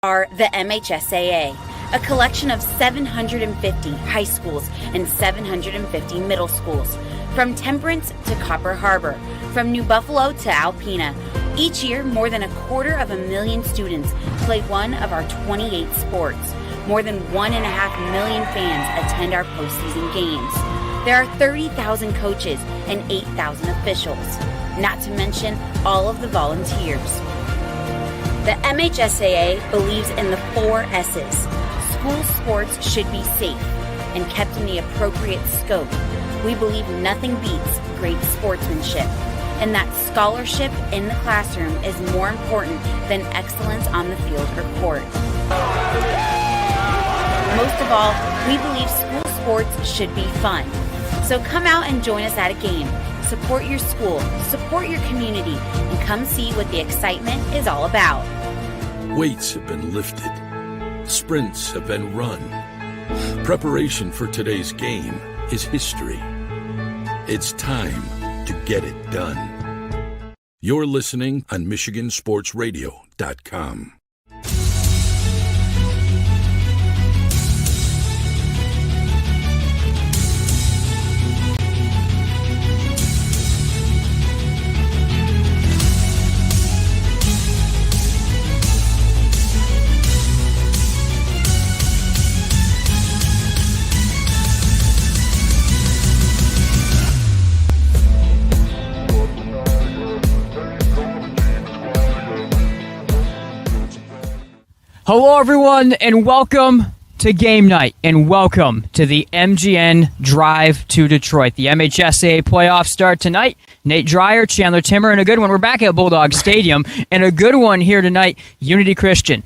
are the MHSAA, a collection of 750 high schools and 750 middle schools, from Temperance to Copper Harbor, from New Buffalo to Alpena. Each year, more than 250,000 students play one of our 28 sports. More than 1.5 million fans attend our postseason games. There are 30,000 coaches and 8,000 officials, not to mention all of the volunteers. The MHSAA believes in the 4 S's. School sports should be safe and kept in the appropriate scope. We believe nothing beats great sportsmanship, and that scholarship in the classroom is more important than excellence on the field or court. Most of all, we believe school sports should be fun. So come out and join us at a game. Support your school, support your community, and come see what the excitement is all about. Weights have been lifted. Sprints have been run. Preparation for today's game is history. It's time to get it done. You're listening on MichiganSportsRadio.com. Hello, everyone, and welcome to Game Night, and welcome to the MGN Drive to Detroit. The MHSAA playoffs start tonight. Nate Dreyer, Chandler Timmer, and a good one. We're back at Bulldog Stadium, and a good one here tonight, Unity Christian.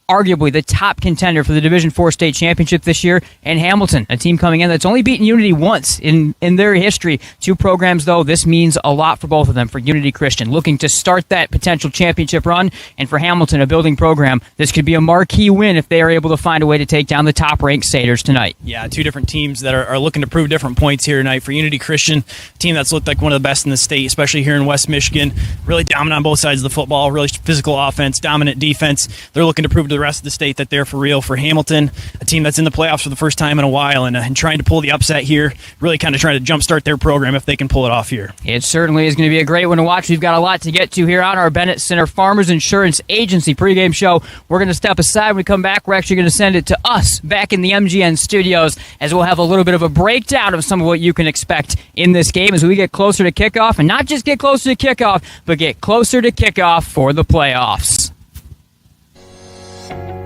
Arguably the top contender for the Division IV state championship this year, and Hamilton, a team coming in that's only beaten Unity once in their history. 2 programs, though, this means a lot for both of them. For Unity Christian, looking to start that potential championship run, and for Hamilton, a building program, this could be a marquee win if they are able to find a way to take down the top-ranked Crusaders tonight. Yeah, 2 different teams that are looking to prove different points here tonight. For Unity Christian, a team that's looked like one of the best in the state, especially here in West Michigan. Really dominant on both sides of the football, really physical offense, dominant defense. They're looking to prove to the rest of the state that they're for real. For Hamilton, a team that's in the playoffs for the first time in a while and trying to pull the upset here, really kind of trying to jumpstart their program if they can pull it off here. It certainly is going to be a great one to watch. We've got a lot to get to here on our Bennett Center Farmers Insurance Agency pregame show. We're going to step aside. When we come back, we're actually going to send it to us back in the MGN studios, as we'll have a little bit of a breakdown of some of what you can expect in this game as we get closer to kickoff, and not just get closer to kickoff, but get closer to kickoff for the playoffs.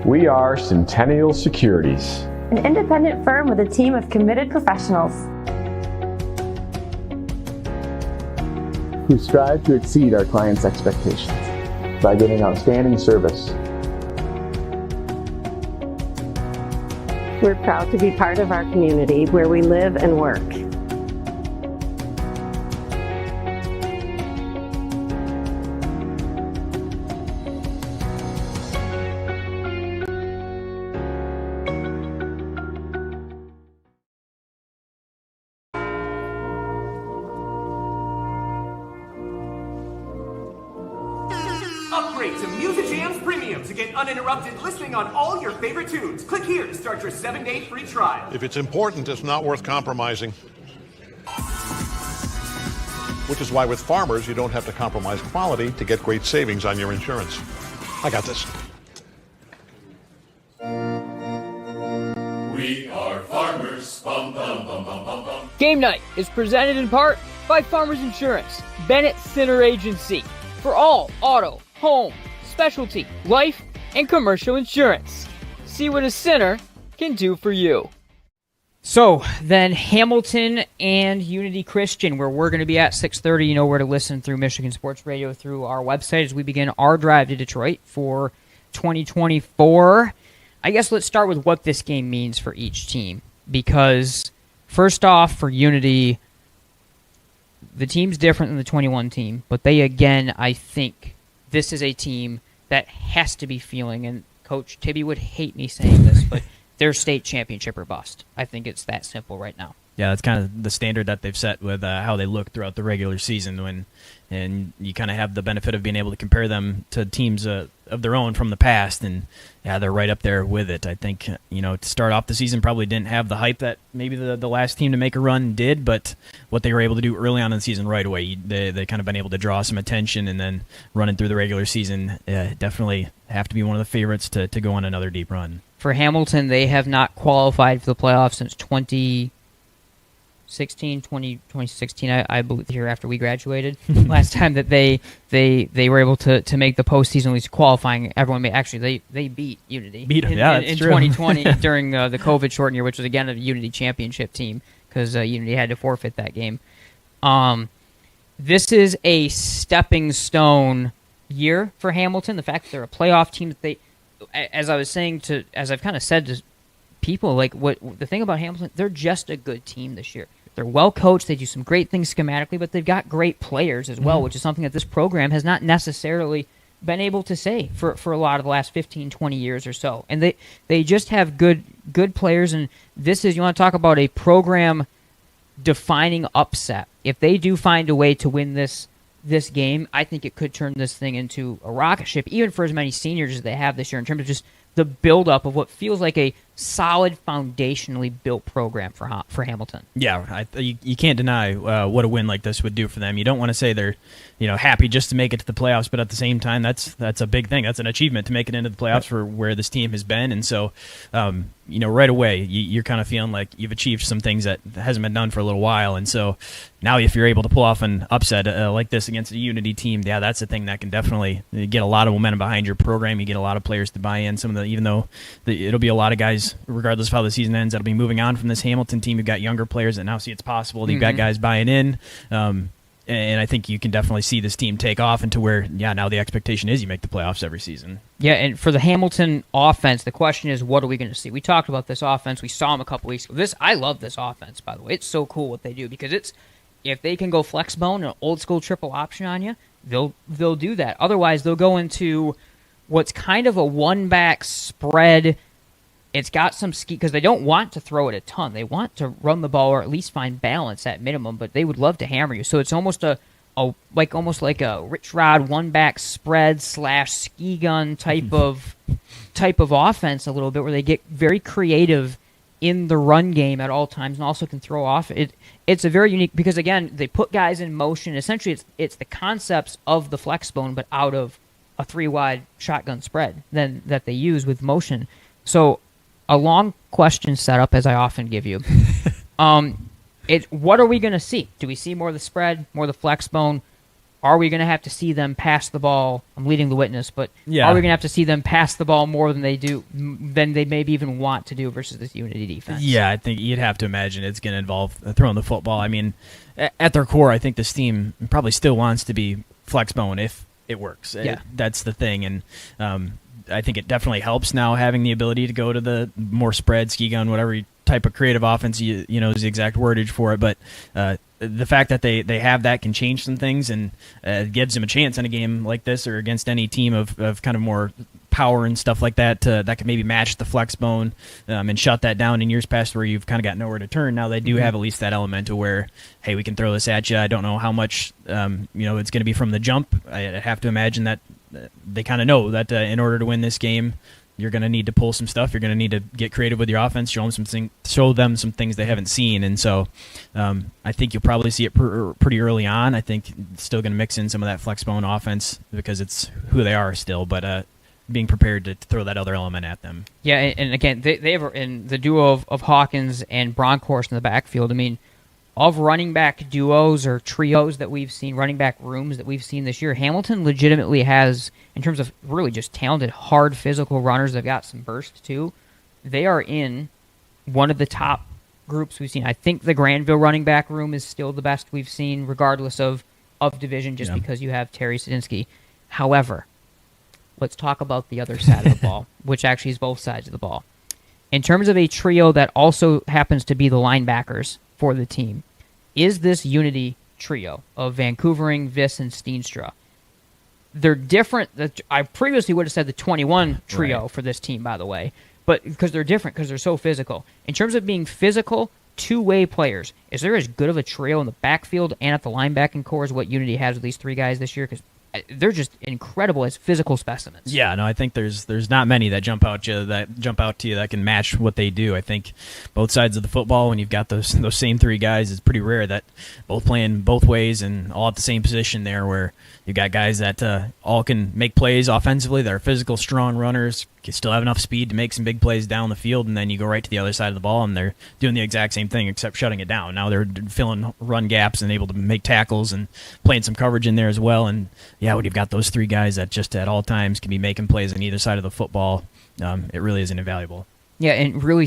We are Centennial Securities, an independent firm with a team of committed professionals who strive to exceed our clients' expectations by giving outstanding service. We're proud to be part of our community where we live and work. Upgrade to Music Jams Premium to get uninterrupted listening on all your favorite tunes. Click here to start your 7-day free trial. If it's important, it's not worth compromising. Which is why with Farmers, you don't have to compromise quality to get great savings on your insurance. I got this. We are farmers. Bum, bum, bum, bum, bum, bum. Game Night is presented in part by Farmers Insurance, Bennett Center Agency, for all auto, home, specialty, life, and commercial insurance. See what a center can do for you. So, then Hamilton and Unity Christian, where we're going to be at 6:30. You know where to listen through Michigan Sports Radio, through our website, as we begin our drive to Detroit for 2024. I guess let's start with what this game means for each team. Because, first off, for Unity, the team's different than the 21 team, but they, again, I think this is a team that has to be feeling, and Coach Tibby would hate me saying this, but they're state championship or bust. I think it's that simple right now. Yeah, that's kind of the standard that they've set with how they look throughout the regular season. And you kind of have the benefit of being able to compare them to teams of their own from the past, and yeah, they're right up there with it. I think to start off the season probably didn't have the hype that maybe the last team to make a run did, but what they were able to do early on in the season right away, they kind of been able to draw some attention, and then running through the regular season, definitely have to be one of the favorites to go on another deep run. For Hamilton, they have not qualified for the playoffs since 2016, I believe, here after we graduated. Last time that they were able to make the postseason, at least qualifying. Everyone they beat Unity in 2020 during the COVID shortened year, which was again a Unity championship team because Unity had to forfeit that game. This is a stepping stone year for Hamilton. The fact that they're a playoff team, that as I've kind of said to people, like the thing about Hamilton, they're just a good team this year. They're well coached. They do some great things schematically, but they've got great players as well, which is something that this program has not necessarily been able to say for a lot of the last 15, 20 years or so. And they just have good players, and this is, you want to talk about a program-defining upset. If they do find a way to win this game, I think it could turn this thing into a rocket ship, even for as many seniors as they have this year, in terms of just the buildup of what feels like a solid, foundationally built program for Hamilton. Yeah, you can't deny what a win like this would do for them. You don't want to say they're happy just to make it to the playoffs, but at the same time, that's a big thing. That's an achievement to make it into the playoffs for where this team has been. And so, right away, you're kind of feeling like you've achieved some things that hasn't been done for a little while. And so now if you're able to pull off an upset like this against a Unity team, yeah, that's a thing that can definitely get a lot of momentum behind your program. You get a lot of players to buy in. Even though it'll be a lot of guys, regardless of how the season ends, that'll be moving on from this Hamilton team. You've got younger players that now see it's possible. You've got guys buying in. And I think you can definitely see this team take off into where, now the expectation is you make the playoffs every season. Yeah, and for the Hamilton offense, the question is, what are we going to see? We talked about this offense. We saw them a couple weeks ago. I love this offense, by the way. It's so cool what they do, because if they can go flex bone, an old school triple option on you, they'll do that. Otherwise, they'll go into what's kind of a one-back spread. It's got some ski, because they don't want to throw it a ton. They want to run the ball or at least find balance at minimum, but they would love to hammer you. So it's almost like a Rich Rod one-back spread / ski gun type of offense a little bit, where they get very creative in the run game at all times and also can throw off. It's a very unique, because again, they put guys in motion. Essentially, it's the concepts of the flex bone, but out of a 3-wide shotgun spread that they use with motion. So a long question setup, as I often give you. What are we going to see? Do we see more of the spread, more of the flex bone? Are we going to have to see them pass the ball? I'm leading the witness, but are we going to have to see them pass the ball more than they maybe even want to do versus this Unity defense? Yeah, I think you'd have to imagine it's going to involve throwing the football. I mean, at their core, I think this team probably still wants to be flex bone if it works. Yeah. That's the thing, and I think it definitely helps now having the ability to go to the more spread, ski gun, whatever type of creative offense is the exact wordage for it. But the fact that they have that can change some things, and gives them a chance in a game like this or against any team of kind of more power and stuff like that that can maybe match the flex bone and shut that down in years past where you've kind of got nowhere to turn. Now they do have at least that element of where, hey, we can throw this at you. I don't know how much it's going to be from the jump. I have to imagine that they kind of know that in order to win this game, you're going to need to pull some stuff. You're going to need to get creative with your offense, show them some things they haven't seen. And so I think you'll probably see it pretty early on. I think it's still going to mix in some of that flex bone offense because it's who they are still, but being prepared to throw that other element at them. Yeah, and again, they have in the duo of Hawkins and Bronkhorst in the backfield. I mean, of running back duos or trios that we've seen, running back rooms that we've seen this year, Hamilton legitimately has, in terms of really just talented, hard physical runners, they've got some burst too. They are in one of the top groups we've seen. I think the Grandville running back room is still the best we've seen, regardless of division, just because you have Terry Sadinsky. However, let's talk about the other side of the ball, which actually is both sides of the ball. In terms of a trio that also happens to be the linebackers for the team, is this Unity trio of Vancouvering, Viss, and Steenstra. They're different. I previously would have said the 21 trio for this team, by the way, but because they're different, because they're so physical. In terms of being physical two-way players. Is there as good of a trio in the backfield and at the linebacking core as what Unity has with these three guys this year? Because they're just incredible as physical specimens. Yeah, no, I think there's not many that jump out to you that can match what they do. I think both sides of the football, when you've got those same three guys, it's pretty rare that both playing both ways and all at the same position there, where you've got guys that all can make plays offensively, that are physical, strong runners, can still have enough speed to make some big plays down the field, and then you go right to the other side of the ball, and they're doing the exact same thing except shutting it down. Now they're filling run gaps and able to make tackles and playing some coverage in there as well. And yeah, when you've got those three guys that just at all times can be making plays on either side of the football, it really is invaluable. Yeah, and really,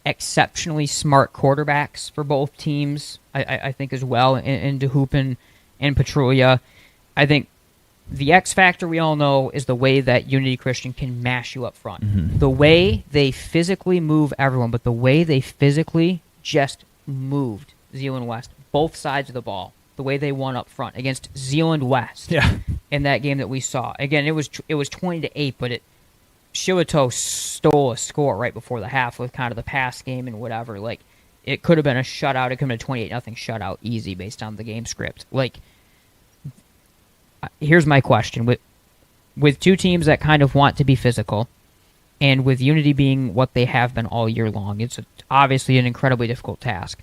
exceptionally smart quarterbacks for both teams, I think, as well, in DeHoop and Petrulia. I think the X factor we all know is the way that Unity Christian can mash you up front. Mm-hmm. The way they physically move everyone, but the way they physically just moved Zeeland West, both sides of the ball, the way they won up front against Zeeland West in that game that we saw. Again, it was 20-8, but Shiwato stole a score right before the half with kind of the pass game and whatever. Like, it could have been a shutout. It could have been a 28-0 shutout easy based on the game script. Like, here's my question. With two teams that kind of want to be physical, and with Unity being what they have been all year long, it's obviously an incredibly difficult task.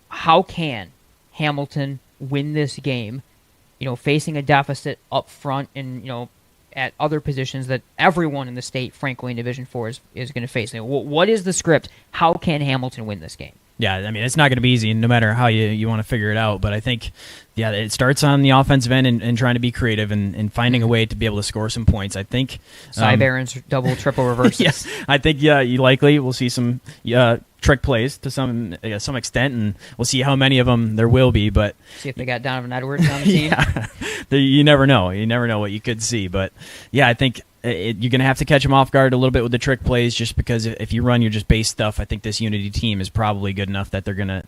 How can Hamilton win this game, facing a deficit up front and, at other positions that everyone in the state, frankly, in Division 4 is going to face? What is the script? How can Hamilton win this game? Yeah, I mean, it's not going to be easy no matter how you want to figure it out. But I think, it starts on the offensive end and trying to be creative and finding a way to be able to score some points. I think side errands, double, triple reverses. Yes, I think you likely will see some trick plays to some extent, and we'll see how many of them there will be. But see if they got Donovan Edwards on the team. You never know. You never know what you could see. But yeah, I think you're going to have to catch them off guard a little bit with the trick plays, just because if you run your just base stuff, I think this Unity team is probably good enough that they're going to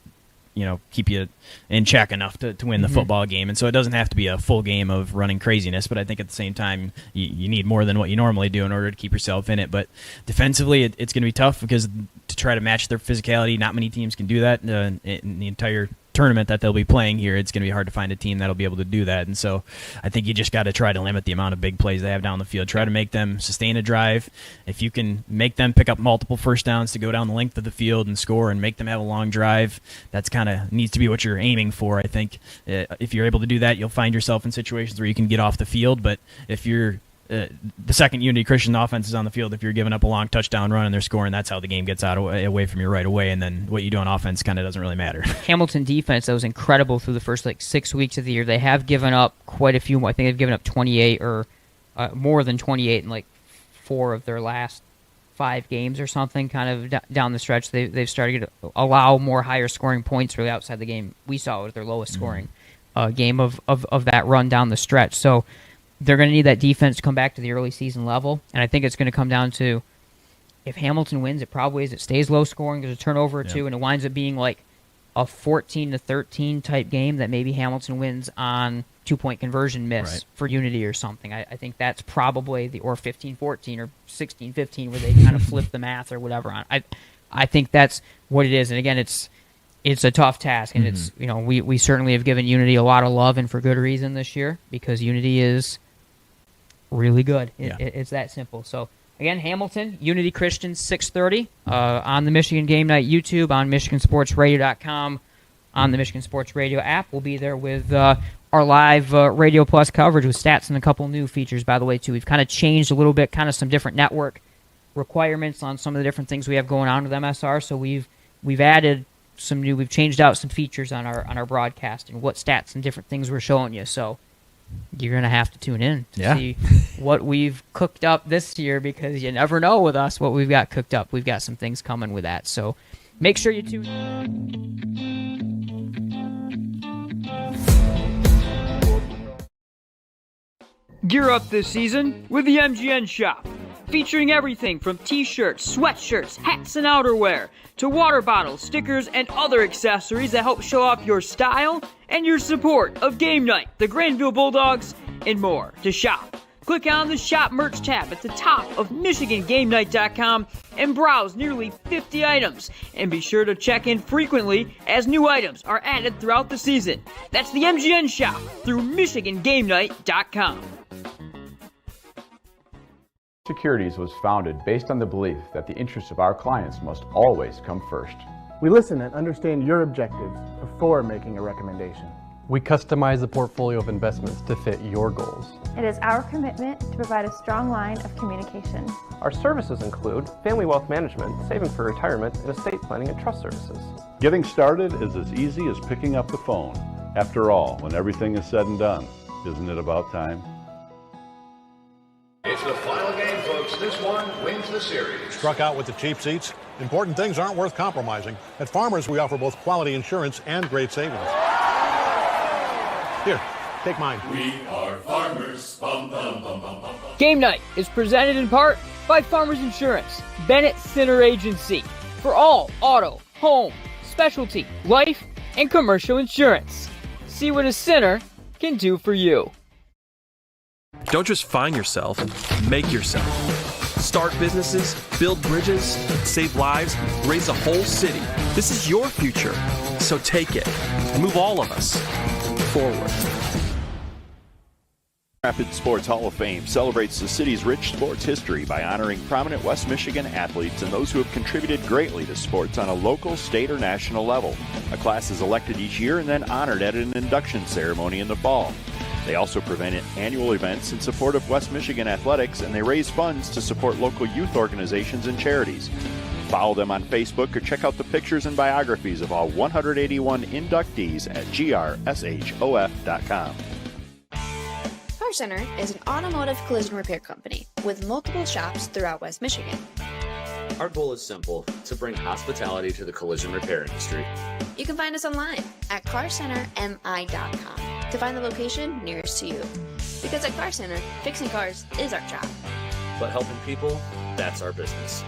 keep you in check enough to win the football game. And so it doesn't have to be a full game of running craziness, but I think at the same time you need more than what you normally do in order to keep yourself in it. But defensively, it's going to be tough because to try to match their physicality, not many teams can do that in the entire tournament that they'll be playing here. It's going to be hard to find a team that'll be able to do that. And so I think you just got to try to limit the amount of big plays they have down the field. Try to make them sustain a drive. If you can make them pick up multiple first downs to go down the length of the field and score and make them have a long drive, that's kind of needs to be what you're aiming for. I think if you're able to do that, you'll find yourself in situations where you can get off the field. But if you're the second Unity Christian offense is on the field, if you're giving up a long touchdown run and they're scoring, that's how the game gets away from you right away, and then what you do on offense kind of doesn't really matter. Hamilton defense, that was incredible through the first 6 weeks of the year. They have given up quite a few more. I think they've given up 28 or more than 28 in 4 of their last 5 games or something, kind of down the stretch. They've started to allow more higher scoring points really outside the game. We saw it was their lowest scoring game of that run down the stretch. So they're going to need that defense to come back to the early season level, and I think it's going to come down to, if Hamilton wins, it probably is. It stays low scoring, there's a turnover or two, and it winds up being a 14-13 type game that maybe Hamilton wins on 2-point conversion miss for Unity or something. I think that's probably or 15-14 or 16-15 where they kind of flip the math or whatever on. I think that's what it is, and again, it's a tough task, and it's we certainly have given Unity a lot of love, and for good reason this year, because Unity is really good. It's that simple. So again, Hamilton, Unity Christian, 6:30 on the Michigan Game Night YouTube, on MichiganSportsRadio.com, on the Michigan Sports Radio app. We'll be there with our live Radio Plus coverage with stats and a couple new features, by the way, too. We've kind of changed a little bit, kind of some different network requirements on some of the different things we have going on with MSR. So we've added we've changed out some features on our broadcast and what stats and different things we're showing you. So you're going to have to tune in to see what we've cooked up this year, because you never know with us what we've got cooked up. We've got some things coming with that. So make sure you tune in. Gear up this season with the MGN Shop, featuring everything from t-shirts, sweatshirts, hats, and outerwear, to water bottles, stickers, and other accessories that help show off your style and your support of Game Night, the Grandville Bulldogs, and more. To shop, Click on the Shop Merch tab at the top of MichiganGameNight.com and browse nearly 50 items. And be sure to check in frequently as new items are added throughout the season. That's the MGN Shop through MichiganGameNight.com. Securities was founded based on the belief that the interests of our clients must always come first. We listen and understand your objectives before making a recommendation. We customize the portfolio of investments to fit your goals. It is our commitment to provide a strong line of communication. Our services include family wealth management, saving for retirement, and estate planning and trust services. Getting started is as easy as picking up the phone. After all, when everything is said and done, isn't it about time? It's the final game, folks. This one wins the series. Struck out with the cheap seats? Important things aren't worth compromising. At Farmers, we offer both quality insurance and great savings. Here, take mine. We are Farmers. Bum, bum, bum, bum, bum. Game Night is presented in part by Farmers Insurance, Bennett Center Agency, for all auto, home, specialty, life, and commercial insurance. See what a center can do for you. Don't just find yourself, make yourself. Start businesses, build bridges, save lives, raise a whole city. This is your future, so take it and move all of us forward. Rapid Sports Hall of Fame celebrates the city's rich sports history by honoring prominent West Michigan athletes and those who have contributed greatly to sports on a local, state, or national level. A class is elected each year and then honored at an induction ceremony in the fall. They also prevent annual events in support of West Michigan athletics, and they raise funds to support local youth organizations and charities. Follow them on Facebook or check out the pictures and biographies of all 181 inductees at grsof.com. Car Center is an automotive collision repair company with multiple shops throughout West Michigan. Our goal is simple, to bring hospitality to the collision repair industry. You can find us online at carcentermi.com to find the location nearest to you. Because at Car Center, fixing cars is our job. But helping people, that's our business.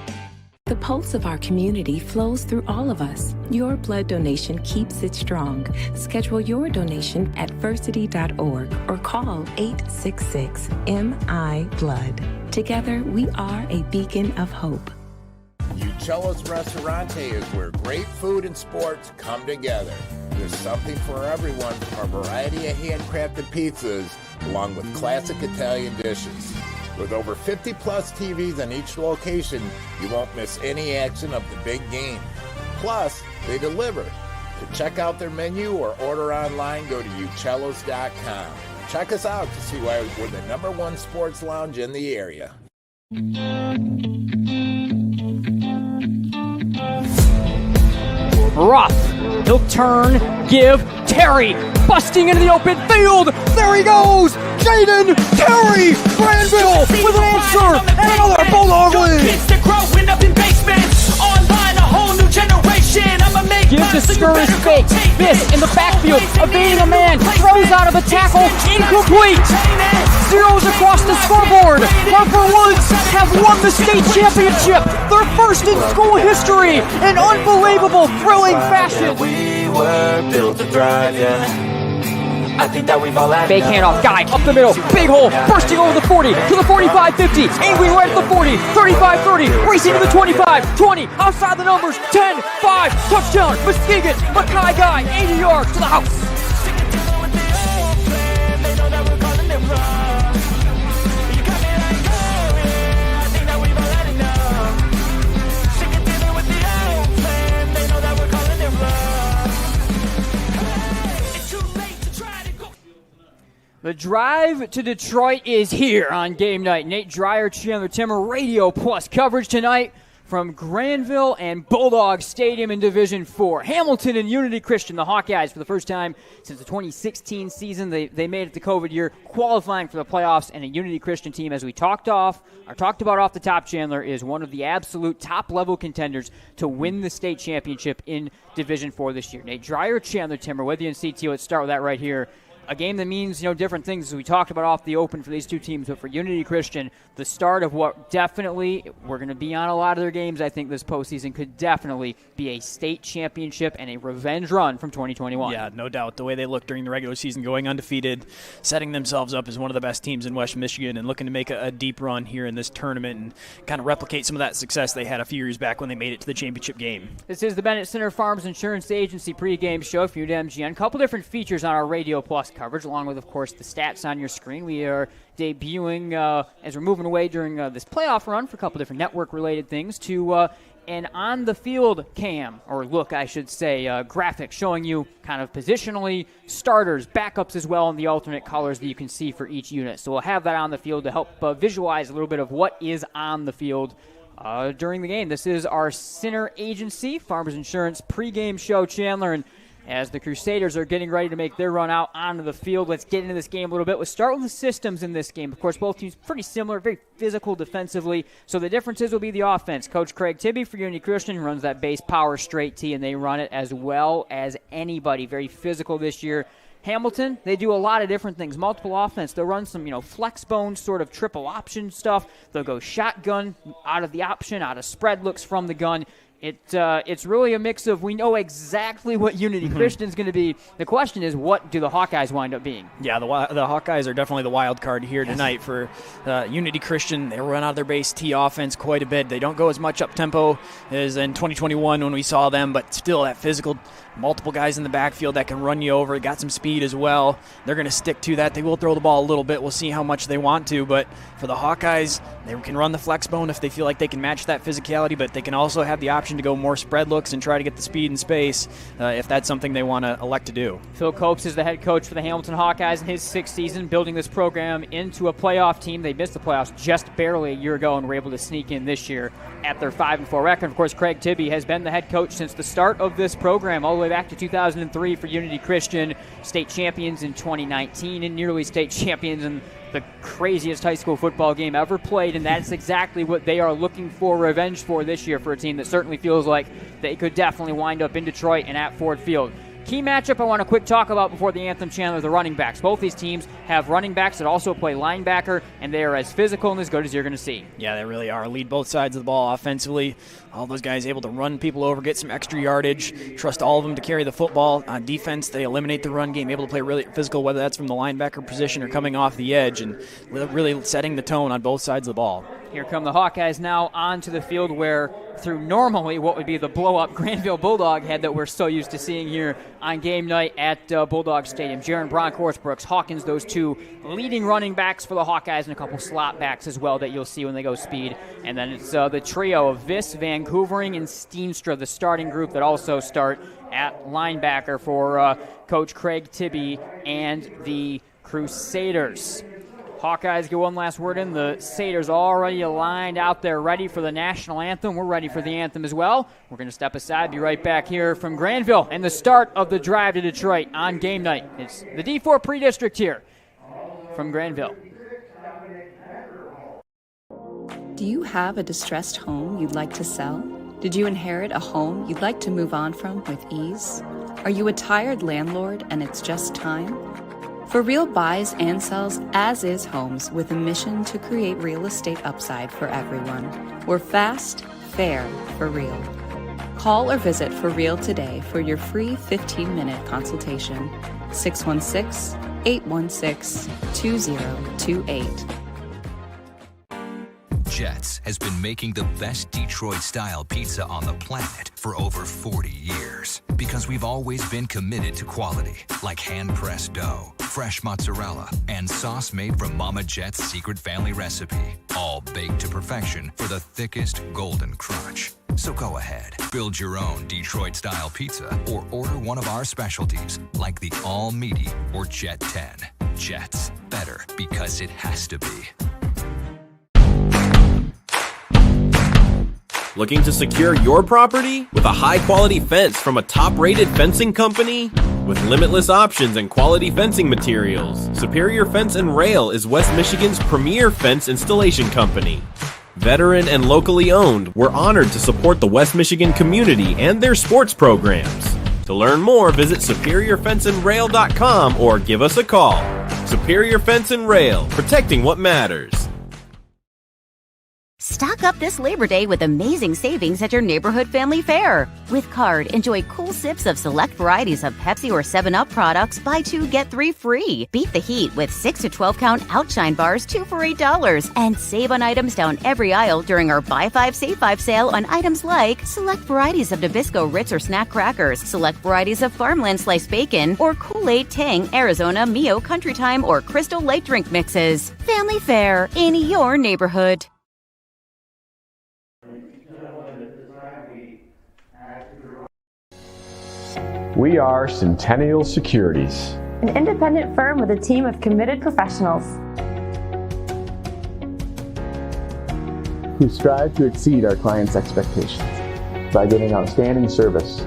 The pulse of our community flows through all of us. Your blood donation keeps it strong. Schedule your donation at versity.org or call 866-MI-BLOOD. Together, we are a beacon of hope. Uccello's Restaurante is where great food and sports come together. There's something for everyone, from a variety of handcrafted pizzas, along with classic Italian dishes. With over 50-plus TVs in each location, you won't miss any action of the big game. Plus, they deliver. To check out their menu or order online, go to uccellos.com. Check us out to see why we're the #1 sports lounge in the area. Ruff, he'll turn, give, Terry, busting into the open field, there he goes, Jaden Terry, Grandville with an answer, and another Bulldog win. Kids that growing up in basements, online a whole new generation, I'ma make gives the scurry fake, miss in the backfield, evading a man, throws out of the tackle, incomplete. Zeros across the scoreboard. Harper Woods have won the state championship, their first in school history, in unbelievable, thrilling fashion. We were built to thrive, yeah. I think that we've all had fake handoff, guy up the middle, big hole, bursting over the 40 to the 45-50, angling right at the 40, 35-30, racing to the 25, 20, outside the numbers, 10, 5, touchdown, Muskegon, Mackay guy, 80 yards to the house. The drive to Detroit is here on Game Night. Nate Dreyer, Chandler Timmer, Radio Plus coverage tonight from Grandville and Bulldog Stadium in Division 4. Hamilton and Unity Christian, the Hawkeyes, for the first time since the 2016 season. They made it the COVID year, qualifying for the playoffs, and a Unity Christian team, as we talked about off the top, Chandler, is one of the absolute top-level contenders to win the state championship in Division 4 this year. Nate Dreyer, Chandler Timmer, with you in CT. Let's start with that right here. a game that means, different things as we talked about off the open for these two teams. But for Unity Christian, the start of what definitely, we're going to be on a lot of their games, I think, this postseason could definitely be a state championship and a revenge run from 2021. Yeah, no doubt. The way they looked during the regular season, going undefeated, setting themselves up as one of the best teams in West Michigan and looking to make a deep run here in this tournament and kind of replicate some of that success they had a few years back when they made it to the championship game. This is the Bennett Center Farms Insurance Agency pregame show for UWMGN. A couple different features on our Radio Plus coverage, along with, of course, the stats on your screen. We are debuting, as we're moving away during this playoff run, for a couple different network-related things, to an on-the-field cam, or look, I should say, graphic showing you kind of positionally starters, backups as well, and the alternate colors that you can see for each unit. So we'll have that on the field to help visualize a little bit of what is on the field during the game. This is our Center Agency Farmers Insurance pregame show, Chandler, and as the Crusaders are getting ready to make their run out onto the field, let's get into this game a little bit. We'll start with the systems in this game. Of course, both teams pretty similar, very physical defensively. So the differences will be the offense. Coach Craig Tibby for Unity Christian runs that base power straight tee, and they run it as well as anybody. Very physical this year. Hamilton, they do a lot of different things. Multiple offense. They'll run some, flex bone sort of triple option stuff. They'll go shotgun out of the option, out of spread looks from the gun. It's really a mix of, we know exactly what Unity Christian's going to be. The question is, what do the Hawkeyes wind up being? Yeah, the Hawkeyes are definitely the wild card here tonight for Unity Christian. They run out of their base T offense quite a bit. They don't go as much up-tempo as in 2021 when we saw them, but still that physical, multiple guys in the backfield that can run you over. Got some speed as well. They're going to stick to that. They will throw the ball a little bit. We'll see how much they want to, but for the Hawkeyes, they can run the flex bone if they feel like they can match that physicality, but they can also have the option to go more spread looks and try to get the speed and space if that's something they want to elect to do. Phil Copes is the head coach for the Hamilton Hawkeyes in his sixth season, building this program into a playoff team. They missed the playoffs just barely a year ago and were able to sneak in this year at their 5-4 record. Of course, Craig Tibby has been the head coach since the start of this program, all the way back to 2003 for Unity Christian, state champions in 2019 and nearly state champions in the craziest high school football game ever played, and that's exactly what they are looking for revenge for this year for a team that certainly feels like they could definitely wind up in Detroit and at Ford Field. Key matchup I want to quick talk about before the Anthem, Chandler, the running backs. Both these teams have running backs that also play linebacker, and they are as physical and as good as you're going to see. Yeah, they really are. Lead both sides of the ball offensively. All those guys able to run people over, get some extra yardage, trust all of them to carry the football. On defense, they eliminate the run game, able to play really physical, whether that's from the linebacker position or coming off the edge, and really setting the tone on both sides of the ball. Here come the Hawkeyes now onto the field where through normally what would be the blow-up Grandville Bulldog head that we're so used to seeing here on game night at Bulldog Stadium. Jaron Bronkhorst, Brooks Hawkins, those two leading running backs for the Hawkeyes, and a couple slot backs as well that you'll see when they go speed. And then it's the trio of Viss, Vancouvering, and Steenstra, the starting group that also start at linebacker for Coach Craig Tibby and the Crusaders. Hawkeyes get one last word in. The Crusaders already lined out there ready for the national anthem. We're ready for the anthem as well. We're going to step aside, be right back here from Grandville and the start of the drive to Detroit on game night. It's the D4 pre-district here from Grandville. Do you have a distressed home you'd like to sell? Did you inherit a home you'd like to move on from with ease? Are you a tired landlord and it's just time? For Real buys and sells as-is homes with a mission to create real estate upside for everyone. We're fast, fair, for real. Call or visit For Real today for your free 15-minute consultation. 616-816-2028. Jets has been making the best Detroit-style pizza on the planet for over 40 years. Because we've always been committed to quality, like hand-pressed dough, fresh mozzarella, and sauce made from Mama Jet's secret family recipe. All baked to perfection for the thickest golden crunch. So go ahead, build your own Detroit-style pizza or order one of our specialties, like the all-meaty or Jet 10. Jets, better because it has to be. Looking to secure your property with a high-quality fence from a top-rated fencing company? With limitless options and quality fencing materials, Superior Fence and Rail is West Michigan's premier fence installation company. Veteran and locally owned, we're honored to support the West Michigan community and their sports programs. To learn more, visit SuperiorFenceandRail.com or give us a call. Superior Fence and Rail, protecting what matters. Stock up this Labor Day with amazing savings at your neighborhood family fair. With card, enjoy cool sips of select varieties of Pepsi or 7-Up products. Buy 2, get 3 free. Beat the heat with 6 to 12-count Outshine bars, 2 for $8. And save on items down every aisle during our Buy 5, Save 5 sale on items like select varieties of Nabisco Ritz or snack crackers, select varieties of Farmland sliced bacon, or Kool-Aid, Tang, Arizona, Mio, Country Time, or Crystal Light drink mixes. Family Fair in your neighborhood. We are Centennial Securities, an independent firm with a team of committed professionals who strive to exceed our clients' expectations by giving outstanding service.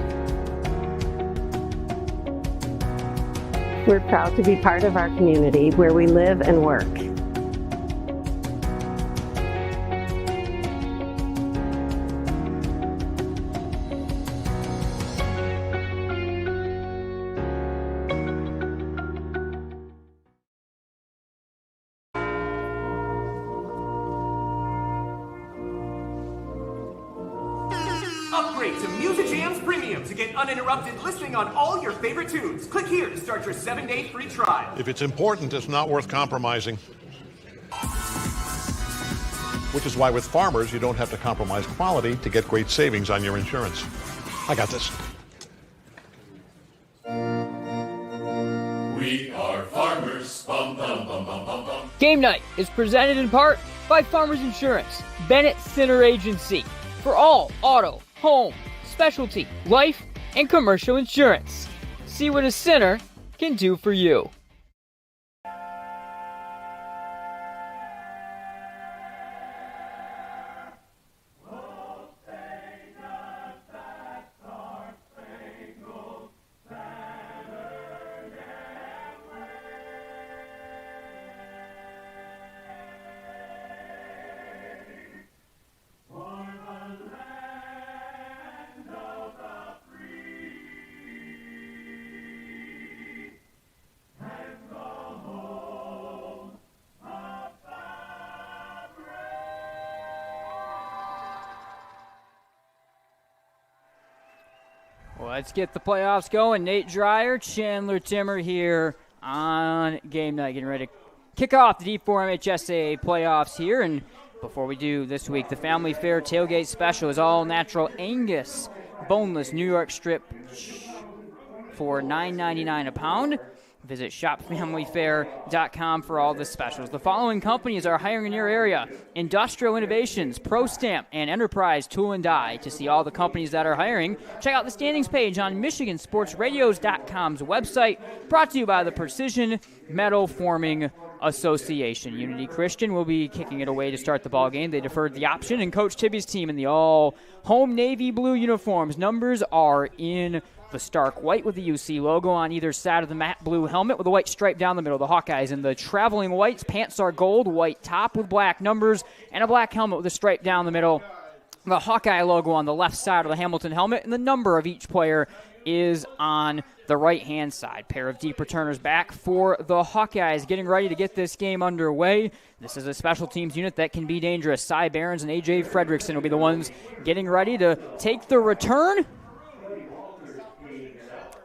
We're proud to be part of our community where we live and work. Upgrade to Music Jams Premium to get uninterrupted listening on all your favorite tunes. Click here to start your 7-day free trial. If it's important, it's not worth compromising. Which is why with Farmers, you don't have to compromise quality to get great savings on your insurance. I got this. We are farmers. Bum, bum, bum, bum, bum, bum. Game night is presented in part by Farmers Insurance, Bennett Center Agency, for all auto, home, specialty, life, and commercial insurance. See what a center can do for you. Let's get the playoffs going. Nate Dreyer, Chandler Timmer here on game night, getting ready to kick off the D4 MHSAA playoffs here. And before we do this week, the Family Fair tailgate special is all natural Angus boneless New York strip for $9.99 a pound. Visit shopfamilyfair.com for all the specials. The following companies are hiring in your area: Industrial Innovations, ProStamp, and Enterprise Tool and Die. To see all the companies that are hiring, check out the standings page on MichiganSportsRadios.com's website, brought to you by the Precision Metal Forming Association. Unity Christian will be kicking it away to start the ball game. They deferred the option, and Coach Tibby's team in the all-home navy blue uniforms. Numbers are in the stark white with the UC logo on either side of the matte blue helmet with a white stripe down the middle. The Hawkeyes in the traveling whites. Pants are gold, white top with black numbers, and a black helmet with a stripe down the middle. The Hawkeye logo on the left side of the Hamilton helmet, and the number of each player is on the right-hand side. Pair of deep returners back for the Hawkeyes, getting ready to get this game underway. This is a special teams unit that can be dangerous. Cy Behrens and A.J. Fredrickson will be the ones getting ready to take the return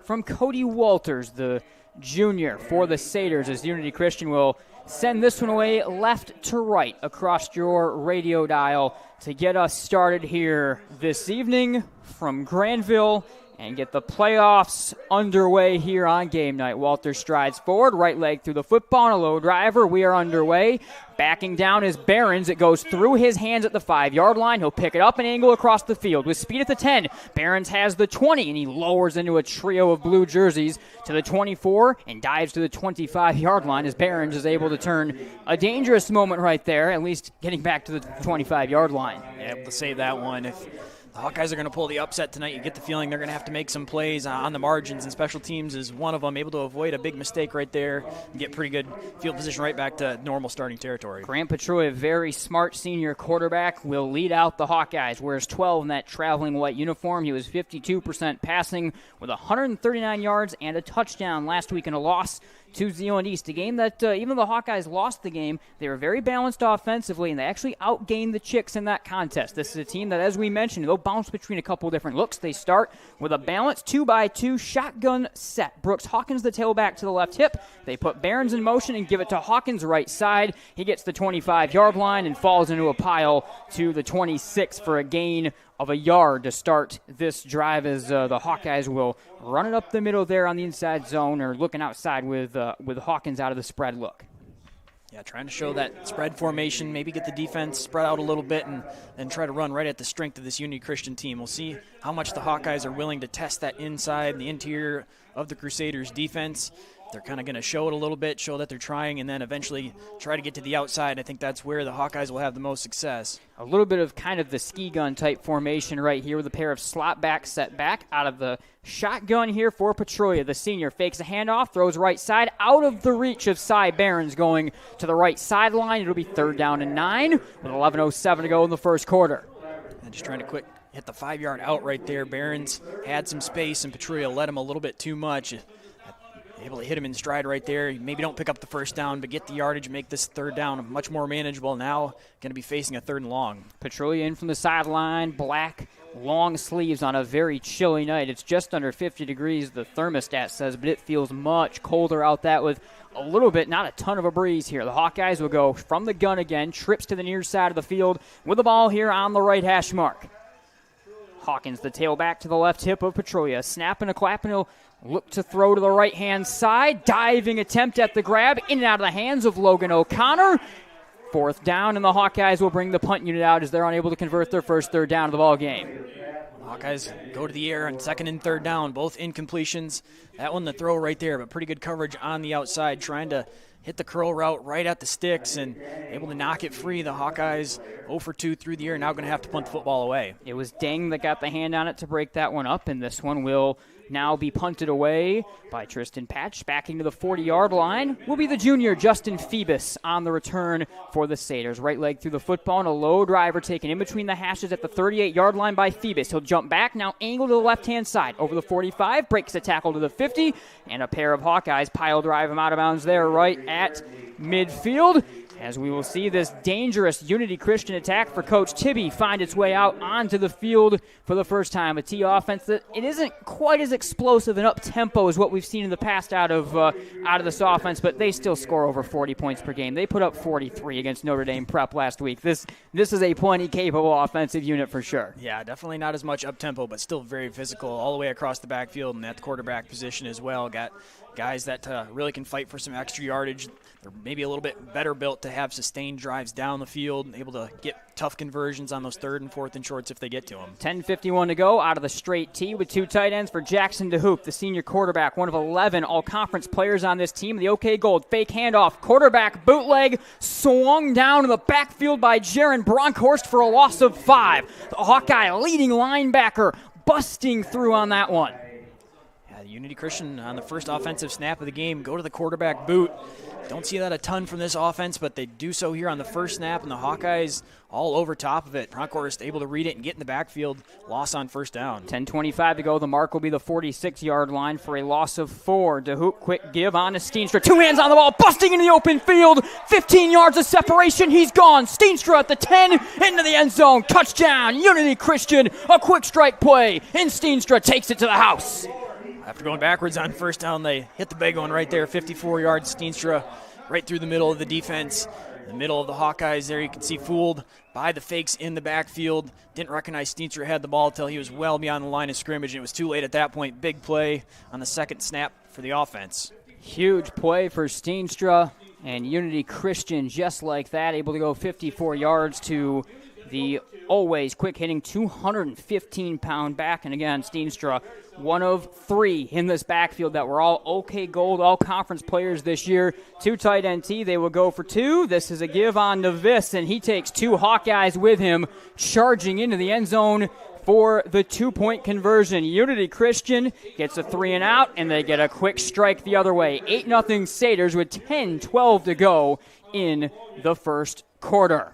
from Cody Walters, the junior for the Crusaders, as Unity Christian will send this one away left to right across your radio dial to get us started here this evening from Grandville and get the playoffs underway here on game night. Walters strides forward, right leg through the football, and a low driver. We are underway. Backing down is Behrens. It goes through his hands at the 5-yard line. He'll pick it up and angle across the field. With speed at the 10, Behrens has the 20, and he lowers into a trio of blue jerseys to the 24 and dives to the 25-yard line as Behrens is able to turn a dangerous moment right there, at least getting back to the 25-yard line. Yeah, able to save that one. If the Hawkeyes are going to pull the upset tonight. You get the feeling they're going to have to make some plays on the margins, and special teams is one of them, able to avoid a big mistake right there and get pretty good field position right back to normal starting territory. Grant Petroia, very smart senior quarterback, will lead out the Hawkeyes. Wears 12 in that traveling white uniform. He was 52% passing with 139 yards and a touchdown last week in a loss to Zeeland East. A game that, even though the Hawkeyes lost the game, they were very balanced offensively, and they actually outgained the Chicks in that contest. This is a team that, as we mentioned, they'll bounce between a couple of different looks. They start with a balanced 2x2 shotgun set. Brooks Hawkins, the tailback, to the left hip. They put Behrens in motion and give it to Hawkins right side. He gets the 25-yard line and falls into a pile to the 26 for a gain of a yard to start this drive, as the Hawkeyes will run it up the middle there on the inside zone, or looking outside with Hawkins out of the spread look. Yeah, trying to show that spread formation, maybe get the defense spread out a little bit and try to run right at the strength of this Unity Christian team. We'll see how much the Hawkeyes are willing to test that inside, the interior of the Crusaders defense. They're kind of going to show it a little bit, show that they're trying, and then eventually try to get to the outside. I think that's where the Hawkeyes will have the most success. A little bit of kind of the ski gun type formation right here with a pair of slot back, set back out of the shotgun here for Petroia. The senior fakes a handoff, throws right side, out of the reach of Cy Behrens, going to the right sideline. It'll be 3rd down and 9 with 11:07 to go in the first quarter. And just trying to quick hit the 5-yard out right there. Behrens had some space, and Petroia let him a little bit too much. Able to hit him in stride right there. Maybe don't pick up the first down, but get the yardage, make this 3rd down much more manageable. Now going to be facing a 3rd and long. Petroia in from the sideline, black long sleeves on a very chilly night. It's just under 50 degrees, the thermostat says, but it feels much colder out that with a little bit, not a ton of a breeze here. The Hawkeyes will go from the gun again, trips to the near side of the field with the ball here on the right hash mark. Hawkins, the tailback, to the left hip of Petroia. Snap and a clap, and he'll look to throw to the right-hand side. Diving attempt at the grab, in and out of the hands of Logan O'Connor. 4th down, and the Hawkeyes will bring the punt unit out as they're unable to convert their first 3rd down of the ball game. Hawkeyes go to the air on 2nd and 3rd down, both incompletions. That one the throw right there, but pretty good coverage on the outside, trying to hit the curl route right at the sticks and able to knock it free. The Hawkeyes 0 for 2 through the air, now going to have to punt the football away. It was Deng that got the hand on it to break that one up, and this one will now be punted away by Tristan Patch. Backing to the 40-yard line will be the junior Justin Phoebus on the return for the Satyrs. Right leg through the football, and a low driver taken in between the hashes at the 38-yard line by Phoebus. He'll jump back, now angle to the left-hand side. Over the 45, breaks a tackle to the 50, and a pair of Hawkeyes pile drive him out of bounds there right at midfield. As we will see this dangerous Unity Christian attack for Coach Tibby find its way out onto the field for the first time. A T offense that it isn't quite as explosive and up-tempo as what we've seen in the past out of this offense, but they still score over 40 points per game. They put up 43 against Notre Dame Prep last week. This is a plenty capable offensive unit for sure. Yeah, definitely not as much up-tempo, but still very physical all the way across the backfield and at the quarterback position as well. Got guys that really can fight for some extra yardage. They're maybe a little bit better built to have sustained drives down the field, able to get tough conversions on those 3rd and 4th and shorts if they get to them. 10:51 to go out of the straight tee with 2 tight ends for Jackson DeHoop, the senior quarterback, one of 11 all-conference players on this team. The OK Gold fake handoff, quarterback bootleg, swung down in the backfield by Jaron Bronkhorst for a loss of 5. The Hawkeye leading linebacker busting through on that one. Unity Christian on the first offensive snap of the game go to the quarterback boot. Don't see that a ton from this offense, but they do so here on the first snap, and the Hawkeyes all over top of it. Bronkhorst able to read it and get in the backfield. Loss on 1st down. 10:25 to go. The mark will be the 46-yard line for a loss of 4. DeHoop, quick give on to Steenstra. 2 hands on the ball, busting into the open field. 15 yards of separation. He's gone. Steenstra at the 10, into the end zone. Touchdown, Unity Christian. A quick strike play, and Steenstra takes it to the house. After going backwards on 1st down, they hit the big one right there. 54 yards, Steenstra right through the middle of the defense. In the middle of the Hawkeyes there, you can see fooled by the fakes in the backfield. Didn't recognize Steenstra had the ball until he was well beyond the line of scrimmage, and it was too late at that point. Big play on the 2nd snap for the offense. Huge play for Steenstra, and Unity Christian just like that, able to go 54 yards to the always quick-hitting 215-pound back. And again, Steenstra, one of 3 in this backfield that were all OK Gold, all conference players this year. 2 tight end T, they will go for 2. This is a give on Navis, and he takes 2 Hawkeyes with him, charging into the end zone for the 2-point conversion. Unity Christian gets a 3 and out, and they get a quick strike the other way. 8-0 Crusaders with 10:12 to go in the first quarter.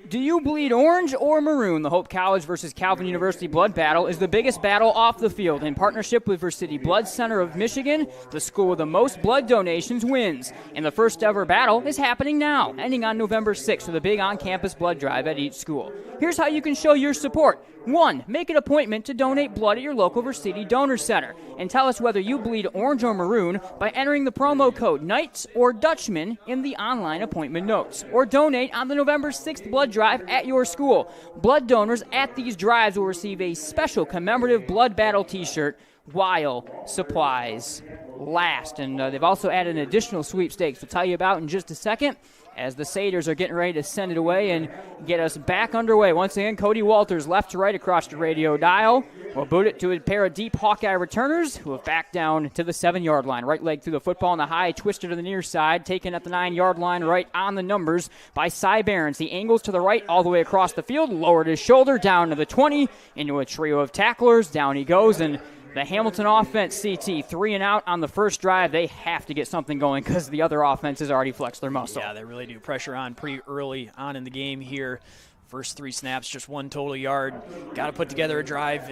Do you bleed orange or maroon? The Hope College versus Calvin University blood battle is the biggest battle off the field. In partnership with Versity Blood Center of Michigan, the school with the most blood donations wins. And the first ever battle is happening now, ending on November 6th with a big on-campus blood drive at each school. Here's how you can show your support. 1. Make an appointment to donate blood at your local Versity Donor Center. And tell us whether you bleed orange or maroon by entering the promo code Knights or Dutchman in the online appointment notes. Or donate on the November 6th blood drive at your school. Blood donors at these drives will receive a special commemorative blood battle t-shirt while supplies last. And they've also added an additional sweepstakes we'll tell you about in just a second, as the Crusaders are getting ready to send it away and get us back underway. Once again, Cody Walters left to right across the radio dial. We'll boot it to a pair of deep Hawkeye returners who have backed down to the 7-yard line. Right leg through the football on the high, twisted to the near side, taken at the 9-yard line, right on the numbers by Cy Behrens. He angles to the right all the way across the field, lowered his shoulder down to the 20, into a trio of tacklers. Down he goes, and the Hamilton offense, CT, 3 and out on the first drive. They have to get something going because the other offense has already flexed their muscle. Yeah, they really do. Pressure on pretty early on in the game here. First 3 snaps, just 1 total yard. Got to put together a drive.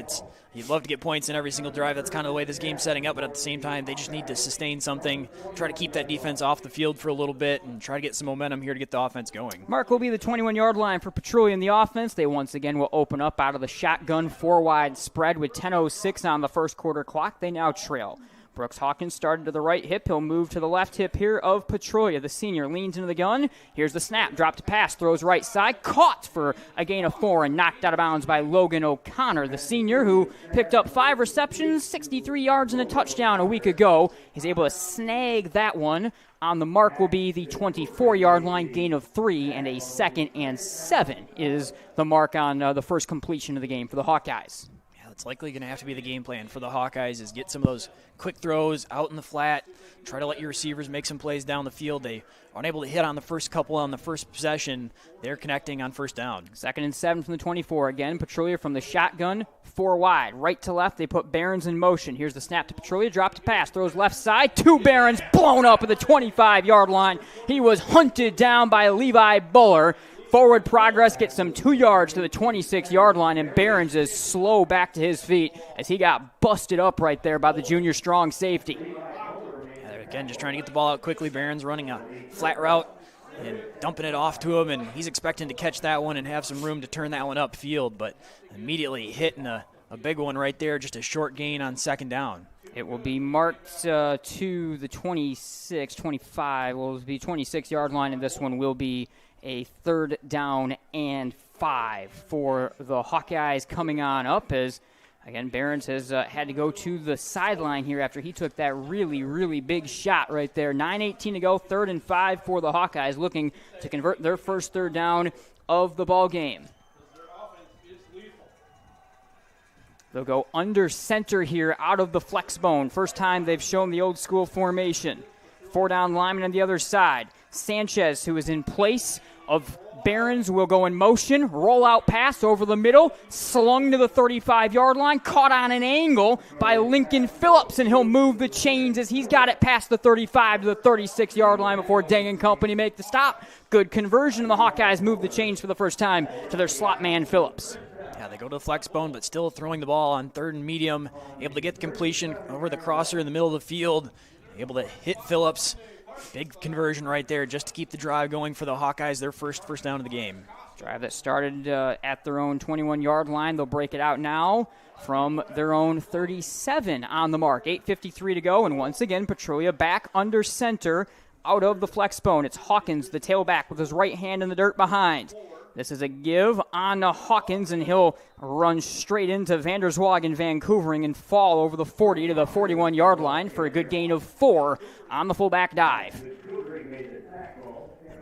You'd love to get points in every single drive. That's kind of the way this game's setting up, but at the same time, they just need to sustain something, try to keep that defense off the field for a little bit, and try to get some momentum here to get the offense going. Mark will be the 21-yard line for Petrolia in the offense. They once again will open up out of the shotgun 4-wide spread with 10:06 on the first quarter clock. They now trail. Brooks Hawkins started to the right hip. He'll move to the left hip here of Petrolia. The senior leans into the gun. Here's the snap. Drop to pass. Throws right side. Caught for a gain of 4 and knocked out of bounds by Logan O'Connor. The senior who picked up 5 receptions, 63 yards and a touchdown a week ago. He's able to snag that one. On the mark will be the 24-yard line, gain of 3, and a 2nd and 7 is the mark on the first completion of the game for the Hawkeyes. It's likely going to have to be the game plan for the Hawkeyes, is get some of those quick throws out in the flat, try to let your receivers make some plays down the field. They aren't able to hit on the first couple on the first possession. They're connecting on first down. 2nd and 7 from the 24. Again, Petrolia from the shotgun, 4 wide. Right to left, they put Behrens in motion. Here's the snap to Petrolia, drop to pass, throws left side, 2 Behrens, blown up at the 25-yard line. He was hunted down by Levi Buller. Forward progress gets some 2 yards to the 26-yard line, and Behrens is slow back to his feet as he got busted up right there by the junior strong safety. Again, just trying to get the ball out quickly. Behrens running a flat route and dumping it off to him, and he's expecting to catch that one and have some room to turn that one upfield, but immediately hitting a big one right there, just a short gain on 2nd down. It will be marked to the 25, will be 26-yard line, and this one will be a 3rd down and 5 for the Hawkeyes coming on up as, again, Behrens has had to go to the sideline here after he took that really, really big shot right there. 9:18 to go, 3rd and 5 for the Hawkeyes, looking to convert their first 3rd down of the ball game. They'll go under center here out of the flex bone. First time they've shown the old school formation. 4 down lineman on the other side. Sanchez, who is in place of Behrens, will go in motion. Roll out pass over the middle. Slung to the 35-yard line. Caught on an angle by Lincoln Phillips, and he'll move the chains as he's got it past the 35 to the 36-yard line before Dang and company make the stop. Good conversion, and the Hawkeyes move the chains for the first time to their slot man, Phillips. Yeah, they go to the flex bone, but still throwing the ball on 3rd and medium. Able to get the completion over the crosser in the middle of the field. Able to hit Phillips. Big conversion right there just to keep the drive going for the Hawkeyes, their first down of the game. Drive that started at their own 21-yard line. They'll break it out now from their own 37 on the mark. 8:53 to go, and once again, Petrolia back under center out of the flex bone. It's Hawkins, the tailback, with his right hand in the dirt behind. This is a give on to Hawkins, and he'll run straight into Vanderswag and Vancouvering and fall over the 40 to the 41-yard line for a good gain of 4 on the fullback dive.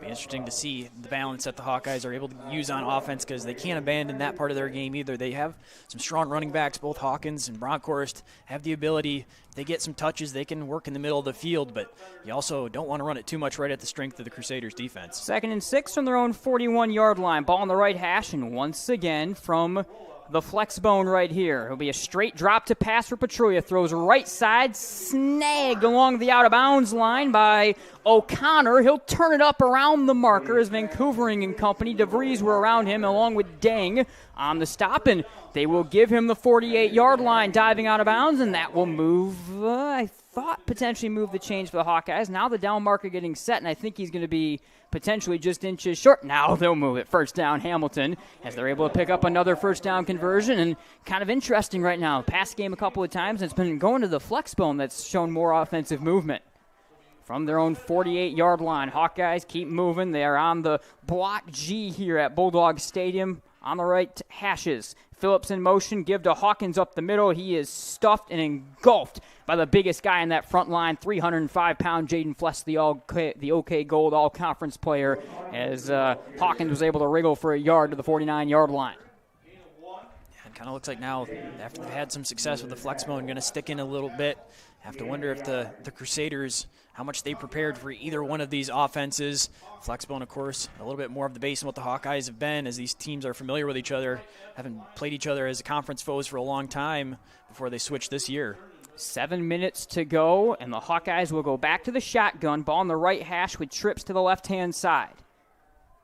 Be interesting to see the balance that the Hawkeyes are able to use on offense because they can't abandon that part of their game either. They have some strong running backs, both Hawkins and Bronkhorst have the ability. If they get some touches, they can work in the middle of the field, but you also don't want to run it too much right at the strength of the Crusaders defense. 2nd and 6 from their own 41-yard line. Ball on the right hash, and once again from the flex bone right here. It'll be a straight drop to pass for Petrulia. Throws right side, snagged along the out-of-bounds line by O'Connor. He'll turn it up around the marker as Vancouvering and company. DeVries were around him along with Deng on the stop, and they will give him the 48-yard line diving out of bounds, and that will move, potentially move the change for the Hawkeyes. Now the down marker getting set, and I think he's going to be potentially just inches short. Now they'll move it. First down, Hamilton, as they're able to pick up another first down conversion. And kind of interesting right now. Pass game a couple of times, and it's been going to the flex bone that's shown more offensive movement. From their own 48-yard line, Hawkeyes keep moving. They are on the block G here at Bulldog Stadium. On the right hashes. Phillips in motion, give to Hawkins up the middle. He is stuffed and engulfed by the biggest guy in that front line, 305-pound Jaden Fless, the OK Gold All-Conference player, as Hawkins was able to wriggle for a yard to the 49-yard line. It kind of looks like now, after they've had some success with the flex bone, going to stick in a little bit. Have to wonder if the Crusaders, how much they prepared for either one of these offenses. Flexbone, of course, a little bit more of the base than what the Hawkeyes have been, as these teams are familiar with each other, haven't played each other as conference foes for a long time before they switched this year. 7 minutes to go, and the Hawkeyes will go back to the shotgun. Ball on the right hash with trips to the left-hand side.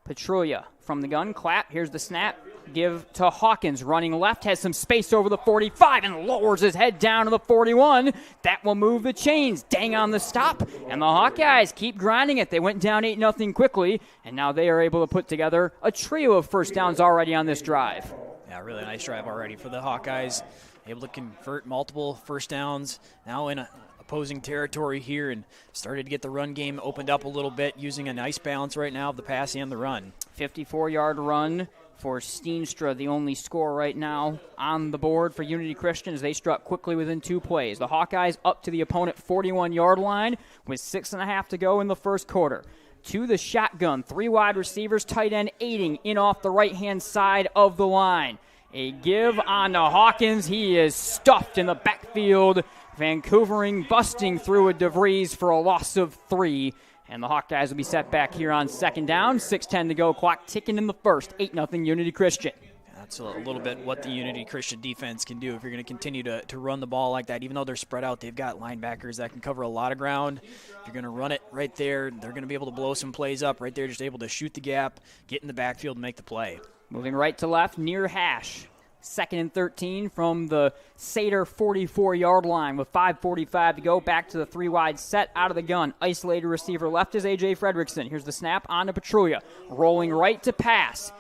Petrulia from the gun, clap, here's the snap. Give to Hawkins, running left, has some space over the 45 and lowers his head down to the 41. That will move the chains. Dang on the stop, and the Hawkeyes keep grinding it. They went down 8-0 quickly, and now they are able to put together a trio of first downs already on this drive. Yeah, really nice drive already for the Hawkeyes. Able to convert multiple first downs, now in opposing territory here, and started to get the run game opened up a little bit, using a nice balance right now of the pass and the run. 54-yard run for Steenstra, the only score right now on the board for Unity Christian, as they struck quickly within 2 plays. The Hawkeyes up to the opponent 41-yard line with 6.5 to go in the first quarter. To the shotgun, 3 wide receivers, tight end aiding in off the right-hand side of the line. A give on to Hawkins. He is stuffed in the backfield. Vancouvering busting through a DeVries for a loss of 3. And the Hawkeyes will be set back here on second down. 6:10 to go, clock ticking in the first. 8-0 Unity Christian. That's a little bit what the Unity Christian defense can do if you're going to continue to run the ball like that. Even though they're spread out, they've got linebackers that can cover a lot of ground. If you're going to run it right there, they're going to be able to blow some plays up right there, just able to shoot the gap, get in the backfield, and make the play. Moving right to left, near hash. 2nd and 13 from the Sater 44-yard line with 5:45 to go. Back to the 3-wide set out of the gun. Isolated receiver left is A.J. Fredrickson. Here's the snap on to Petrulia. Rolling right to pass.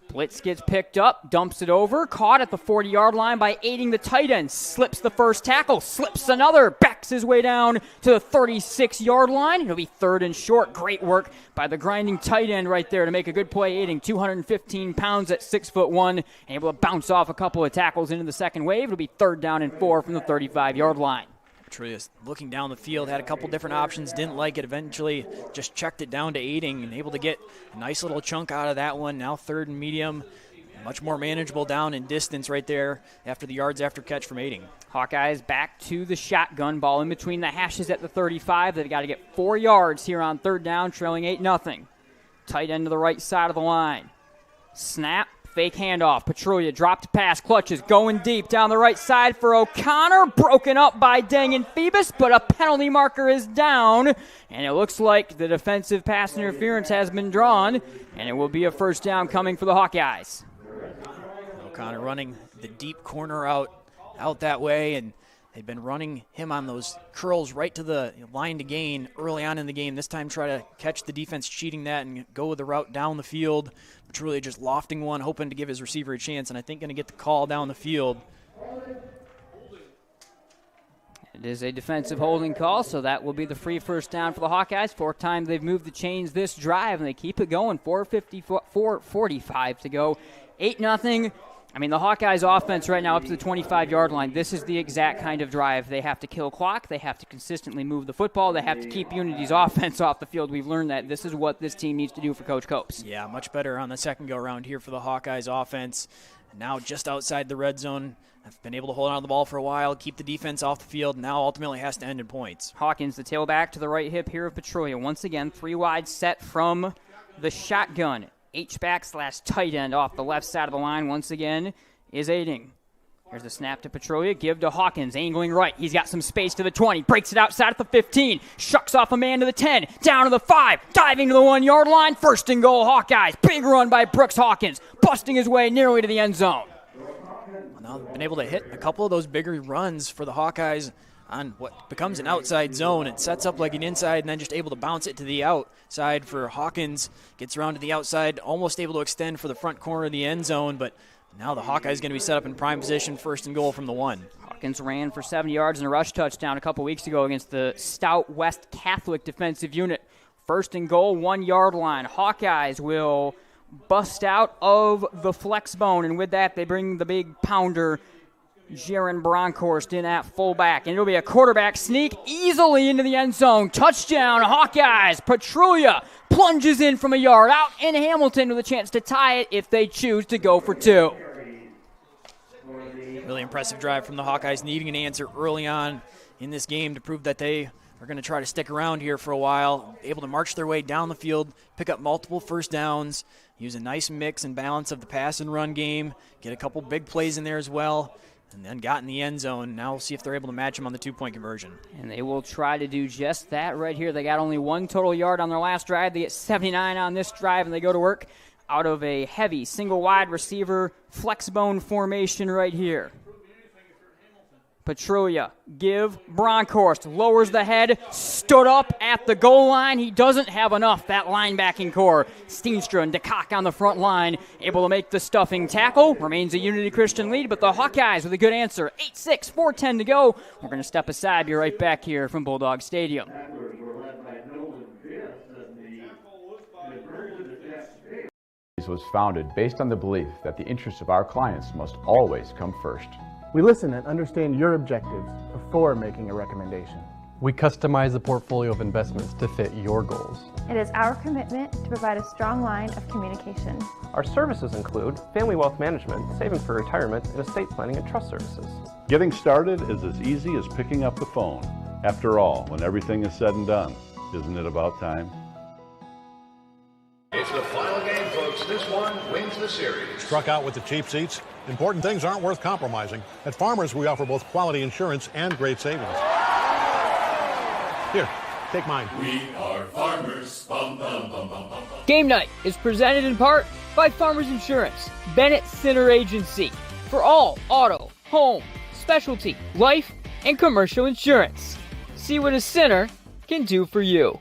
Blitz gets picked up, dumps it over, caught at the 40-yard line by aiding the tight end. Slips the first tackle, slips another, backs his way down to the 36-yard line. It'll be 3rd and short. Great work by the grinding tight end right there to make a good play, aiding 215 pounds at 6'1", and able to bounce off a couple of tackles into the second wave. It'll be 3rd down and 4 from the 35-yard line. Petrulia looking down the field, had a couple different options, didn't like it, eventually just checked it down to aiding and able to get a nice little chunk out of that one. Now 3rd and medium, much more manageable down in distance right there after the yards after catch from aiding. Hawkeyes back to the shotgun, ball in between the hashes at the 35. They've got to get 4 yards here on 3rd down, trailing 8-0. Tight end to the right side of the line. Snap. Fake handoff. Petrulia dropped pass, clutches, going deep down the right side for O'Connor. Broken up by Deng and Phoebus, but a penalty marker is down. And it looks like the defensive pass interference has been drawn, and it will be a first down coming for the Hawkeyes. O'Connor running the deep corner out that way, and they've been running him on those curls right to the line to gain early on in the game. This time try to catch the defense cheating that and go with the route down the field. Petrulia just lofting one, hoping to give his receiver a chance, and I think going to get the call down the field. It is a defensive holding call, so that will be the free first down for the Hawkeyes. 4th time they've moved the chains this drive, and they keep it going. 4:45 to go. 8-0. I mean, the Hawkeyes offense right now up to the 25-yard line, this is the exact kind of drive. They have to kill clock. They have to consistently move the football. They have to keep Unity's offense off the field. We've learned that this is what this team needs to do for Coach Copes. Yeah, much better on the second go-around here for the Hawkeyes offense. And now just outside the red zone. Have been able to hold on to the ball for a while, keep the defense off the field, now ultimately has to end in points. Hawkins, the tailback to the right hip here of Petrolia. Once again, 3 wide set from the shotgun. H-back/tight end off the left side of the line once again is Aiding. Here's the snap to Petrolia. Give to Hawkins, angling right. He's got some space to the 20. Breaks it outside at the 15. Shucks off a man to the 10. Down to the 5. Diving to the 1-yard line. First and goal, Hawkeyes. Big run by Brooks Hawkins. Busting his way nearly to the end zone. Well, now they've been able to hit a couple of those bigger runs for the Hawkeyes on what becomes an outside zone. It sets up like an inside and then just able to bounce it to the outside for Hawkins. Gets around to the outside, almost able to extend for the front corner of the end zone, but now the Hawkeyes going to be set up in prime position, first and goal from the 1. Hawkins ran for 70 yards and a rush touchdown a couple weeks ago against the stout West Catholic defensive unit. First and goal, 1-yard line. Hawkeyes will bust out of the flex bone, and with that they bring the big pounder Jaron Bronkhorst in at fullback, and it'll be a quarterback sneak easily into the end zone. Touchdown, Hawkeyes. Petrolia plunges in from a yard out, and Hamilton with a chance to tie it if they choose to go for 2. Really impressive drive from the Hawkeyes, needing an answer early on in this game to prove that they are going to try to stick around here for a while. Able to march their way down the field, pick up multiple first downs, use a nice mix and balance of the pass and run game, get a couple big plays in there as well, and then got in the end zone. Now we'll see if they're able to match him on the 2-point conversion. And they will try to do just that right here. They got only 1 total yard on their last drive. They get 79 on this drive, and they go to work out of a heavy single wide receiver flex bone formation right here. Petrolia, give Bronkhorst, lowers the head, stood up at the goal line. He doesn't have enough, that linebacking core. Steenstra and DeCock on the front line, able to make the stuffing tackle. Remains a Unity Christian lead, but the Hawkeyes with a good answer. 8-6, 4:10 to go. We're going to step aside, be right back here from Bulldog Stadium. Was founded based on the belief that the interests of our clients must always come first. We listen and understand your objectives before making a recommendation. We customize the portfolio of investments to fit your goals. It is our commitment to provide a strong line of communication. Our services include family wealth management, saving for retirement, and estate planning and trust services. Getting started is as easy as picking up the phone. After all, when everything is said and done, isn't it about time? It's the final game, folks. This one wins the series. Struck out with the cheap seats? Important things aren't worth compromising. At Farmers, we offer both quality insurance and great savings. Here, take mine. We are Farmers. Bum, bum, bum, bum, bum. Game night is presented in part by Farmers Insurance, Bennett Center Agency, for all auto, home, specialty, life, and commercial insurance. See what a Center can do for you.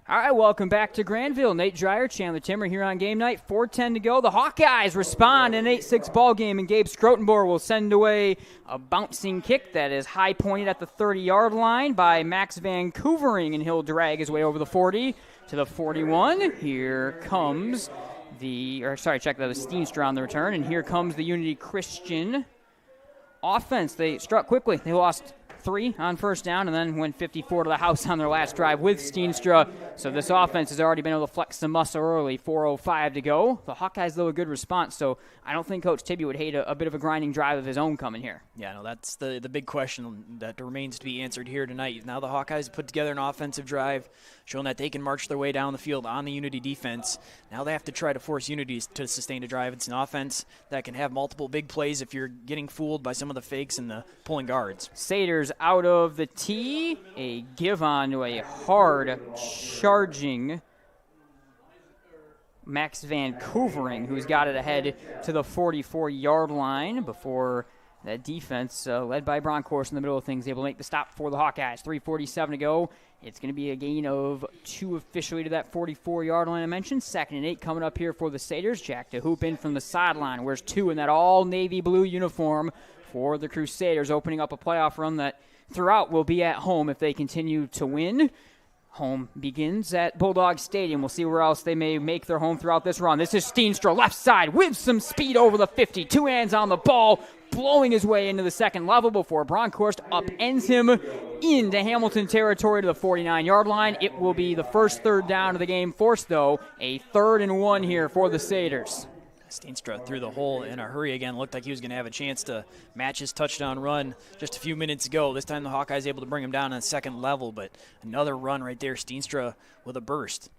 All right, welcome back to Grandville. Nate Dreyer, Chandler Timmer here on game night. 4:10 to go. The Hawkeyes respond in an 8-6 ball game, and Gabe Scrotenboer will send away a bouncing kick that is high pointed at the 30-yard line by Max Van Coovering, and he'll drag his way over the 40 to the 41. Here comes check that was Steenstra on the return, and here comes the Unity Christian offense. They struck quickly. They lost 3 on first down and then went 54 to the house on their last drive with Steenstra. So this offense has already been able to flex some muscle early. 4:05 to go. The Hawkeyes, though, a good response, so I don't think Coach Tibby would hate a bit of a grinding drive of his own coming here. Yeah, no, that's the big question that remains to be answered here tonight. Now the Hawkeyes have put together an offensive drive, showing that they can march their way down the field on the Unity defense. Now they have to try to force Unity to sustain a drive. It's an offense that can have multiple big plays if you're getting fooled by some of the fakes and the pulling guards. Saters out of the tee, a give on to a hard charging Max Van Coovering, who's got it ahead to the 44-yard line before that defense, led by Bronkhorst in the middle of things, able to make the stop for the Hawkeyes. 3:47 to go. It's going to be a gain of 2 officially to that 44-yard line I mentioned. 2nd and 8 coming up here for the Saters. Jack to hoop in from the sideline. Where's 2 in that all-navy blue uniform for the Crusaders, opening up a playoff run that throughout will be at home if they continue to win. Home begins at Bulldog Stadium. We'll see where else they may make their home throughout this run. This is Steenstra, left side, with some speed over the 50. 2 hands on the ball, blowing his way into the second level before Bronkhorst upends him into Hamilton territory to the 49-yard line. It will be the first third down of the game, forced, though, a 3rd and 1 here for the Crusaders. Steenstra through the hole in a hurry again. Looked like he was going to have a chance to match his touchdown run just a few minutes ago. This time the Hawkeyes able to bring him down on the second level, but another run right there. Steenstra with a burst.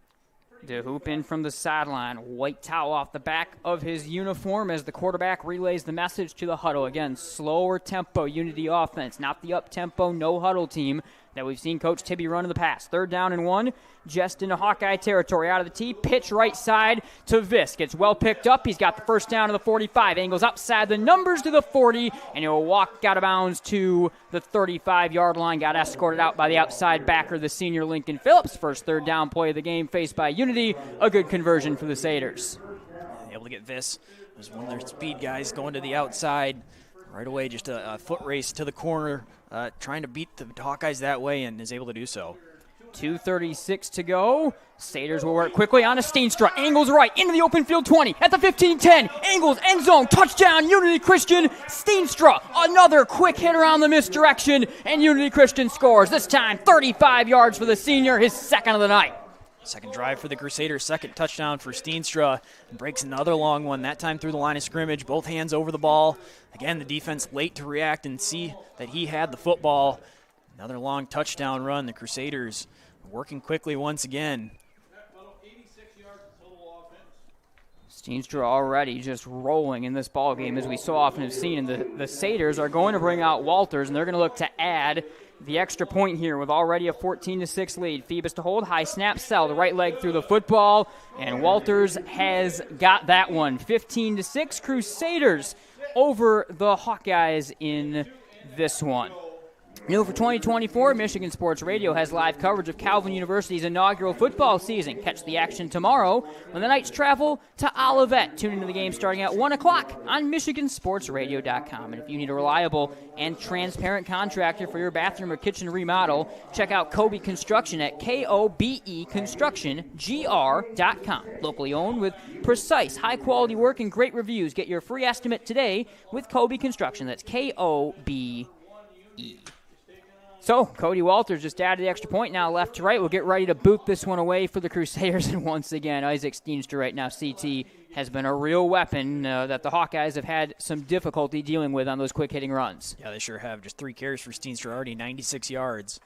The hoop in from the sideline. White towel off the back of his uniform as the quarterback relays the message to the huddle. Again, slower tempo Unity offense, not the up-tempo, no-huddle team that we've seen Coach Tibby run in the past. 3rd down and 1, just into Hawkeye territory. Out of the tee, pitch right side to Visk. Gets well picked up. He's got the first down to the 45. Angles outside the numbers to the 40, and he'll walk out of bounds to the 35-yard line. Got escorted out by the outside backer, the senior Lincoln Phillips. First 3rd down play of the game faced by Unity. A good conversion for the Crusaders. Able to get Visk. There's one of their speed guys going to the outside. Right away, just a foot race to the corner, trying to beat the Hawkeyes that way, and is able to do so. 2:36 to go. Crusaders will work quickly on a Steenstra. Angles right into the open field 20 at the 15-10. Angles end zone. Touchdown, Unity Christian. Steenstra, another quick hit around the misdirection, and Unity Christian scores. This time, 35 yards for the senior, his 2nd of the night. Second drive for the Crusaders, 2nd touchdown for Steenstra. Breaks another long one, that time through the line of scrimmage, both hands over the ball. Again, the defense late to react and see that he had the football. Another long touchdown run. The Crusaders working quickly once again. Steenstra already just rolling in this ball game, as we so often have seen. And the Crusaders are going to bring out Walters, and they're going to look to add the extra point here with already a 14-6 lead. Phoebus to hold, high snap, sell, the right leg through the football, and Walters has got that one. 15-6, Crusaders over the Hawkeyes in this one. New for 2024, Michigan Sports Radio has live coverage of Calvin University's inaugural football season. Catch the action tomorrow when the Knights travel to Olivet. Tune into the game starting at 1 o'clock on MichiganSportsRadio.com. And if you need a reliable and transparent contractor for your bathroom or kitchen remodel, check out Kobe Construction at KOBEConstructionGR.com. Locally owned with precise, high-quality work and great reviews. Get your free estimate today with Kobe Construction. That's KOBE. So, Cody Walters just added the extra point now left to right. We'll get ready to boot this one away for the Crusaders. And once again, Isaac Steenstra right now, CT, has been a real weapon that the Hawkeyes have had some difficulty dealing with on those quick-hitting runs. Yeah, they sure have. Just 3 carries for Steenstra, already 96 yards.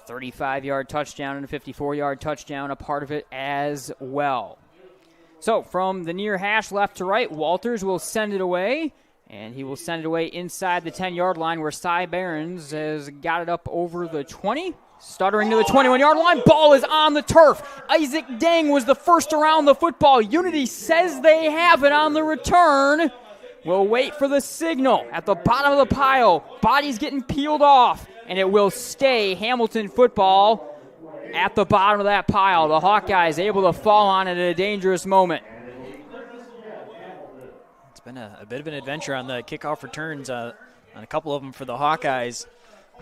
35-yard touchdown and a 54-yard touchdown, a part of it as well. So, from the near hash left to right, Walters will send it away. And he will send it away inside the 10-yard line where Cy Behrens has got it up over the 20. Stuttering to the 21-yard line. Ball is on the turf. Isaac Dang was the first around the football. Unity says they have it on the return. We'll wait for the signal at the bottom of the pile. Body's getting peeled off. And it will stay Hamilton football at the bottom of that pile. The Hawkeyes able to fall on it at a dangerous moment. It's been a bit of an adventure on the kickoff returns, on a couple of them for the Hawkeyes.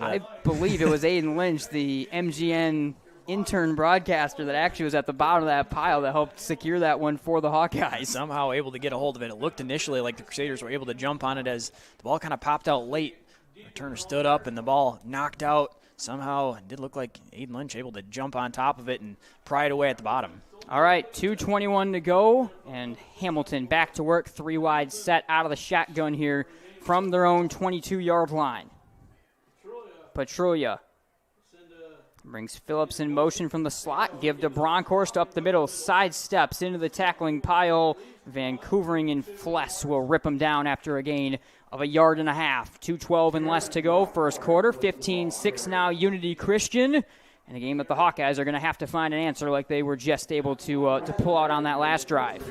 I believe it was Aiden Lynch, the MGN intern broadcaster, that actually was at the bottom of that pile that helped secure that one for the Hawkeyes. Somehow able to get a hold of it. It looked initially like the Crusaders were able to jump on it as the ball kind of popped out late. Returner stood up and the ball knocked out. Somehow it did look like Aiden Lynch able to jump on top of it and pry it away at the bottom. All right, 2:21 to go, and Hamilton back to work. 3 wide set out of the shotgun here from their own 22-yard line. Petrulia brings Phillips in motion from the slot. Give to Bronkhorst up the middle. Side steps into the tackling pile. Vancouvering and Fless will rip him down after a gain of 1.5 yards. 2:12 and less to go. First quarter, 15-6 now, Unity Christian. And a game that the Hawkeyes are going to have to find an answer like they were just able to pull out on that last drive.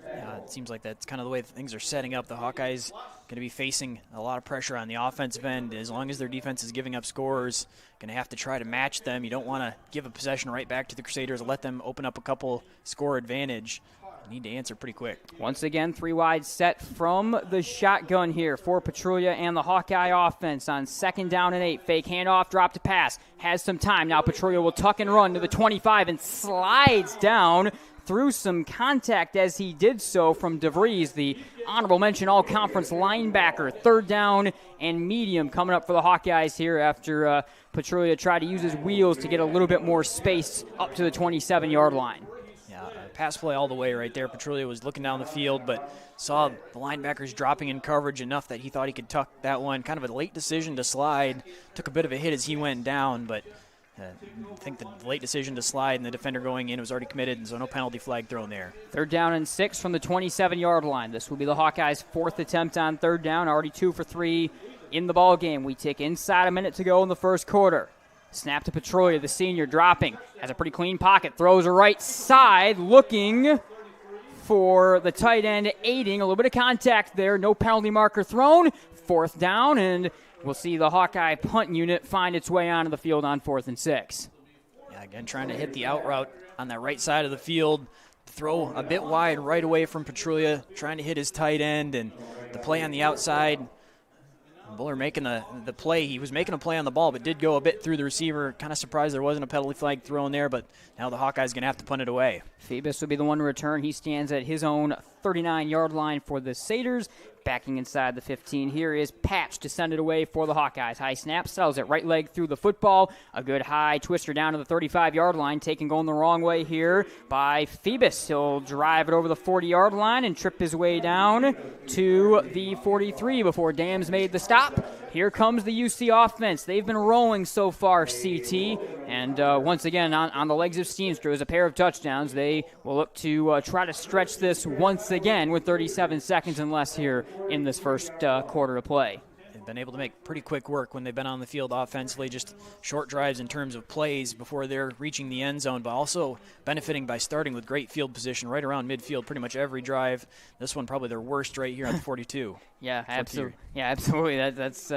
Yeah, it seems like that's kind of the way things are setting up. The Hawkeyes going to be facing a lot of pressure on the offensive end. As long as their defense is giving up scores, going to have to try to match them. You don't want to give a possession right back to the Crusaders and let them open up a couple score advantage. need to answer pretty quick. Once again, 3 wide set from the shotgun here for Petrulia and the Hawkeye offense on 2nd down and 8. Fake handoff, drop to pass. Has some time. Now Petrulia will tuck and run to the 25 and slides down through some contact as he did so from DeVries, the honorable mention all-conference linebacker. 3rd down and medium coming up for the Hawkeyes here after Petrulia tried to use his wheels to get a little bit more space up to the 27-yard line. Pass play all the way right there. Petrulia was looking down the field, but saw the linebackers dropping in coverage enough that he thought he could tuck that one. Kind of a late decision to slide. Took a bit of a hit as he went down, but I think the late decision to slide and the defender going in was already committed, and so no penalty flag thrown there. 3rd down and 6 from the 27-yard line. This will be the Hawkeyes' 4th attempt on 3rd down, already 2 for 3 in the ball game. We tick inside a minute to go in the first quarter. Snap to Petrulia, the senior, dropping. Has a pretty clean pocket. Throws a right side, looking for the tight end, aiding. A little bit of contact there. No penalty marker thrown. 4th down, and we'll see the Hawkeye punt unit find its way onto the field on 4th and 6. Yeah, again, trying to hit the out route on that right side of the field. Throw a bit wide right away from Petrulia, trying to hit his tight end, and the play on the outside. Buller making the play. He was making a play on the ball, but did go a bit through the receiver. Kind of surprised there wasn't a penalty flag thrown there, but now the Hawkeyes going to have to punt it away. Phoebus will be the one to return. He stands at his own 39-yard line for the Crusaders. Backing inside the 15 here is Patch to send it away for the Hawkeyes. High snap, settles it right leg through the football. A good high twister down to the 35-yard line, taken going the wrong way here by Phoebus. He'll drive it over the 40-yard line and trip his way down to the 43 before Dams made the stop. Here comes the UC offense. They've been rolling so far, CT. And once again, on the legs of Steenstra, as a pair of touchdowns, they will look to try to stretch this once again with 37 seconds and less here in this first quarter of play. They've been able to make pretty quick work when they've been on the field offensively, just short drives in terms of plays before they're reaching the end zone, but also benefiting by starting with great field position right around midfield pretty much every drive. This one probably their worst right here on the 42. Yeah, absolutely. Yeah, absolutely. That's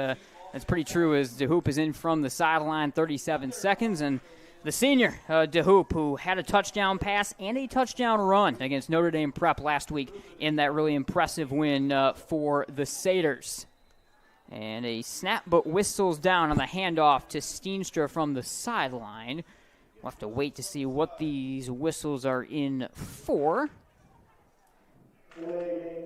pretty true as DeHoop is in from the sideline, 37 seconds, and the senior, DeHoop, who had a touchdown pass and a touchdown run against Notre Dame Prep last week in that really impressive win for the Crusaders. And a snap but whistles down on the handoff to Steenstra from the sideline. We'll have to wait to see what these whistles are in for.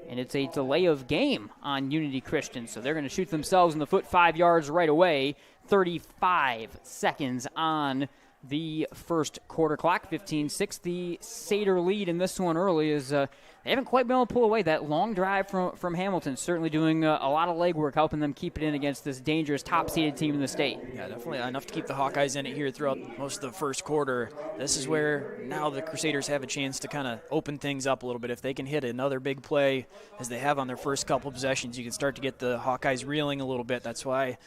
And it's a delay of game on Unity Christian, so they're going to shoot themselves in the foot 5 yards right away. 35 seconds on the first quarter clock, 15-6. The Satyr lead in this one early is they haven't quite been able to pull away that long drive from Hamilton. Certainly doing a lot of legwork, helping them keep it in against this dangerous top-seeded team in the state. Yeah, definitely enough to keep the Hawkeyes in it here throughout most of the first quarter. This is where now the Crusaders have a chance to kind of open things up a little bit. If they can hit another big play, as they have on their first couple possessions, you can start to get the Hawkeyes reeling a little bit. That's why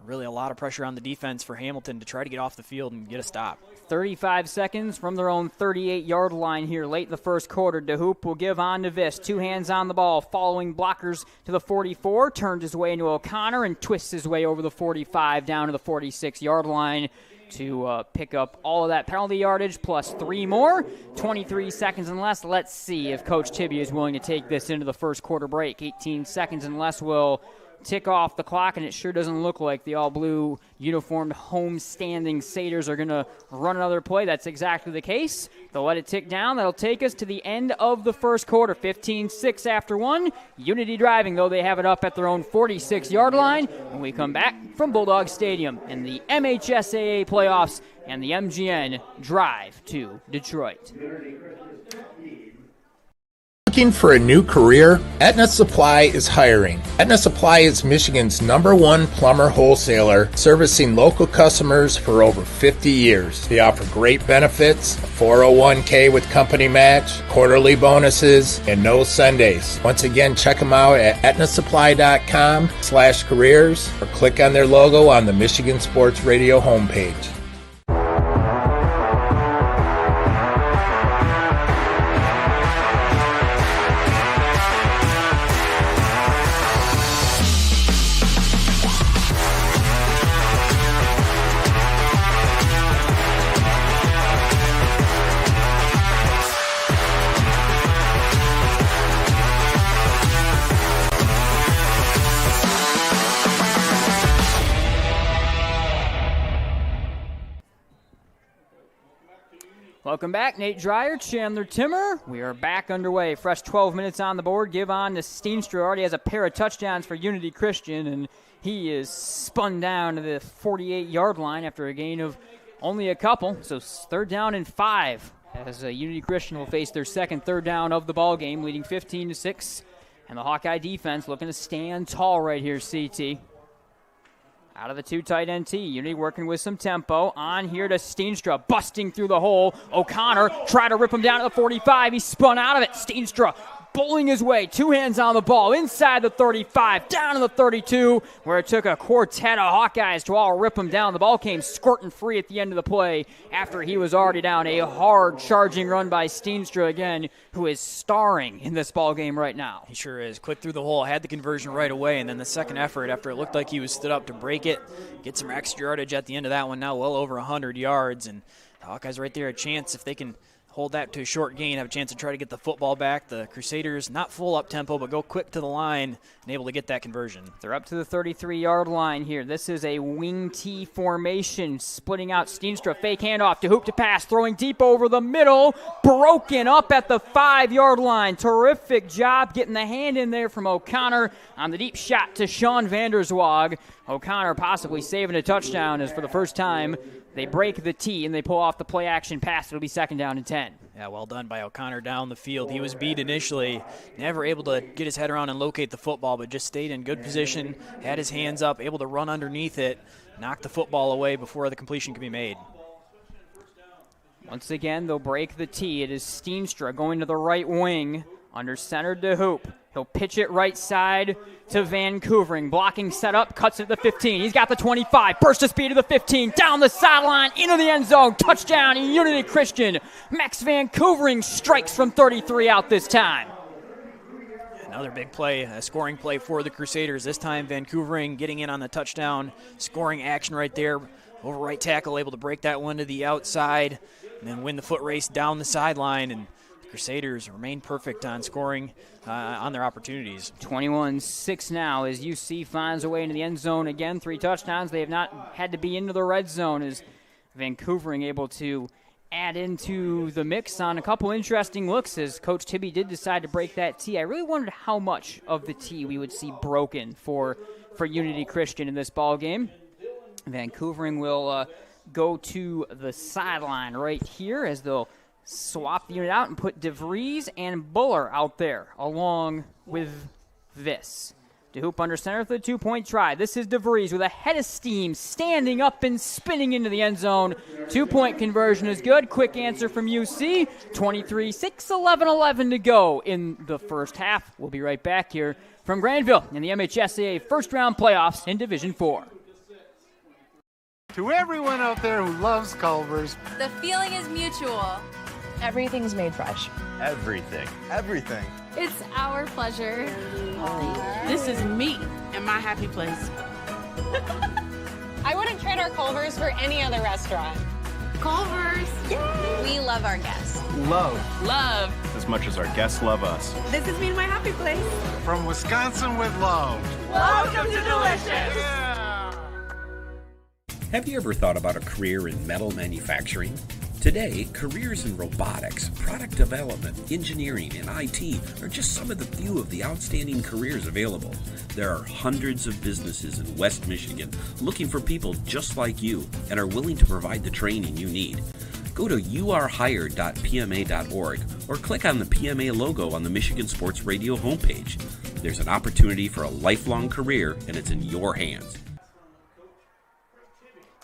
really a lot of pressure on the defense for Hamilton to try to get off the field and get a stop. 35 seconds from their own 38-yard line here late in the first quarter. DeHoop will give on to Vis. 2 hands on the ball, following blockers to the 44. Turned his way into O'Connor and twists his way over the 45 down to the 46-yard line to pick up all of that penalty yardage plus 3 more. 23 seconds and less. Let's see if Coach Tibby is willing to take this into the first quarter break. 18 seconds and less will tick off the clock, and it sure doesn't look like the all-blue uniformed home-standing Satyrs are going to run another play. That's exactly the case. They'll let it tick down. That'll take us to the end of the first quarter. 15-6 after 1. Unity driving, though they have it up at their own 46-yard line when we come back from Bulldog Stadium in the MHSAA playoffs and the MGN drive to Detroit. Looking for a new career? Aetna Supply is hiring. Aetna Supply is Michigan's #1 plumber wholesaler, servicing local customers for over 50 years. They offer great benefits, a 401k with company match, quarterly bonuses, and no Sundays. Once again, check them out at aetnasupply.com/careers or click on their logo on the Michigan Sports Radio homepage. Welcome back, Nate Dreyer, Chandler Timmer. We are back underway. Fresh 12 minutes on the board. Give on to Steenstra. Already has a pair of touchdowns for Unity Christian, and he is spun down to the 48-yard line after a gain of only a couple. So 3rd down and 5 as Unity Christian will face their second 3rd down of the ball game, leading 15-6. And the Hawkeye defense looking to stand tall right here, CT. Out of the 2 tight end tee. Unity working with some tempo. On here to Steenstra, busting through the hole. O'Connor tried to rip him down to the 45. He spun out of it. Steenstra bowling his way. 2 hands on the ball. Inside the 35. Down to the 32, where it took a quartet of Hawkeyes to all rip him down. The ball came squirting free at the end of the play after he was already down. A hard charging run by Steenstra again, who is starring in this ball game right now. He sure is. Quick through the hole, had the conversion right away, and then the second effort after it looked like he was stood up to break it, get some extra yardage at the end of that one, now well over 100 yards. And the Hawkeyes right there, a chance if they can hold that to a short gain, have a chance to try to get the football back. The Crusaders not full up tempo, but go quick to the line and able to get that conversion. They're up to the 33-yard line here. This is a wing T formation, splitting out. Steenstra, fake handoff to Hoop to pass, throwing deep over the middle, broken up at the 5-yard line. Terrific job getting the hand in there from O'Connor on the deep shot to Sean Vanderswag. O'Connor possibly saving a touchdown as for the first time they break the tee and they pull off the play action pass. It'll be 2nd down and 10. Yeah, well done by O'Connor down the field. He was beat initially, never able to get his head around and locate the football, but just stayed in good position, had his hands up, able to run underneath it, knock the football away before the completion could be made. Once again, they'll break the tee. It is Steenstra going to the right wing, under center to Hoop. He'll pitch it right side to Vancouvering. Blocking set up, cuts it to the 15. He's got the 25. Burst of speed to the 15. Down the sideline, into the end zone. Touchdown, Unity Christian. Max Vancouvering strikes from 33 out this time. Another big play, a scoring play for the Crusaders. This time Vancouvering getting in on the touchdown. Scoring action right there. Over right tackle, able to break that one to the outside. And then win the foot race down the sideline. And Crusaders remain perfect on scoring on their opportunities. 21-6 now as UC finds a way into the end zone again. 3 touchdowns. They have not had to be into the red zone as Vancouvering able to add into the mix on a couple interesting looks as Coach Tibby did decide to break that tee. I really wondered how much of the tee we would see broken for Unity Christian in this ball game. Vancouvering will go to the sideline right here as they'll swap the unit out and put DeVries and Buller out there along with this. DeHoop under center for the 2-point try. This is DeVries with a head of steam, standing up and spinning into the end zone. 2-point conversion is good. Quick answer from UC. 23-6, 11-11 to go in the first half. We'll be right back here from Grandville in the MHSAA first-round playoffs in Division 4. To everyone out there who loves Culver's, the feeling is mutual. Everything's made fresh. Everything. Everything. It's our pleasure. This is me and my happy place. I wouldn't trade our Culver's for any other restaurant. Culver's. Yay! We love our guests. Love. As much as our guests love us. This is me and my happy place. From Wisconsin with love. Welcome to Delicious. Yeah. Have you ever thought about a career in metal manufacturing? Today, careers in robotics, product development, engineering, and IT are just some of the few of the outstanding careers available. There are hundreds of businesses in West Michigan looking for people just like you and are willing to provide the training you need. Go to youarehired.pma.org or click on the PMA logo on the Michigan Sports Radio homepage. There's an opportunity for a lifelong career, and it's in your hands.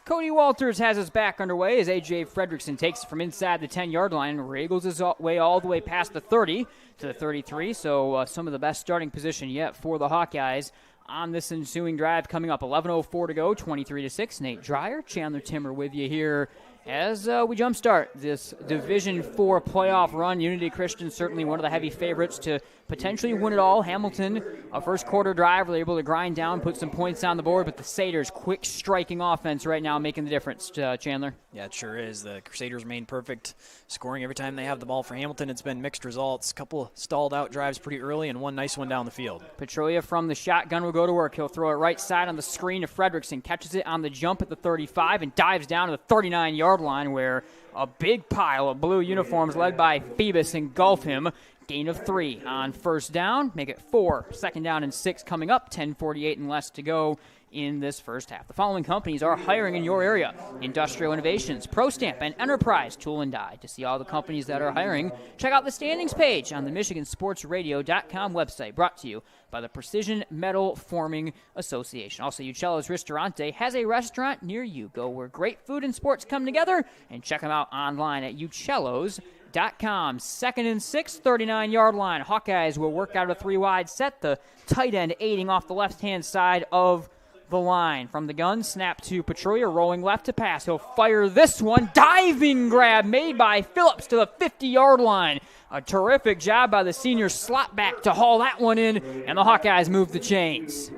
Cody Walters has his back underway as A.J. Fredrickson takes it from inside the 10-yard line and wriggles his way all the way past the 30 to the 33. So some of the best starting position yet for the Hawkeyes on this ensuing drive coming up. 11:04 to go, 23-6. Nate Dreyer, Chandler Timmer with you here as we jumpstart this Division 4 playoff run. Unity Christian certainly one of the heavy favorites to potentially win it all. Hamilton, a first-quarter drive, were able to grind down, put some points on the board, but the Crusaders' quick striking offense right now making the difference, Chandler. Yeah, it sure is. The Crusaders remain perfect, scoring every time they have the ball for Hamilton. It's been mixed results. A couple stalled-out drives pretty early and one nice one down the field. Petrolia from the shotgun will go to work. He'll throw it right side on the screen to Fredrickson, catches it on the jump at the 35 and dives down to the 39-yard 15-yard line where a big pile of blue uniforms led by Phoebus engulf him. Gain of 3 on first down. Make it 4. Second down and 6 coming up. 10:48 and less to go in this first half. The following companies are hiring in your area: Industrial Innovations, ProStamp, and Enterprise Tool and Die. To see all the companies that are hiring, check out the standings page on the MichiganSportsRadio.com website, brought to you by the Precision Metal Forming Association. Also, Uccello's Ristorante has a restaurant near you. Go where great food and sports come together, and check them out online at uccellos.com. 2nd and 6, 39-yard line. Hawkeyes will work out a 3-wide set. The tight end aiding off the left-hand side of the line. From the gun, snap to Petrulia, rolling left to pass. He'll fire this one. Diving grab made by Phillips to the 50-yard line. A terrific job by the senior slot back to haul that one in, and the Hawkeyes move the chains.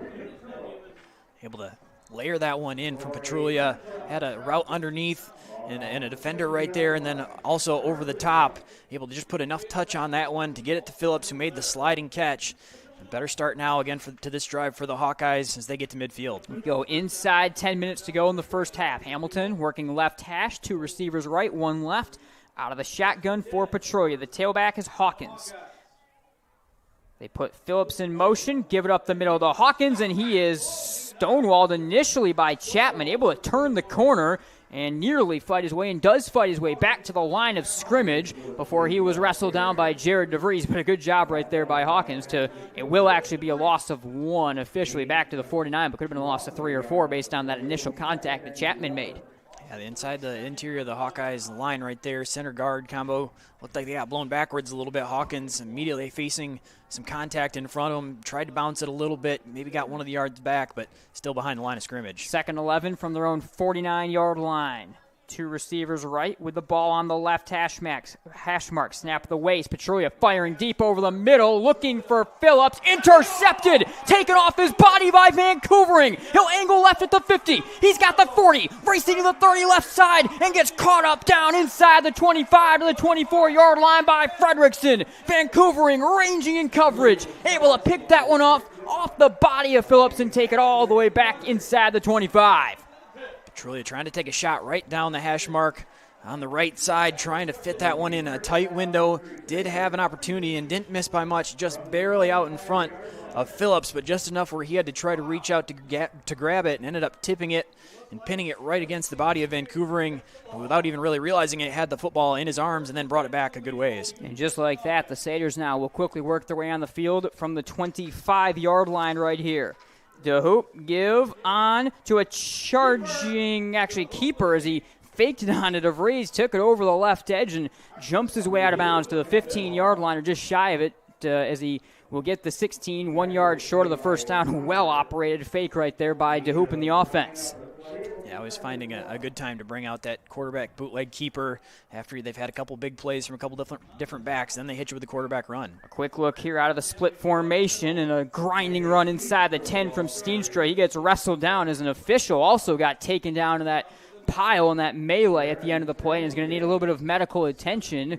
Able to layer that one in from Petrulia. Had a route underneath and a defender right there, and then also over the top. Able to just put enough touch on that one to get it to Phillips, who made the sliding catch. A better start now again to this drive for the Hawkeyes as they get to midfield. We go inside, 10 minutes to go in the first half. Hamilton working left hash, 2 receivers right, 1 left. Out of the shotgun for Petrulia. The tailback is Hawkins. They put Phillips in motion, give it up the middle to Hawkins, and he is stonewalled initially by Chapman, able to turn the corner and nearly fight his way, and does fight his way back to the line of scrimmage before he was wrestled down by Jared DeVries. But a good job right there by Hawkins. It will actually be a loss of 1 officially back to the 49, but could have been a loss of 3 or 4 based on that initial contact that Chapman made. Yeah, inside the interior of the Hawkeyes line right there, center guard combo. Looked like they got blown backwards a little bit. Hawkins immediately facing some contact in front of him. Tried to bounce it a little bit. Maybe got 1 of the yards back, but still behind the line of scrimmage. 2nd 11 from their own 49-yard line. 2 receivers right with the ball on the left hash mark. Snap the waist. Petrulia firing deep over the middle, looking for Phillips. Intercepted. Taken off his body by Vancouvering. He'll angle left at the 50. He's got the 40. Racing to the 30 left side and gets caught up down inside the 25 to the 24-yard line by Fredrickson. Vancouvering ranging in coverage. Able to pick that one off the body of Phillips and take it all the way back inside the 25. Petrulia trying to take a shot right down the hash mark on the right side, trying to fit that one in a tight window. Did have an opportunity and didn't miss by much, just barely out in front of Phillips, but just enough where he had to try to reach out to grab it, and ended up tipping it and pinning it right against the body of Vancouvering without even really realizing it. Had the football in his arms and then brought it back a good ways. And just like that, the Satyrs now will quickly work their way on the field from the 25-yard line right here. DeHoop give on to a charging, keeper as he faked it on to DeVries, took it over the left edge and jumps his way out of bounds to the 15-yard line, or just shy of it, as he will get the 16, 1 yard short of the first down. Well-operated fake right there by DeHoop in the offense. Yeah, I was finding a good time to bring out that quarterback bootleg keeper after they've had a couple big plays from a couple different backs. Then they hit you with the quarterback run. A quick look here out of the split formation and a grinding run inside the 10 from Steenstra. He gets wrestled down as an official. Also got taken down to that pile in that melee at the end of the play and is going to need a little bit of medical attention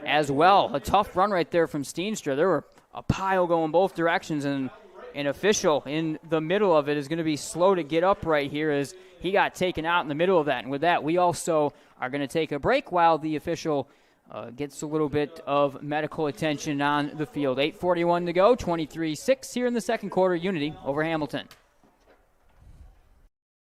as well. A tough run right there from Steenstra. There were a pile going both directions, and an official in the middle of it is going to be slow to get up right here as he got taken out in the middle of that. And with that, we also are going to take a break while the official gets a little bit of medical attention on the field. 8:41 to go, 23-6 here in the second quarter. Unity over Hamilton.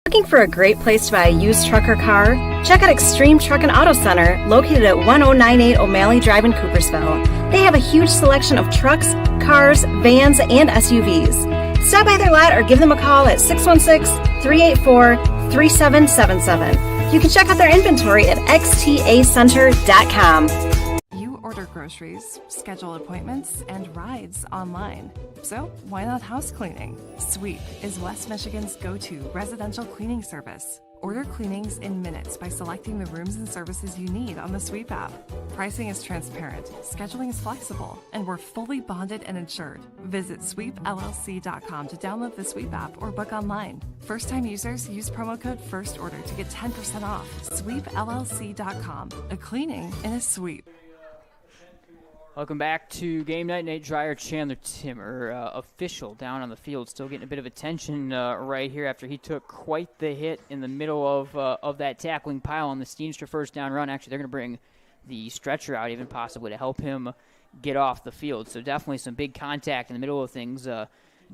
Looking for a great place to buy a used truck or car? Check out Extreme Truck and Auto Center, located at 1098 O'Malley Drive in Coopersville. They have a huge selection of trucks, cars, vans, and SUVs. Stop by their lot or give them a call at 616-384-3777. You can check out their inventory at xtacenter.com. You order groceries, schedule appointments, and rides online. So why not house cleaning? Sweep is West Michigan's go-to residential cleaning service. Order cleanings in minutes by selecting the rooms and services you need on the Sweep app. Pricing is transparent, scheduling is flexible, and we're fully bonded and insured. Visit sweepllc.com to download the Sweep app or book online. First-time users use promo code FIRSTORDER to get 10% off. sweepllc.com. A cleaning in a sweep. Welcome back to Game Night. Nate Dreyer, Chandler Timmer, official down on the field, still getting a bit of attention right here after he took quite the hit in the middle of that tackling pile on the Steenstra first down run. Actually, they're going to bring the stretcher out even possibly to help him get off the field. So definitely some big contact in the middle of things. Do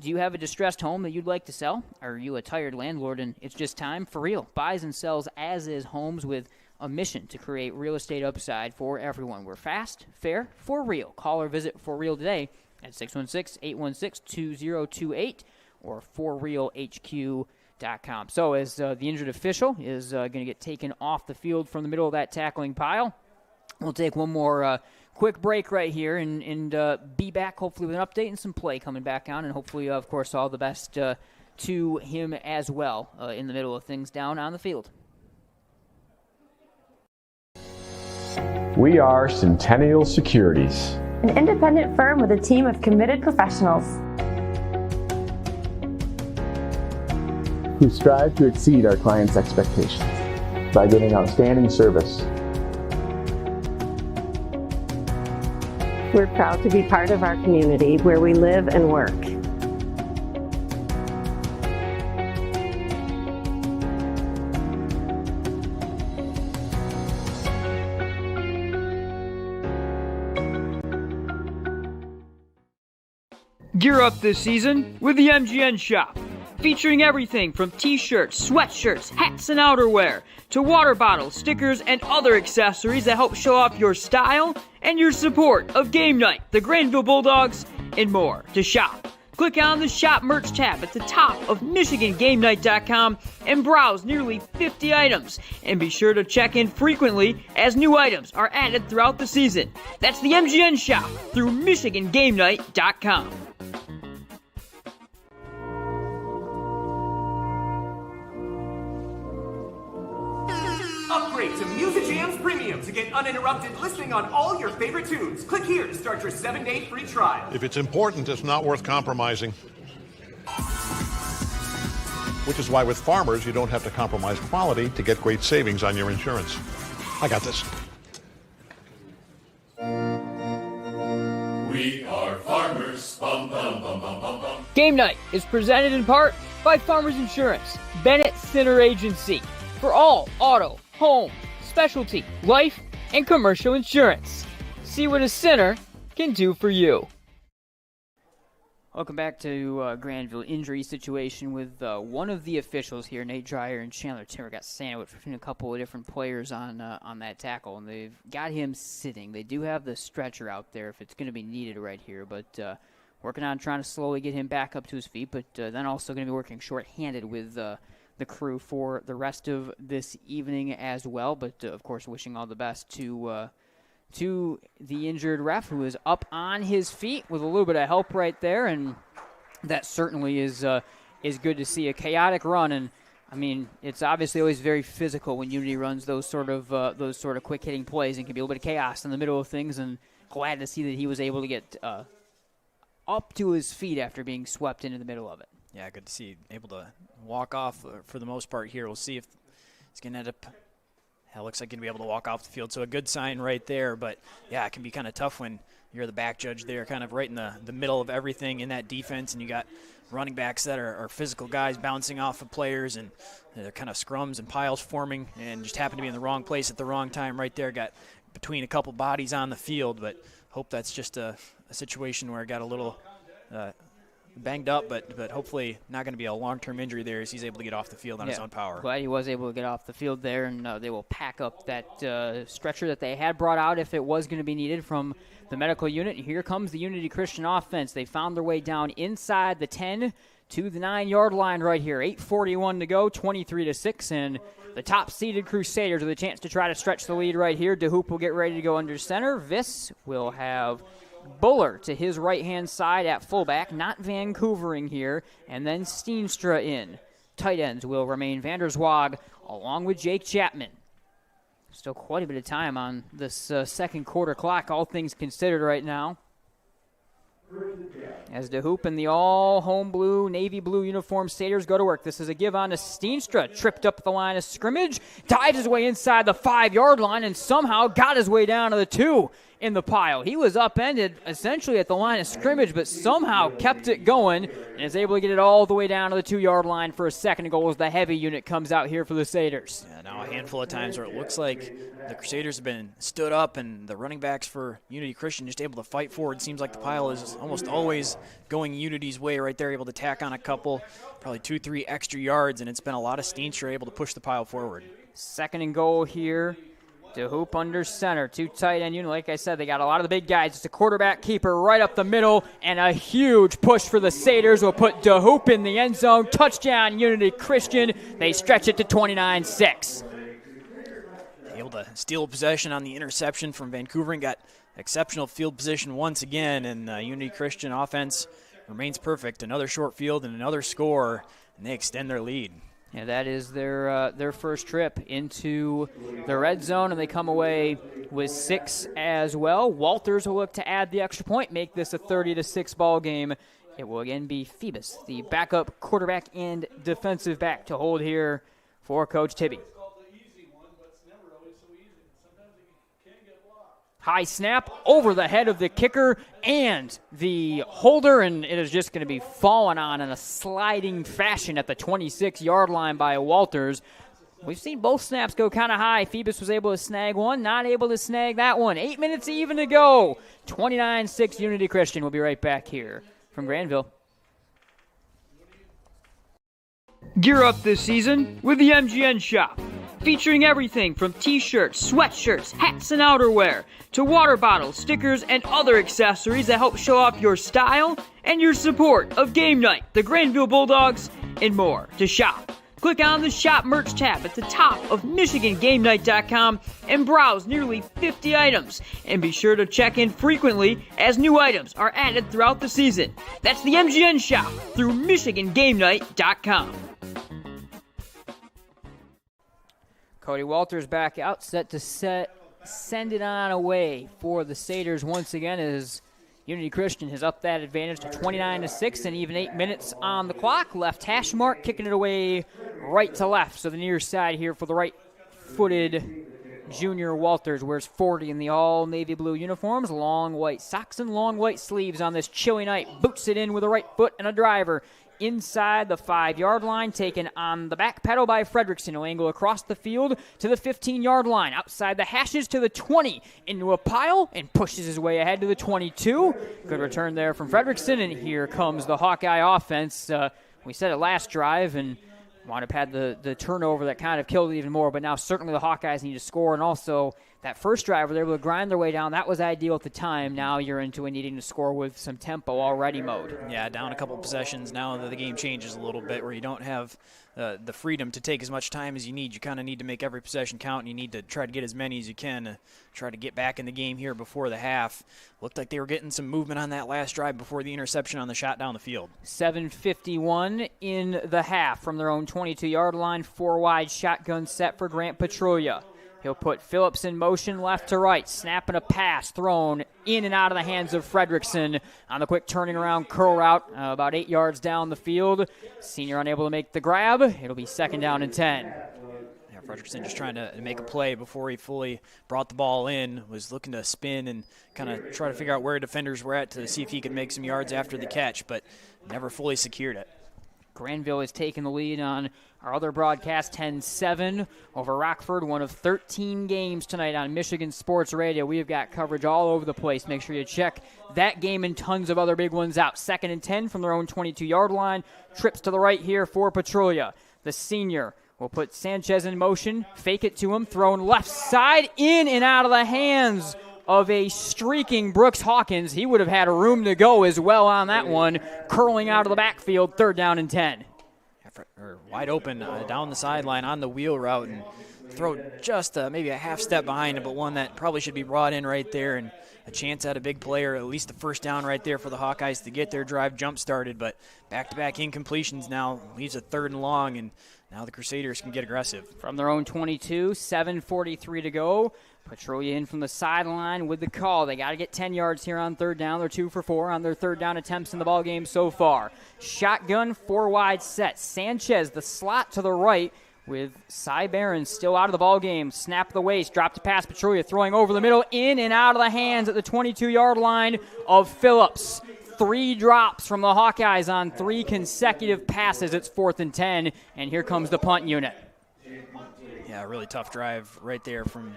you have a distressed home that you'd like to sell? Are you a tired landlord and it's just time for real? Buys and sells as-is homes with a mission to create real estate upside for everyone. We're fast, fair, for real. Call or visit For Real today at 616-816-2028 or forrealhq.com. So as the injured official is going to get taken off the field from the middle of that tackling pile, we'll take one more quick break right here and be back hopefully with an update and some play coming back on, and hopefully, of course, all the best to him as well in the middle of things down on the field. We are Centennial Securities, an independent firm with a team of committed professionals who strive to exceed our clients' expectations by giving outstanding service. We're proud to be part of our community where we live and work. Gear up this season with the MGN Shop, featuring everything from t-shirts, sweatshirts, hats and outerwear, to water bottles, stickers, and other accessories that help show off your style and your support of Game Night, the Grandville Bulldogs, and more. To shop, click on the Shop Merch tab at the top of MichiganGameNight.com and browse nearly 50 items. And be sure to check in frequently as new items are added throughout the season. That's the MGN Shop through MichiganGameNight.com. Upgrade to Music Jams Premium to get uninterrupted listening on all your favorite tunes. Click here to start your 7-day free trial. If it's important, it's not worth compromising. Which is why with Farmers, you don't have to compromise quality to get great savings on your insurance. I got this. We are Farmers. Bum, bum, bum, bum, bum, bum. Game Night is presented in part by Farmers Insurance, Bennett Center Agency, for all auto, home, specialty, life, and commercial insurance. See what a center can do for you. Welcome back to Grandville. Injury situation with one of the officials here, Nate Dreyer and Chandler Timmer, got sandwiched between a couple of different players on that tackle, and they've got him sitting. They do have the stretcher out there if it's going to be needed right here, but working on trying to slowly get him back up to his feet, but then also going to be working short-handed with the crew for the rest of this evening as well. But, of course, wishing all the best to the injured ref, who is up on his feet with a little bit of help right there, and that certainly is good to see. A chaotic run, and I mean, it's obviously always very physical when Unity runs those sort of quick hitting plays, and can be a little bit of chaos in the middle of things. And glad to see that he was able to get up to his feet after being swept into the middle of it. Yeah, good to see able to walk off for the most part here. We'll see if he's going to end up. Looks like going to be able to walk off the field, so a good sign right there. But, yeah, it can be kind of tough when you're the back judge there, kind of right in the middle of everything in that defense, and you got running backs that are physical guys bouncing off of players, and they're kind of scrums and piles forming, and just happen to be in the wrong place at the wrong time right there. Got between a couple bodies on the field, but hope that's just a situation where it got a little banged up, but hopefully not going to be a long-term injury there as he's able to get off the field on his own power. Glad he was able to get off the field there, and they will pack up that stretcher that they had brought out if it was going to be needed from the medical unit. And here comes the Unity Christian offense. They found their way down inside the 10 to the 9-yard line right here. 8:41 to go, 23-6, and the top-seeded Crusaders with a chance to try to stretch the lead right here. DeHoop will get ready to go under center. Viss will have Buller to his right-hand side at fullback, not Vancouvering here, and then Steenstra in. Tight ends will remain Vanderswag along with Jake Chapman. Still quite a bit of time on this second quarter clock, all things considered right now. As DeHoop and the all-home blue, navy blue uniform Staters go to work. This is a give on to Steenstra. Tripped up at the line of scrimmage, dives his way inside the 5-yard line, and somehow got his way down to the 2. in the pile. He was upended essentially at the line of scrimmage, but somehow kept it going and is able to get it all the way down to the 2-yard line for a second goal as the heavy unit comes out here for the Crusaders. Yeah, now a handful of times where it looks like the Crusaders have been stood up and the running backs for Unity Christian just able to fight forward. Seems like the pile is almost always going Unity's way right there, able to tack on a couple, probably 2-3 extra yards, and it's been a lot of Steenstra able to push the pile forward. Second and goal here. DeHoop under center, 2 tight end unit. Like I said, they got a lot of the big guys. It's a quarterback keeper right up the middle, and a huge push for the Crusaders will put DeHoop in the end zone. Touchdown, Unity Christian. They stretch it to 29-6. Able to steal possession on the interception from Vancouver and got exceptional field position once again, and Unity Christian offense remains perfect. Another short field and another score, and they extend their lead. Yeah, that is their first trip into the red zone, and they come away with 6 as well. Walters will look to add the extra point, make this a 30-6 ball game. It will again be Phoebus, the backup quarterback and defensive back, to hold here for Coach Tibby. High snap over the head of the kicker and the holder, and it is just going to be fallen on in a sliding fashion at the 26-yard line by Walters. We've seen both snaps go kind of high. Phoebus was able to snag one, not able to snag that one. 8 minutes even to go. 29-6 Unity Christian. We'll be right back here from Grandville. Gear up this season with the MGN Shop, featuring everything from t-shirts, sweatshirts, hats, and outerwear to water bottles, stickers, and other accessories that help show off your style and your support of Game Night, the Grandville Bulldogs, and more. To shop, click on the Shop Merch tab at the top of MichiganGameNight.com and browse nearly 50 items. And be sure to check in frequently as new items are added throughout the season. That's the MGN Shop through MichiganGameNight.com. Cody Walters back out, set to send it on away for the Crusaders once again as Unity Christian has upped that advantage to 29-6 and even 8 minutes on the clock. Left hash mark, kicking it away right to left. So the near side here for the right-footed junior Walters wears 40 in the all navy blue uniforms, long white socks and long white sleeves on this chilly night. Boots it in with a right foot and a driver. Inside the 5-yard line, taken on the back pedal by Fredrickson. He'll angle across the field to the 15-yard line. Outside the hashes to the 20, into a pile, and pushes his way ahead to the 22. Good return there from Fredrickson, and here comes the Hawkeye offense. We said it last drive, and wound up had the turnover that kind of killed it even more, but now certainly the Hawkeyes need to score, and also that first drive where they were able to grind their way down, that was ideal at the time. Now you're into a needing to score with some tempo already mode. Yeah, down a couple possessions now that the game changes a little bit where you don't have the freedom to take as much time as you need. You kind of need to make every possession count, and you need to try to get as many as you can to try to get back in the game here before the half. Looked like they were getting some movement on that last drive before the interception on the shot down the field. 7:51 in the half from their own 22-yard line. 4 wide shotgun set for Grant Petrulia. He'll put Phillips in motion left to right, snapping a pass thrown in and out of the hands of Fredrickson on the quick turning around curl route about 8 yards down the field. Senior unable to make the grab. It'll be 2nd down and 10. Yeah, Fredrickson just trying to make a play before he fully brought the ball in, was looking to spin and kind of try to figure out where defenders were at to see if he could make some yards after the catch, but never fully secured it. Grandville has taken the lead on our other broadcast, 10-7 over Rockford, one of 13 games tonight on Michigan Sports Radio. We have got coverage all over the place. Make sure you check that game and tons of other big ones out. 2nd and 10 from their own 22-yard line. Trips to the right here for Petrulia. The senior will put Sanchez in motion, fake it to him, thrown left side, in and out of the hands of a streaking Brooks Hawkins. He would have had a room to go as well on that one, curling out of the backfield, 3rd down and 10. Wide open down the sideline on the wheel route, and throw just maybe a half step behind it, but one that probably should be brought in right there, and a chance at a big player, at least the first down right there for the Hawkeyes to get their drive jump-started. But back-to-back incompletions now leaves a 3rd and long, and now the Crusaders can get aggressive. From their own 22, 7:43 to go. Petrulia in from the sideline with the call. They got to get 10 yards here on 3rd down. They're 2 for 4 on their 3rd down attempts in the ballgame so far. Shotgun, 4 wide set. Sanchez, the slot to the right, with Cy Barron still out of the ball game. Snap the waist, drop to pass. Petrulia throwing over the middle, in and out of the hands at the 22-yard line of Phillips. 3 drops from the Hawkeyes on 3 consecutive passes. It's 4th and 10, and here comes the punt unit. Yeah, really tough drive right there from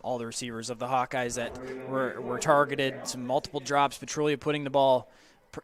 all the receivers of the Hawkeyes that were targeted. Some multiple drops. Petrulia putting the ball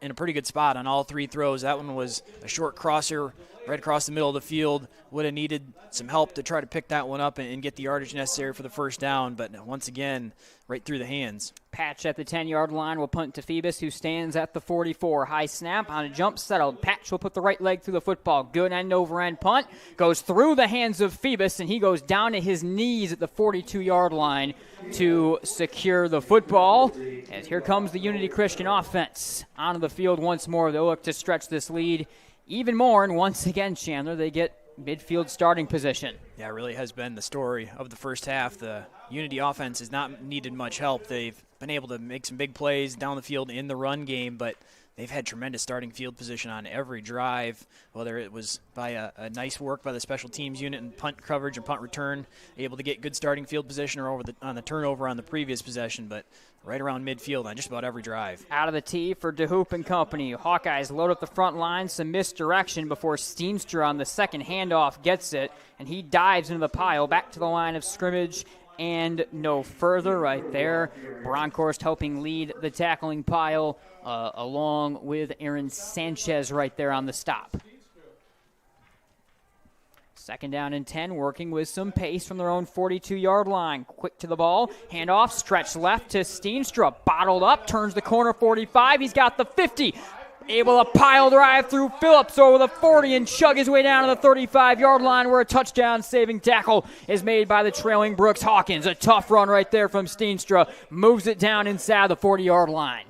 in a pretty good spot on all 3 throws. That one was a short crosser right across the middle of the field. Would have needed some help to try to pick that one up and get the yardage necessary for the first down, but once again, right through the hands. Patch at the 10-yard line will punt to Phoebus, who stands at the 44. High snap on a jump settled. Patch will put the right leg through the football. Good end-over-end punt. Goes through the hands of Phoebus, and he goes down to his knees at the 42-yard line to secure the football. As here comes the Unity Christian offense onto the field once more. They'll look to stretch this lead even more, and once again, Chandler, they get midfield starting position. Yeah, it really has been the story of the first half. The Unity offense has not needed much help. They've been able to make some big plays down the field in the run game, but they've had tremendous starting field position on every drive, whether it was by a nice work by the special teams unit and punt coverage and punt return, able to get good starting field position, or on the turnover on the previous possession, but right around midfield on just about every drive. Out of the tee for DeHoop and company. Hawkeyes load up the front line, some misdirection before Steenstra on the second handoff gets it, and he dives into the pile, back to the line of scrimmage, and no further right there. Bronkhorst helping lead the tackling pile along with Aaron Sanchez right there on the stop. 2nd down and 10, working with some pace from their own 42-yard line. Quick to the ball, handoff, stretch left to Steenstra. Bottled up, turns the corner 45. He's got the 50. Able to pile drive through Phillips over the 40 and chug his way down to the 35-yard line, where a touchdown-saving tackle is made by the trailing Brooks Hawkins. A tough run right there from Steenstra. Moves it down inside the 40-yard line.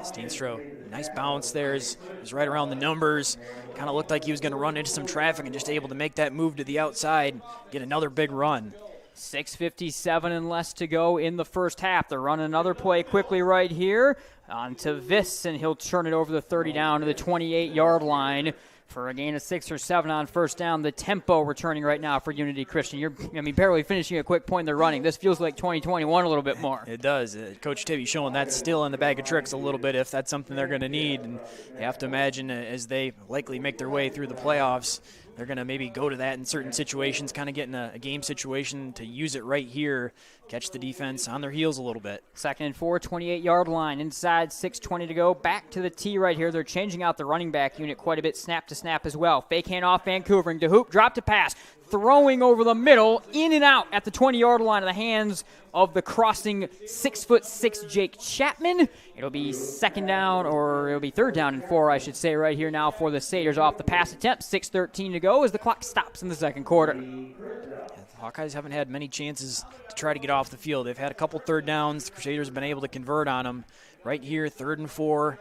Steenstra, nice bounce there. Is right around the numbers. Kind of looked like he was going to run into some traffic and just able to make that move to the outside, get another big run. 6:57 and less to go in the first half. They're running another play quickly right here on to Viss, and he'll turn it over the 30 down to the 28-yard line for a gain of 6 or 7 on first down. The tempo returning right now for Unity Christian. You're barely finishing a quick point they're running. This feels like 2021 a little bit more. It does. Coach Tibby showing that's still in the bag of tricks a little bit if that's something they're going to need. And you have to imagine as they likely make their way through the playoffs, they're going to maybe go to that in certain situations, kind of get in a game situation to use it right here, catch the defense on their heels a little bit. 2nd and 4, 28-yard line. Inside, 6:20 to go. Back to the tee right here. They're changing out the running back unit quite a bit, snap to snap as well. Fake handoff, Vancouver. DeHoop, drop to pass. Throwing over the middle, in and out at the 20-yard line in the hands of the crossing 6'6" Jake Chapman. It'll be 2nd down, or it'll be 3rd down and 4, I should say, right here now for the Crusaders off the pass attempt. 6:13 to go as the clock stops in the second quarter. The Hawkeyes haven't had many chances to try to get off the field. They've had a couple 3rd downs. The Crusaders have been able to convert on them. Right here, 3rd and 4.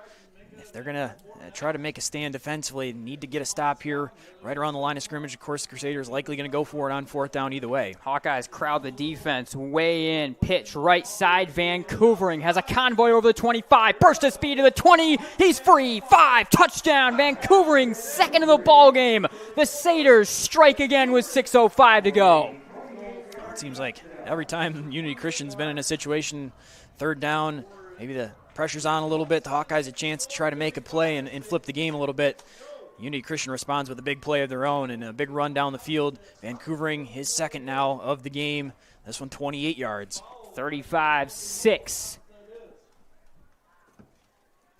If they're going to try to make a stand defensively, need to get a stop here right around the line of scrimmage. Of course, the Crusaders likely going to go for it on 4th down either way. Hawkeyes crowd the defense, way in, pitch right side, Vancouvering has a convoy over the 25, burst of speed to the 20, he's free, 5, touchdown, Vancouvering, 2nd of the ball game. The Crusaders strike again with 6:05 to go. It seems like every time Unity Christian's been in a situation, 3rd down, maybe the pressure's on a little bit. The Hawkeyes a chance to try to make a play and flip the game a little bit. Unity Christian responds with a big play of their own and a big run down the field. Vancouvering his 2nd now of the game. This one 28 yards. 35-6.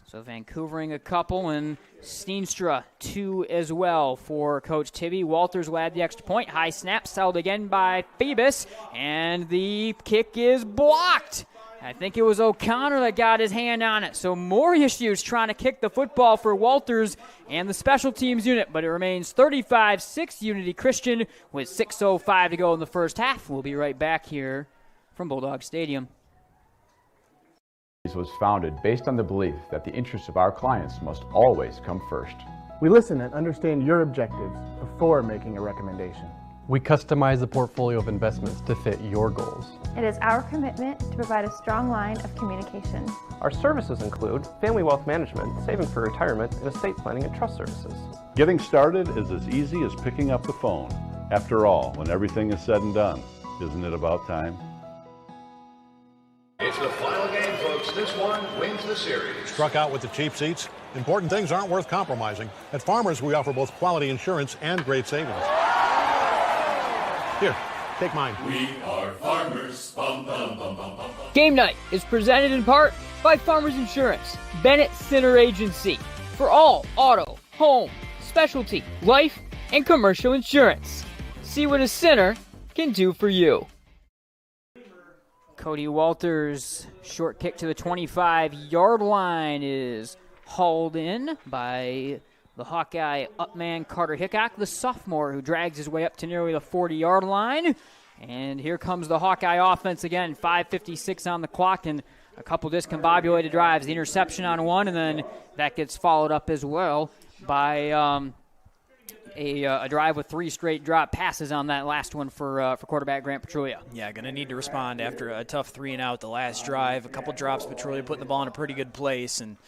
So Vancouvering a couple and Steenstra 2 as well for Coach Tibby. Walters will add the extra point. High snap settled again by Phoebus, and the kick is blocked. I think it was O'Connor that got his hand on it. So more issues trying to kick the football for Walters and the special teams unit, but it remains 35-6 Unity Christian with 6:05 to go in the first half. We'll be right back here from Bulldog Stadium. Was founded based on the belief that the interests of our clients must always come first. We listen and understand your objectives before making a recommendation. We customize the portfolio of investments to fit your goals. It is our commitment to provide a strong line of communication. Our services include family wealth management, saving for retirement, and estate planning and trust services. Getting started is as easy as picking up the phone. After all, when everything is said and done, isn't it about time? It's the final game, folks. This one wins the series. Struck out with the cheap seats? Important things aren't worth compromising. At Farmers, we offer both quality insurance and great savings. Here, take mine. We are Farmers. Bum, bum, bum, bum, bum. Game night is presented in part by Farmers Insurance, Bennett Center Agency, for all auto, home, specialty, life, and commercial insurance. See what a center can do for you. Cody Walters' short kick to the 25-yard line is hauled in by the Hawkeye upman Carter Hickok, the sophomore, who drags his way up to nearly the 40-yard line. And here comes the Hawkeye offense again, 5:56 on the clock, and a couple discombobulated drives. The interception on one, and then that gets followed up as well by a drive with 3 straight drop passes on that last one for quarterback Grant Petrulia. Yeah, going to need to respond after a tough 3-and-out the last drive. A couple drops, Petrulia putting the ball in a pretty good place, and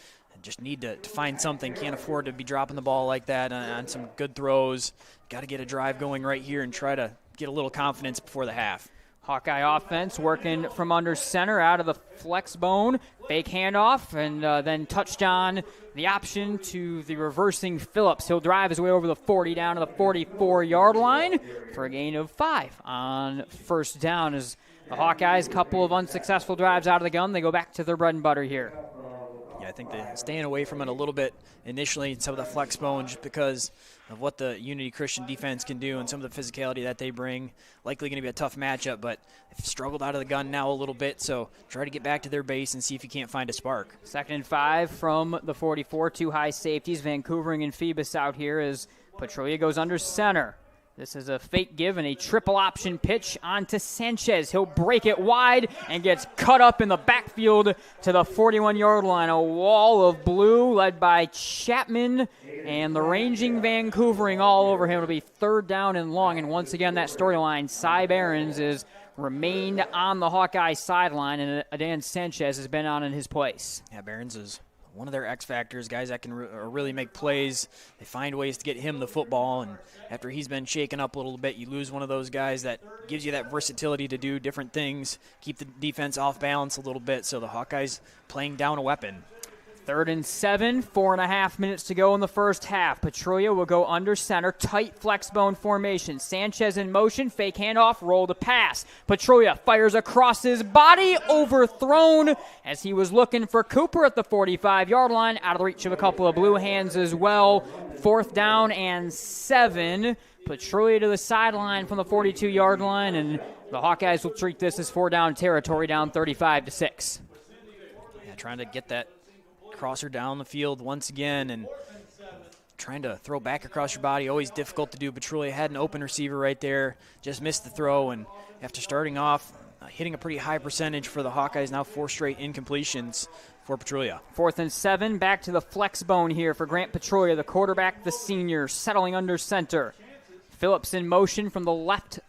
just need to find something. Can't afford to be dropping the ball like that on some good throws. Got to get a drive going right here and try to get a little confidence before the half. Hawkeye offense working from under center out of the flex bone. Fake handoff, and then touchdown. The option to the reversing Phillips. He'll drive his way over the 40 down to the 44-yard line for a gain of 5 on first down. As the Hawkeyes, couple of unsuccessful drives out of the gun, they go back to their bread and butter here. Yeah, I think they're staying away from it a little bit initially in some of the flex bone just because of what the Unity Christian defense can do and some of the physicality that they bring. Likely going to be a tough matchup, but they've struggled out of the gun now a little bit, so try to get back to their base and see if you can't find a spark. 2nd and 5 from the 44, 2 high safeties, Vancouvering and Phoebus out here as Petrulia goes under center. This is a fake give and a triple option pitch onto Sanchez. He'll break it wide and gets cut up in the backfield to the 41-yard line. A wall of blue led by Chapman and the ranging Vancouvering all over him. It'll be 3rd down and long. And once again, that storyline, Cy Behrens is remained on the Hawkeye sideline, and Adan Sanchez has been on in his place. Yeah, Behrens is one of their X factors, guys that can really make plays. They find ways to get him the football, and after he's been shaken up a little bit, you lose one of those guys that gives you that versatility to do different things, keep the defense off balance a little bit, so the Hawkeyes playing down a weapon. 3rd and 7, 4.5 minutes to go in the first half. Petrulia will go under center, tight flex bone formation. Sanchez in motion, fake handoff, roll to pass. Petrulia fires across his body, overthrown as he was looking for Cooper at the 45-yard line, out of the reach of a couple of blue hands as well. 4th down and 7. Petrulia to the sideline from the 42-yard line, and the Hawkeyes will treat this as 4-down territory, down 35-6. Yeah, trying to get that crosser down the field once again and trying to throw back across your body, always difficult to do. Petrulia had an open receiver right there, just missed the throw, and after starting off, hitting a pretty high percentage for the Hawkeyes, now 4 straight incompletions for Petrulia. 4th and 7, back to the flex bone here for Grant Petrulia, the quarterback, the senior, settling under center. Phillips in motion from the left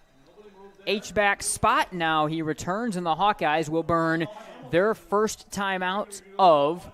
H-back spot. Now he returns, and the Hawkeyes will burn their first timeout of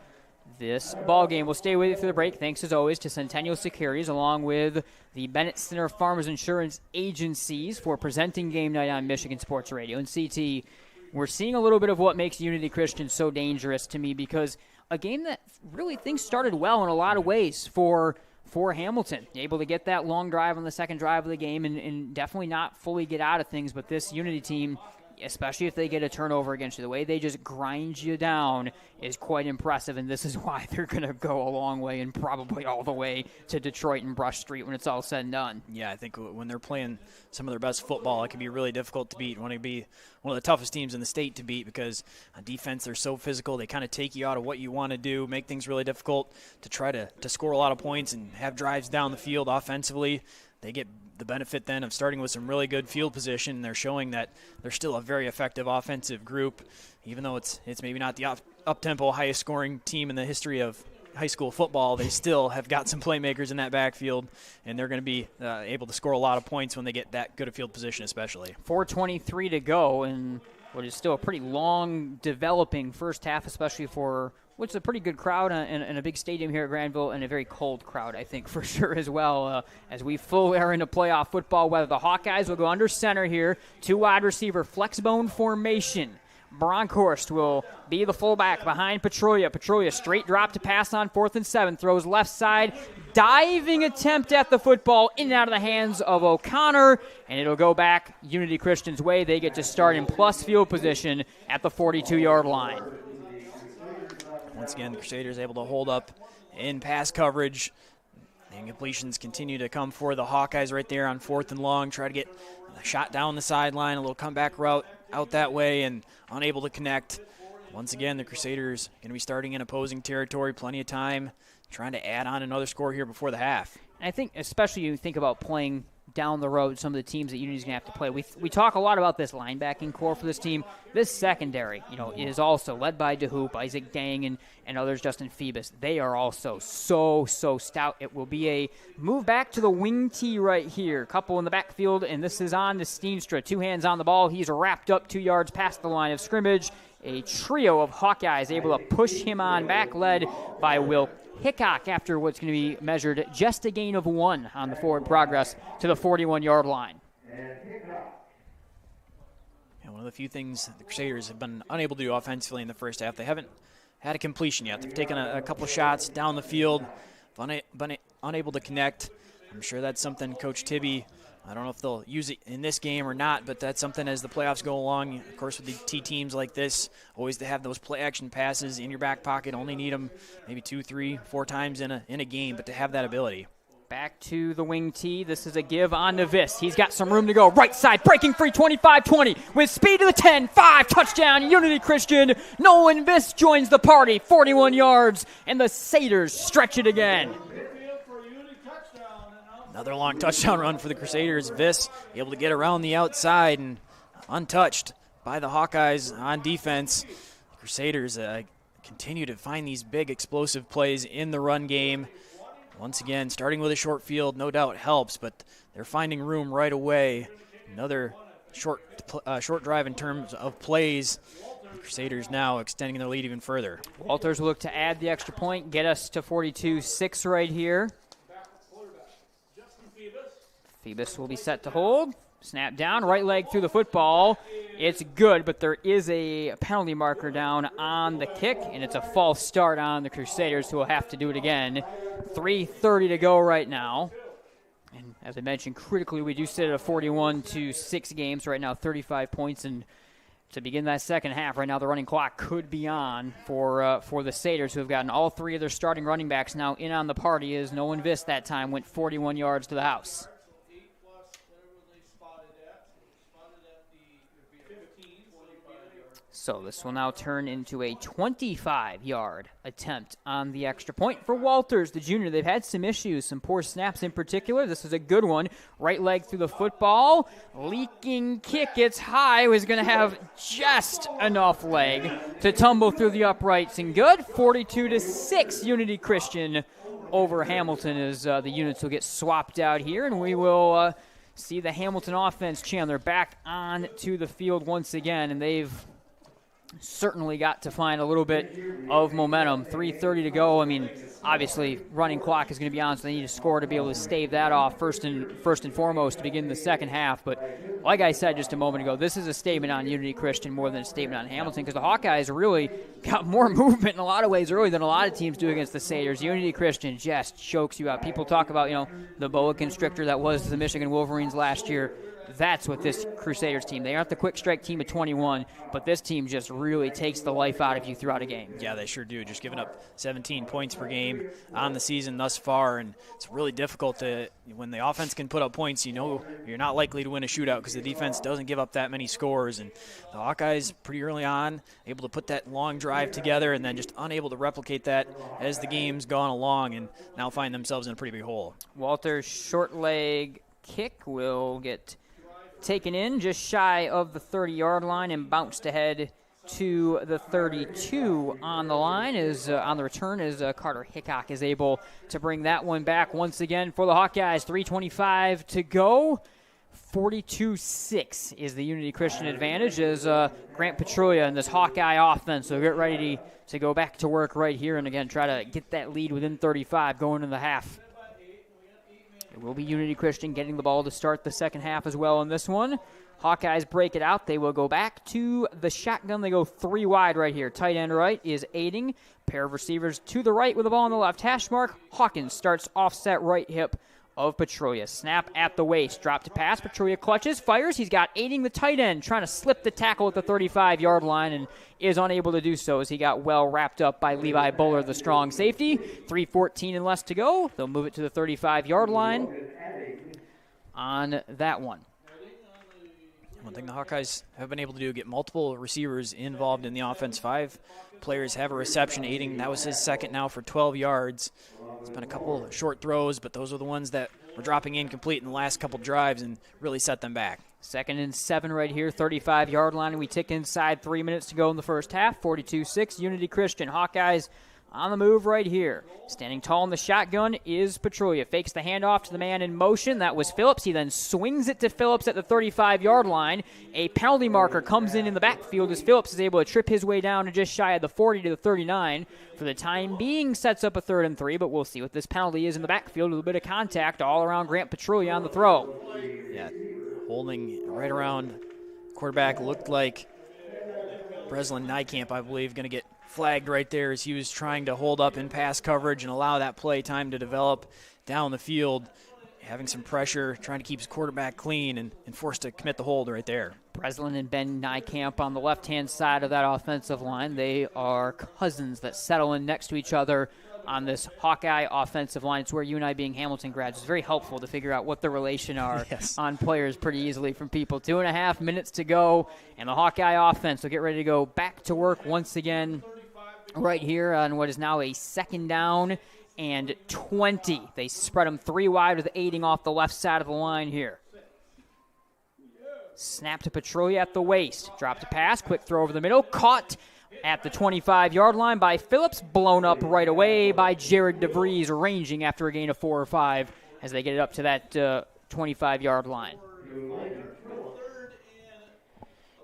this ball game. We'll stay with you through the break. Thanks as always to Centennial Securities along with the Bennett Center Farmers Insurance Agencies for presenting game night on Michigan Sports Radio. And CT, we're seeing a little bit of what makes Unity Christian so dangerous to me, because a game that really things started well in a lot of ways for Hamilton. Able to get that long drive on the second drive of the game and definitely not fully get out of things, but this Unity team, especially if they get a turnover against you, the way they just grind you down is quite impressive, and this is why they're going to go a long way and probably all the way to Detroit and Brush Street when it's all said and done. Yeah, I think when they're playing some of their best football, it can be really difficult to beat. Want to be one of the toughest teams in the state to beat because on defense they're so physical. They kind of take you out of what you want to do, make things really difficult to try to score a lot of points and have drives down the field offensively. They get the benefit then of starting with some really good field position. They're showing that they're still a very effective offensive group, even though it's maybe not the up-tempo, highest-scoring team in the history of high school football. They still have got some playmakers in that backfield, and they're going to be able to score a lot of points when they get that good a field position especially. 4:23 to go, and what is still a pretty long developing first half, especially for which is a pretty good crowd in a big stadium here at Grandville, and a very cold crowd, I think, for sure as well, as we fully are into playoff football weather. The Hawkeyes will go under center here, 2 wide receiver flexbone formation. Bronkhorst will be the fullback behind Petrolia. Petrolia straight drop to pass on 4th and 7, throws left side, diving attempt at the football in and out of the hands of O'Connor, and it'll go back Unity Christian's way. They get to start in plus field position at the 42-yard line. Once again, the Crusaders able to hold up in pass coverage. The incompletions continue to come for the Hawkeyes right there on 4th and long. Try to get a shot down the sideline, a little comeback route out that way, and unable to connect. Once again, the Crusaders going to be starting in opposing territory. Plenty of time trying to add on another score here before the half. And I think especially you think about playing down the road, some of the teams that Unity's going to have to play. We talk a lot about this linebacking core for this team. This secondary, is also led by DeHoop, Isaac Dang, and others, Justin Phoebus. They are also so stout. It will be a move back to the wing tee right here. Couple in the backfield, and this is on to Steenstra. 2 hands on the ball. He's wrapped up 2 yards past the line of scrimmage. A trio of Hawkeyes able to push him on back, led by Will Hickok after what's going to be measured just a gain of 1 on the forward progress to the 41-yard line. And one of the few things the Crusaders have been unable to do offensively in the first half, they haven't had a completion yet. They've taken a couple shots down the field, been unable to connect. I'm sure that's something Coach Tibby, I don't know if they'll use it in this game or not, but that's something as the playoffs go along. Of course, with the T teams like this, always to have those play-action passes in your back pocket. Only need them maybe 2, 3, 4 times in a game, but to have that ability. Back to the wing tee. This is a give on to Viss. He's got some room to go. Right side, breaking free, 25-20. With speed to the 10, 5, touchdown, Unity Christian. Nolan Viss joins the party, 41 yards, and the Satyrs stretch it again. Another long touchdown run for the Crusaders. Viss able to get around the outside and untouched by the Hawkeyes on defense. The Crusaders continue to find these big explosive plays in the run game. Once again, starting with a short field no doubt helps, but they're finding room right away. Another short drive in terms of plays. The Crusaders now extending their lead even further. Walters will look to add the extra point, get us to 42-6 right here. Phoebus will be set to hold. Snap down, right leg through the football. It's good, but there is a penalty marker down on the kick, and it's a false start on the Crusaders, who will have to do it again. 3:30 to go right now. And as I mentioned, critically, we do sit at a 41-6 game, so right now 35 points. And to begin that second half, right now the running clock could be on for the Satyrs, who have gotten all 3 of their starting running backs now in on the party, as Nolan Viss that time went 41 yards to the house. So this will now turn into a 25-yard attempt on the extra point for Walters, the junior. They've had some issues, some poor snaps in particular. This is a good one. Right leg through the football. Leaking kick. It's high. Was going to have just enough leg to tumble through the uprights. And good. 42-6 Unity Christian over Hamilton, as the units will get swapped out here. And we will see the Hamilton offense, Chandler, back on to the field once again. And they've certainly got to find a little bit of momentum. 3:30 to go. I mean, obviously, running clock is going to be on, so they need to score to be able to stave that off first and foremost to begin the second half. But like I said just a moment ago, this is a statement on Unity Christian more than a statement on Hamilton, because the Hawkeyes really got more movement in a lot of ways early than a lot of teams do against the Satyrs. Unity Christian just chokes you out. People talk about, the boa constrictor that was the Michigan Wolverines last year. That's what this Crusaders team, they aren't the quick strike team of 21, but this team just really takes the life out of you throughout a game. Yeah, they sure do. Just giving up 17 points per game on the season thus far, and it's really difficult when the offense can put up points, you're not likely to win a shootout because the defense doesn't give up that many scores. And the Hawkeyes pretty early on able to put that long drive together and then just unable to replicate that as the game's gone along, and now find themselves in a pretty big hole. Walter's short leg kick will get taken in just shy of the 30-yard line and bounced ahead to the 32 on the line. On the return as Carter Hickok is able to bring that one back once again for the Hawkeyes. 3:25 to go. 42-6 is the Unity Christian advantage as Grant Petrolia and this Hawkeye offense will get ready to go back to work right here and again try to get that lead within 35 going into the half. It will be Unity Christian getting the ball to start the second half as well in this one. Hawkeyes break it out. They will go back to the shotgun. They go 3 wide right here. Tight end right is aiding. Pair of receivers to the right with the ball on the left hash mark. Hawkins starts offset right hip of Petrolia. Snap at the waist. Drop to pass. Petrolia clutches, fires. He's got aiding the tight end, trying to slip the tackle at the 35-yard line and is unable to do so as he got well wrapped up by Levi Buller, the strong safety. 3:14 and less to go. They'll move it to the 35-yard line on that one. One thing the Hawkeyes have been able to do, get multiple receivers involved in the offense. 5 players have a reception. Aiding, that was his second now for 12 yards. It's been a couple short throws, but those are the ones that were dropping incomplete in the last couple drives and really set them back. 2nd and 7 right here, 35-yard line, and we tick inside 3 minutes to go in the first half. 42-6, Unity Christian. Hawkeyes on the move right here. Standing tall in the shotgun is Petrolia. Fakes the handoff to the man in motion. That was Phillips. He then swings it to Phillips at the 35-yard line. A penalty marker comes in the backfield as Phillips is able to trip his way down to just shy of the 40 to the 39. For the time being, sets up a 3rd and 3, but we'll see what this penalty is in the backfield. A little bit of contact all around Grant Petrolia on the throw. Yeah, holding right around quarterback. Looked like Breslin Nykamp, I believe, going to get flagged right there as he was trying to hold up in pass coverage and allow that play time to develop down the field, having some pressure, trying to keep his quarterback clean and forced to commit the hold right there. Breslin and Ben Nykamp on the left-hand side of that offensive line. They are cousins that settle in next to each other on this Hawkeye offensive line. It's where you and I, being Hamilton grads, it's very helpful to figure out what the relation are on players pretty easily from people. 2.5 minutes to go, and the Hawkeye offense will get ready to go back to work once again right here on what is now a 2nd down and 20. They spread them 3 wide with aiding off the left side of the line here. Snap to Petrolia at the waist. Drop to pass. Quick throw over the middle. Caught at the 25-yard line by Phillips. Blown up right away by Jared DeVries, ranging after a gain of 4 or 5 as they get it up to that 25-yard line.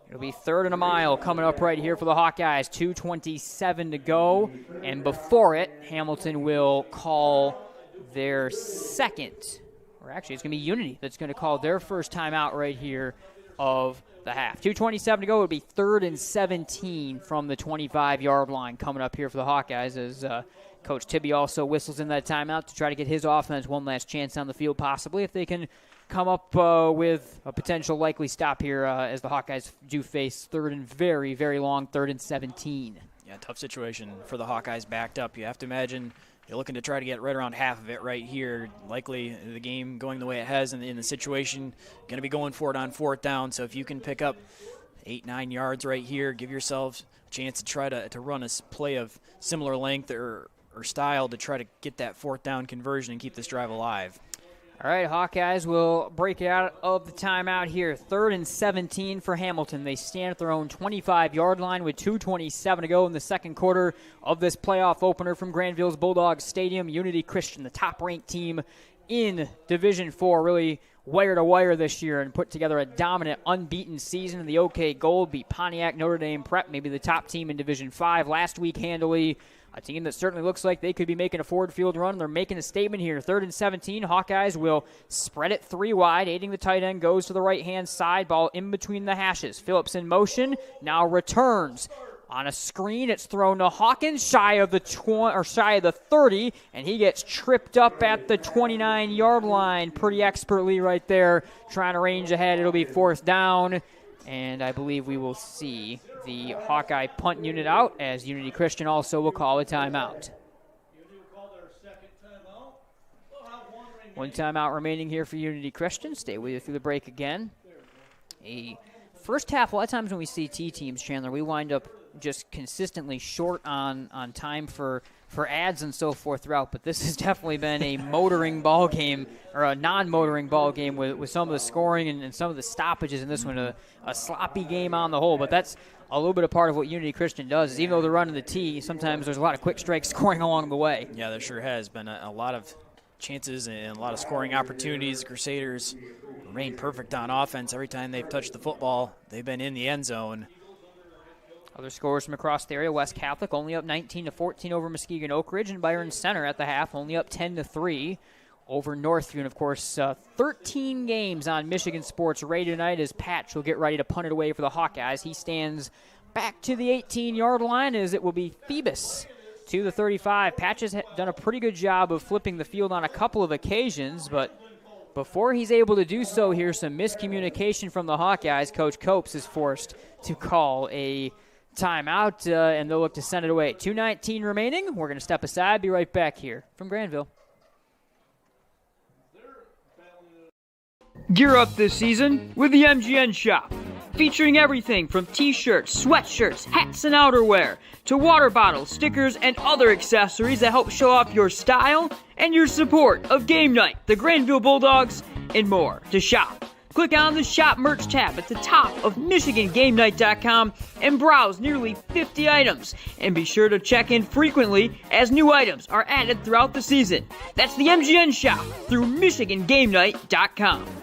It'll be 3rd and a mile coming up right here for the Hawkeyes. 2:27 to go. And before it, Hamilton will call their second. Or actually, it's going to be Unity that's going to call their first timeout right here of the half. 2:27 to go. It'll be 3rd and 17 from the 25-yard line coming up here for the Hawkeyes as Coach Tibby also whistles in that timeout to try to get his offense one last chance on the field, possibly, if they can come up with a potential likely stop here as the Hawkeyes do face 3rd and very, very long 3rd and 17. Yeah, tough situation for the Hawkeyes backed up. You have to imagine you're looking to try to get right around half of it right here. Likely the game going the way it has in the situation, going to be going for it on 4th down. So if you can pick up 8-9 yards right here, give yourselves a chance to try to run a play of similar length or style to try to get that 4th down conversion and keep this drive alive. All right, Hawkeyes will break out of the timeout here. 3rd and 17 for Hamilton. They stand at their own 25-yard line with 2:27 to go in the second quarter of this playoff opener from Grandville's Bulldog Stadium. Unity Christian, the top-ranked team in Division 4, really wire-to-wire this year and put together a dominant, unbeaten season in the OK Gold, beat Pontiac Notre Dame Prep, maybe the top team in Division 5 last week handily. A team that certainly looks like they could be making a forward field run. They're making a statement here. 3rd and 17. Hawkeyes will spread it 3 wide. Aiding the tight end goes to the right-hand side. Ball in between the hashes. Phillips in motion. Now returns. On a screen, it's thrown to Hawkins, shy of the 30, and he gets tripped up at the 29-yard line pretty expertly right there, trying to range ahead. It'll be 4th down, and I believe we will see the Hawkeye punt unit out, as Unity Christian also will call a timeout. 1 timeout remaining here for Unity Christian. Stay with you through the break again. A first half, a lot of times when we see T teams, Chandler, we wind up just consistently short on time for ads and so forth throughout, but this has definitely been a motoring ball game, or a non-motoring ball game with some of the scoring and some of the stoppages in this one, a sloppy game on the whole, but that's a little bit of part of what Unity Christian does, is even though they're running the T, sometimes there's a lot of quick strike scoring along the way. Yeah, there sure has been a lot of chances and a lot of scoring opportunities. The Crusaders remain perfect on offense. Every time they've touched the football, they've been in the end zone. Other scores from across the area: West Catholic only up 19-14 over Muskegon Oak Ridge, and Byron Center at the half only up 10-3 over Northview. And of course, 13 games on Michigan Sports Radio tonight as Patch will get ready to punt it away for the Hawkeyes. He stands back to the 18-yard line as it will be Phoebus to the 35. Patch has done a pretty good job of flipping the field on a couple of occasions, but before he's able to do so, here's some miscommunication from the Hawkeyes. Coach Copes is forced to call a timeout, and they'll look to send it away. 2:19 remaining. We're going to step aside. Be right back here from Grandville. Gear up this season with the MGN Shop, featuring everything from t-shirts, sweatshirts, hats, and outerwear to water bottles, stickers, and other accessories that help show off your style and your support of Game Night, the Grandville Bulldogs, and more. To shop, click on the Shop Merch tab at the top of MichiganGameNight.com and browse nearly 50 items. And be sure to check in frequently as new items are added throughout the season. That's the MGN Shop through MichiganGameNight.com.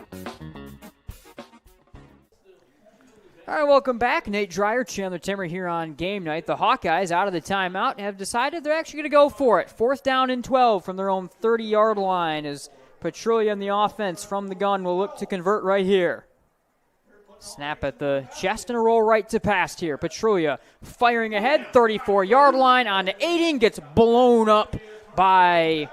All right, welcome back. Nate Dreyer, Chandler Timmer here on Game Night. The Hawkeyes, out of the timeout, have decided they're actually going to go for it. 4th down and 12 from their own 30-yard line as Petrulia and the offense from the gun will look to convert right here. Snap at the chest and a roll right to pass here. Petrulia firing ahead, 34-yard line on to Aiding, gets blown up by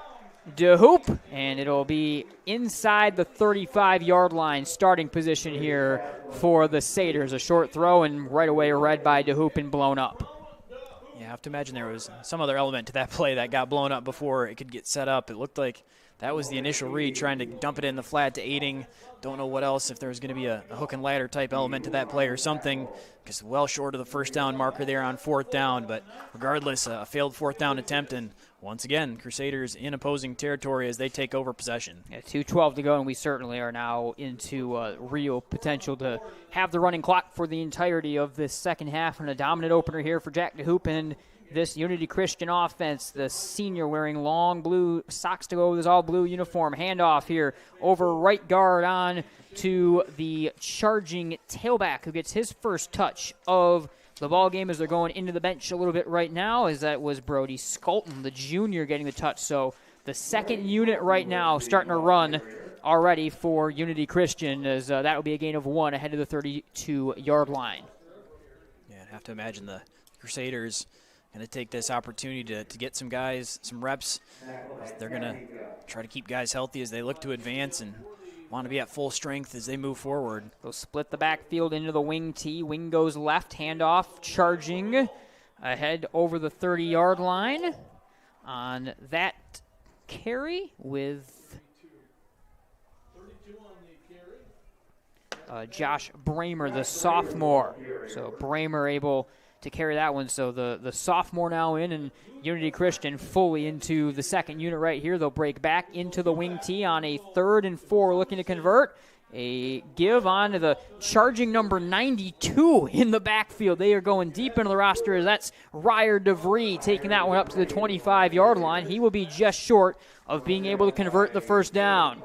DeHoop, and it'll be inside the 35-yard line, starting position here for the Satyrs. A short throw and right away read by DeHoop and blown up. Yeah, I have to imagine there was some other element to that play that got blown up before it could get set up. It looked like that was the initial read, trying to dump it in the flat to Aiding. Don't know what else, if there was going to be a hook and ladder type element to that play or something, because well short of the first down marker there on 4th down. But regardless, a failed 4th down attempt, and once again, Crusaders in opposing territory as they take over possession. Yeah, 2:12 to go, and we certainly are now into real potential to have the running clock for the entirety of this second half, and a dominant opener here for Jack DeHoop and this Unity Christian offense. The senior wearing long blue socks to go with his all-blue uniform. Handoff here over right guard on to the charging tailback who gets his first touch of the ball game as they're going into the bench a little bit right now, as that was Brody Skolton, the junior, getting the touch. So the second unit right now starting to run already for Unity Christian, as that will be a gain of 1 ahead of the 32-yard line. Yeah, I'd have to imagine the Crusaders going to take this opportunity to get some guys some reps. They're going to try to keep guys healthy as they look to advance and want to be at full strength as they move forward. They'll split the backfield into the wing T. Wing goes left, handoff, charging ahead over the 30-yard line on that carry with Josh Bramer, the sophomore. So Bramer able to carry that one. So the sophomore now in, and Unity Christian fully into the second unit right here. They'll break back into the wing T on a 3rd and 4 looking to convert. A give on to the charging number 92 in the backfield. They are going deep into the roster as that's Ryer DeVries taking that one up to the 25-yard line. He will be just short of being able to convert the first down.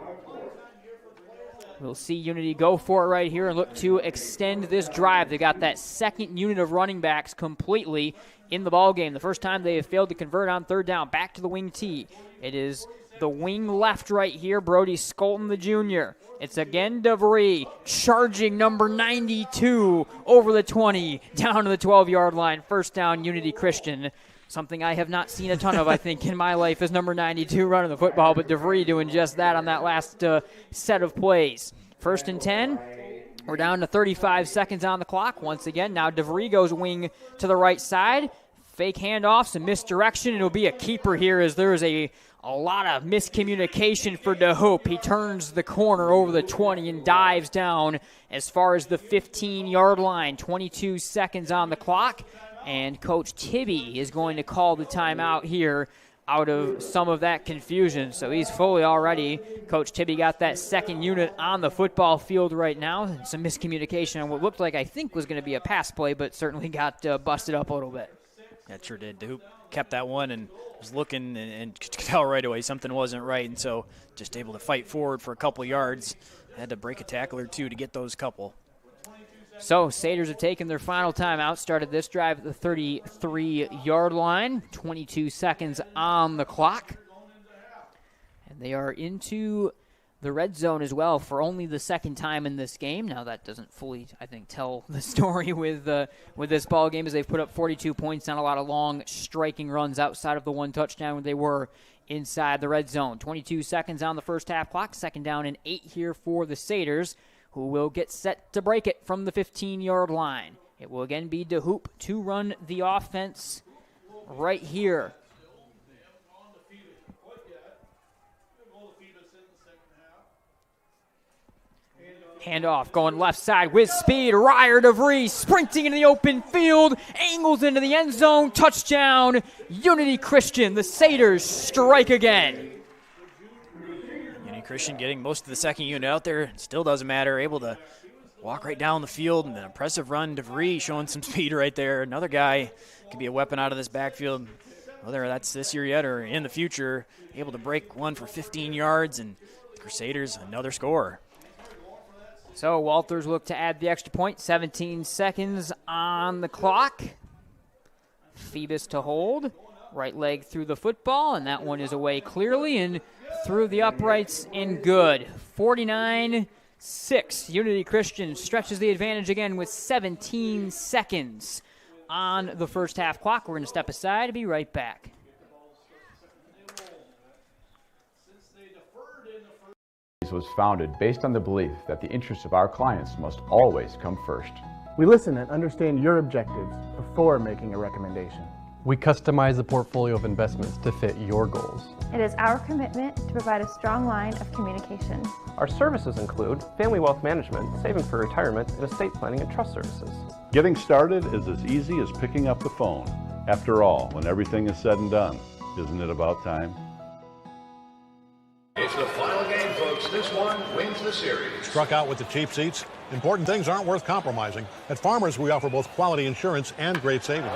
We'll see Unity go for it right here and look to extend this drive. They got that second unit of running backs completely in the ballgame. The first time they have failed to convert on 3rd down. Back to the wing T. It is the wing left right here, Brody Skolton, the junior. It's again DeVries charging number 92 over the 20, down to the 12-yard line. First down, Unity Christian. Something I have not seen a ton of, I think, in my life is number 92 running the football, but DeVries doing just that on that last set of plays. 1st and 10. We're down to 35 seconds on the clock. Once again, now DeVries goes wing to the right side. Fake handoff, some misdirection. It'll be a keeper here as there is a lot of miscommunication for DeHoop. He turns the corner over the 20 and dives down as far as the 15-yard line. 22 seconds on the clock. And Coach Tibby is going to call the timeout here out of some of that confusion. So he's fully already. Coach Tibby got that second unit on the football field right now. And some miscommunication on what looked like I think was going to be a pass play, but certainly got busted up a little bit. That sure did. DeHoop kept that one and was looking and could tell right away something wasn't right, and so just able to fight forward for a couple yards. Had to break a tackle or two to get those couple. So Crusaders have taken their final timeout, started this drive at the 33-yard line, 22 seconds on the clock. And they are into the red zone as well for only the second time in this game. Now that doesn't fully, I think, tell the story with this ball game, as they've put up 42 points on a lot of long striking runs outside of the one touchdown when they were inside the red zone. 22 seconds on the first half clock, second down and 8 here for the Crusaders, who will get set to break it from the 15-yard line. It will again be DeHoop to run the offense right here. Handoff going left side with speed. Ryer DeVries sprinting into the open field. Angles into the end zone. Touchdown, Unity Christian. The Crusaders strike again. Unity Christian getting most of the second unit out there. Still doesn't matter. Able to walk right down the field. And an impressive run. DeVries showing some speed right there. Another guy could be a weapon out of this backfield, whether that's this year yet or in the future. Able to break one for 15 yards. And the Crusaders, another score. So Walters look to add the extra point. 17 seconds on the clock. Phoebus to hold. Right leg through the football, and that one is away clearly and through the uprights and good. 49-6. Unity Christian stretches the advantage again with 17 seconds on the first half clock. We're going to step aside and be right back. Was founded based on the belief that the interests of our clients must always come first. We listen and understand your objectives before making a recommendation. We customize the portfolio of investments to fit your goals. It is our commitment to provide a strong line of communication. Our services include family wealth management, saving for retirement, and estate planning and trust services. Getting started is as easy as picking up the phone. After all, when everything is said and done, isn't it about time? It's the final game, folks. This one wins the series. Struck out with the cheap seats? Important things aren't worth compromising. At Farmers, we offer both quality insurance and great savings.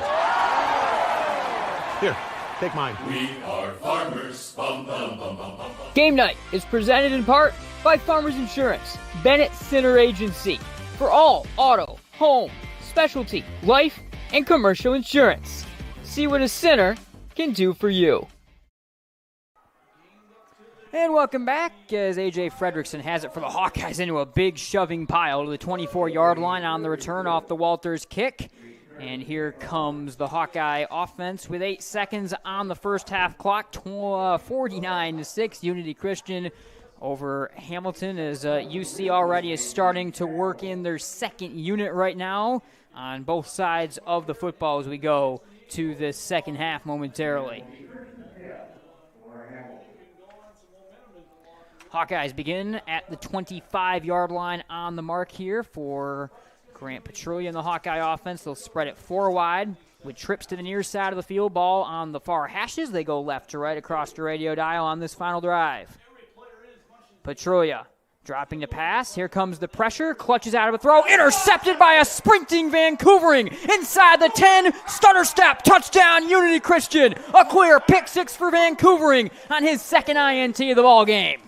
Here, take mine. We are Farmers. Bum, bum, bum, bum, bum. Game night is presented in part by Farmers Insurance, Bennett Center Agency, for all auto, home, specialty, life, and commercial insurance. See what a center can do for you. And welcome back as A.J. Fredrickson has it for the Hawkeyes into a big shoving pile to the 24-yard line on the return off the Walters kick. And here comes the Hawkeye offense with 8 seconds on the first half clock, 49-6. Unity Christian over Hamilton, as UC already is starting to work in their second unit right now on both sides of the football as we go to the second half momentarily. Hawkeyes begin at the 25-yard line on the mark here for Grant Petrulia and the Hawkeye offense. They'll spread it 4 wide with trips to the near side of the field. Ball on the far hashes. They go left to right across the radio dial on this final drive. Petrulia dropping the pass. Here comes the pressure. Clutches out of a throw. Intercepted by a sprinting Vancouvering. Inside the 10. Stutter step. Touchdown, Unity Christian. A clear pick 6 for Vancouvering on his second INT of the ball game.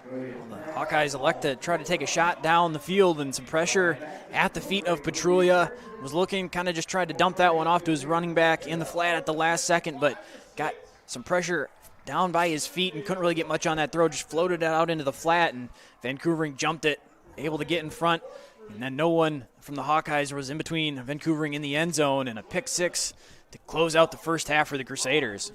The Hawkeyes elect to try to take a shot down the field, and some pressure at the feet of Petrulia. Was looking, kind of just tried to dump that one off to his running back in the flat at the last second, but got some pressure down by his feet and couldn't really get much on that throw. Just floated it out into the flat, and Vancouvering jumped it, able to get in front. And then no one from the Hawkeyes was in between Vancouvering in the end zone, and a pick 6 to close out the first half for the Crusaders.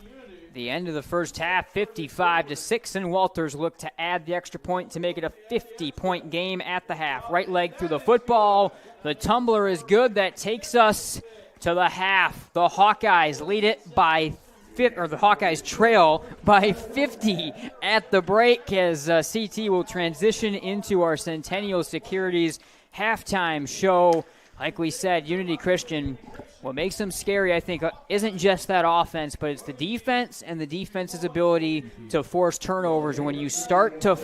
The end of the first half, 55-6, and Walters look to add the extra point to make it a 50-point game at the half. Right leg through the football. The tumbler is good. That takes us to the half. The Hawkeyes lead it by the Hawkeyes trail by 50 at the break as CT will transition into our Centennial Securities halftime show. Like we said, Unity Christian, what makes them scary, I think, isn't just that offense, but it's the defense and the defense's ability to force turnovers. And when you start to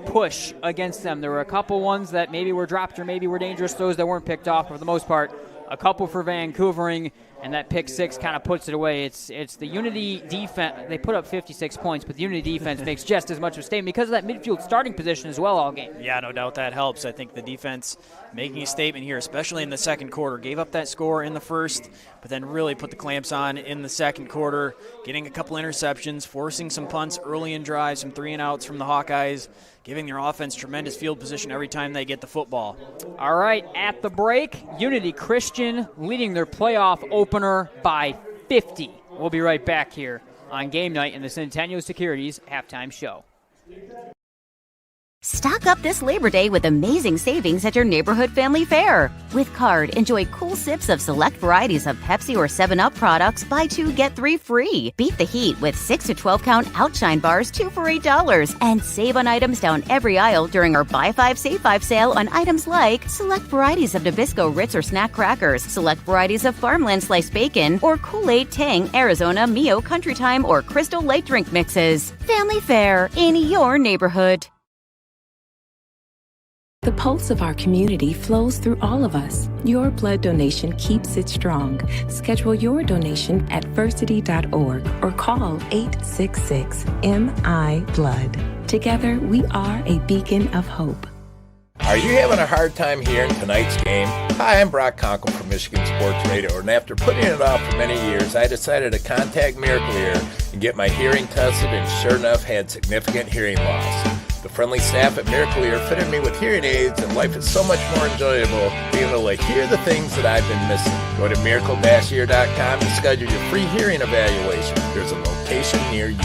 push against them, there were a couple ones that maybe were dropped or maybe were dangerous, those that weren't picked off, but for the most part, a couple for Vancouvering. And that pick six kind of puts it away. It's the Unity defense. They put up 56 points, but the Unity defense makes just as much of a statement because of that midfield starting position as well all game. Yeah, no doubt that helps. I think the defense making a statement here, especially in the second quarter. Gave up that score in the first, but then really put the clamps on in the second quarter, getting a couple interceptions, forcing some punts early in drives, some 3-and-outs from the Hawkeyes, giving their offense tremendous field position every time they get the football. All right, at the break, Unity Christian leading their playoff opener by 50. We'll be right back here on game night in the Centennial Securities halftime show. Stock up this Labor Day with amazing savings at your neighborhood family fair. With Card, enjoy cool sips of select varieties of Pepsi or 7-Up products. Buy 2, get 3 free. Beat the heat with 6 to 12-count Outshine bars, 2 for $8. And save on items down every aisle during our Buy 5, Save 5 sale on items like select varieties of Nabisco Ritz or Snack Crackers, select varieties of Farmland Sliced Bacon, or Kool-Aid, Tang, Arizona, Mio, Country Time, or Crystal Light Drink mixes. Family Fair in your neighborhood. The pulse of our community flows through all of us. Your blood donation keeps it strong. Schedule your donation at versity.org or call 866-MI-BLOOD. Together, we are a beacon of hope. Are you having a hard time hearing tonight's game? Hi, I'm Brock Conkle from Michigan Sports Radio, and after putting it off for many years, I decided to contact Miracle Ear and get my hearing tested, and sure enough, had significant hearing loss. The friendly staff at Miracle Ear fitted me with hearing aids, and life is so much more enjoyable being able to hear the things that I've been missing. Go to miracle-ear.com to schedule your free hearing evaluation. There's a location near you.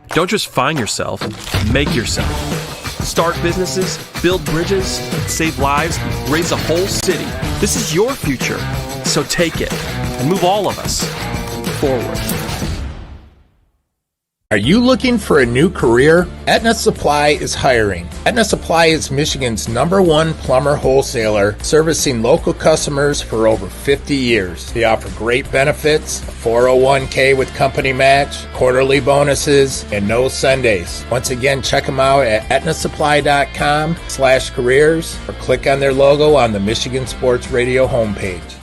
Don't just find yourself, make yourself. Start businesses, build bridges, save lives, raise a whole city. This is your future, so take it and move all of us forward. Are you looking for a new career? Aetna Supply is hiring. Aetna Supply is Michigan's #1 plumber wholesaler, servicing local customers for over 50 years. They offer great benefits, a 401k with company match, quarterly bonuses, and no Sundays. Once again, check them out at aetnasupply.com/careers or click on their logo on the Michigan Sports Radio homepage.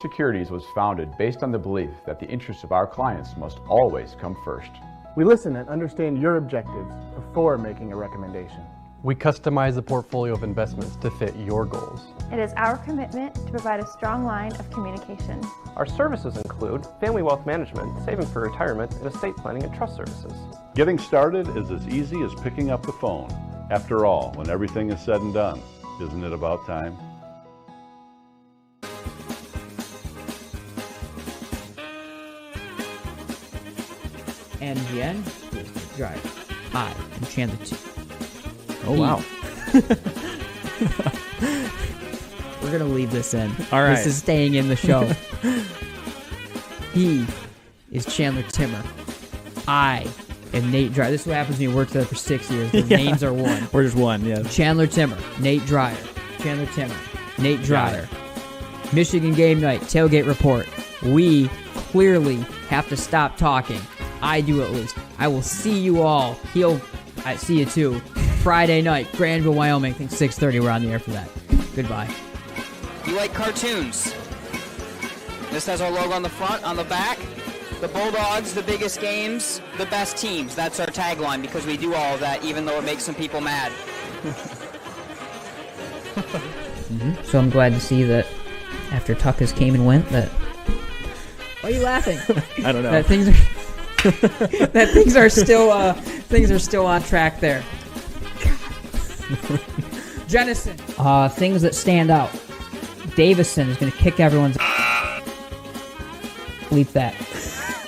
Securities was founded based on the belief that the interests of our clients must always come first. We listen and understand your objectives before making a recommendation. We customize the portfolio of investments to fit your goals. It is our commitment to provide a strong line of communication. Our services include family wealth management, saving for retirement, and estate planning and trust services. Getting started is as easy as picking up the phone. After all, when everything is said and done, isn't it about time? MGN drive. I am Chandler T. Oh, wow. We're going to leave this in. All right. This is staying in the show. He is Chandler Timmer. I am Nate Dreyer. This is what happens when you work together for 6 years. The names are one. We're just one, yeah. Chandler Timmer, Nate Dreyer. Chandler Timmer, Nate Dreyer. Michigan game night, tailgate report. We clearly have to stop talking. I do at least. I will see you all. I see you too. Friday night, Grandville, Wyoming. I think 6:30. We're on the air for that. Goodbye. You like cartoons? This has our logo on the front, on the back. The Bulldogs, the biggest games, the best teams. That's our tagline because we do all of that, even though it makes some people mad. So I'm glad to see that after Tuckus came and went, that. Why are you laughing? I don't know. That things are still on track there. Jennison. Things that stand out. Davison is going to kick everyone's. Bleep that.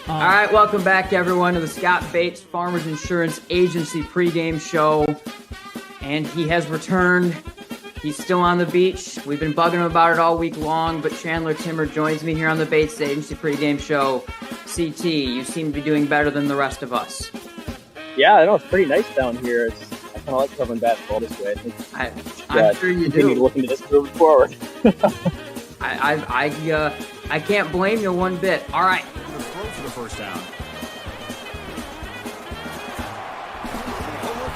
All right, welcome back, everyone, to the Scott Bates Farmers Insurance Agency pregame show. And he has returned. He's still on the beach. We've been bugging him about it all week long, but Chandler Timmer joins me here on the Bates Agency pregame show. CT, you seem to be doing better than the rest of us. Yeah, I know, it's pretty nice down here. I kind of like covering basketball this way. I'm sure you do. Looking to this moving forward. I can't blame you one bit. All right. For the first down.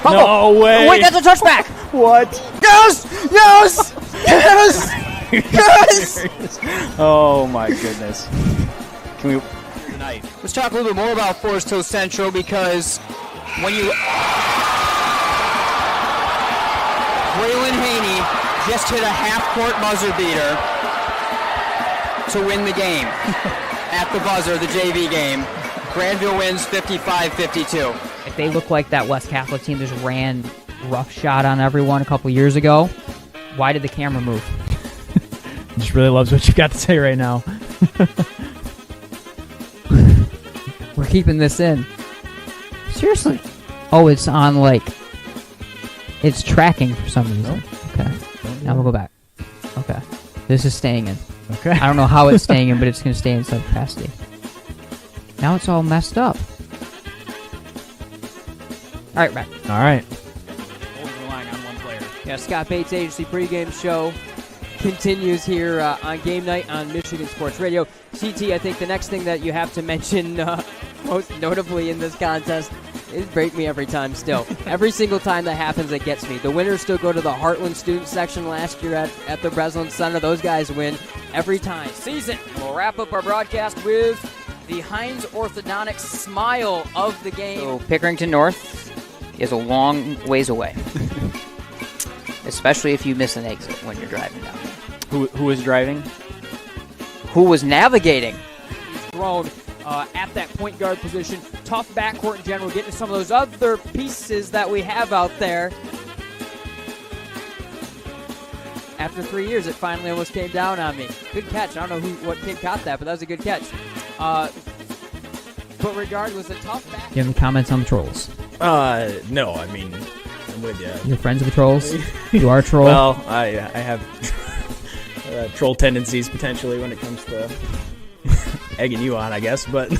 No way. Oh, wait, that's a touchback. What? Yes! Yes! Yes! Yes! Oh my goodness. Can we tonight? Let's talk a little bit more about Forest Hill Central, because when you Waylon Haney just hit a half-court buzzer beater to win the game at the buzzer, the JV game. Grandville wins 55-52. If they look like that West Catholic team just ran roughshod on everyone a couple years ago, why did the camera move? Just really loves what you got to say right now. We're keeping this in. Seriously. Oh, it's on, like, it's tracking for some reason. Okay. Now we'll go back. Okay. This is staying in. Okay. I don't know how it's staying in, but it's going to stay in subcapacity. Now it's all messed up. All right, back. All right. Always relying on one player. Yeah, Scott Bates Agency pregame show continues here on game night on Michigan Sports Radio. CT, I think the next thing that you have to mention most notably in this contest is break me every time still. Every single time that happens, it gets me. The winners still go to the Heartland student section last year at the Breslin Center. Those guys win every time. Season. We'll wrap up our broadcast with the Heinz Orthodontics smile of the game. So Pickerington North is a long ways away, especially if you miss an exit when you're driving down there. Who was driving? Who was navigating? He's thrown at that point guard position. Tough backcourt in general, getting to some of those other pieces that we have out there. After 3 years, it finally almost came down on me. Good catch. I don't know what kid caught that, but that was a good catch. But regardless, a tough back. Do you have any comments on the Trolls? No, I mean, I'm with you. You're friends with the Trolls? You are a troll? Well, I have troll tendencies potentially when it comes to egging you on, I guess, but...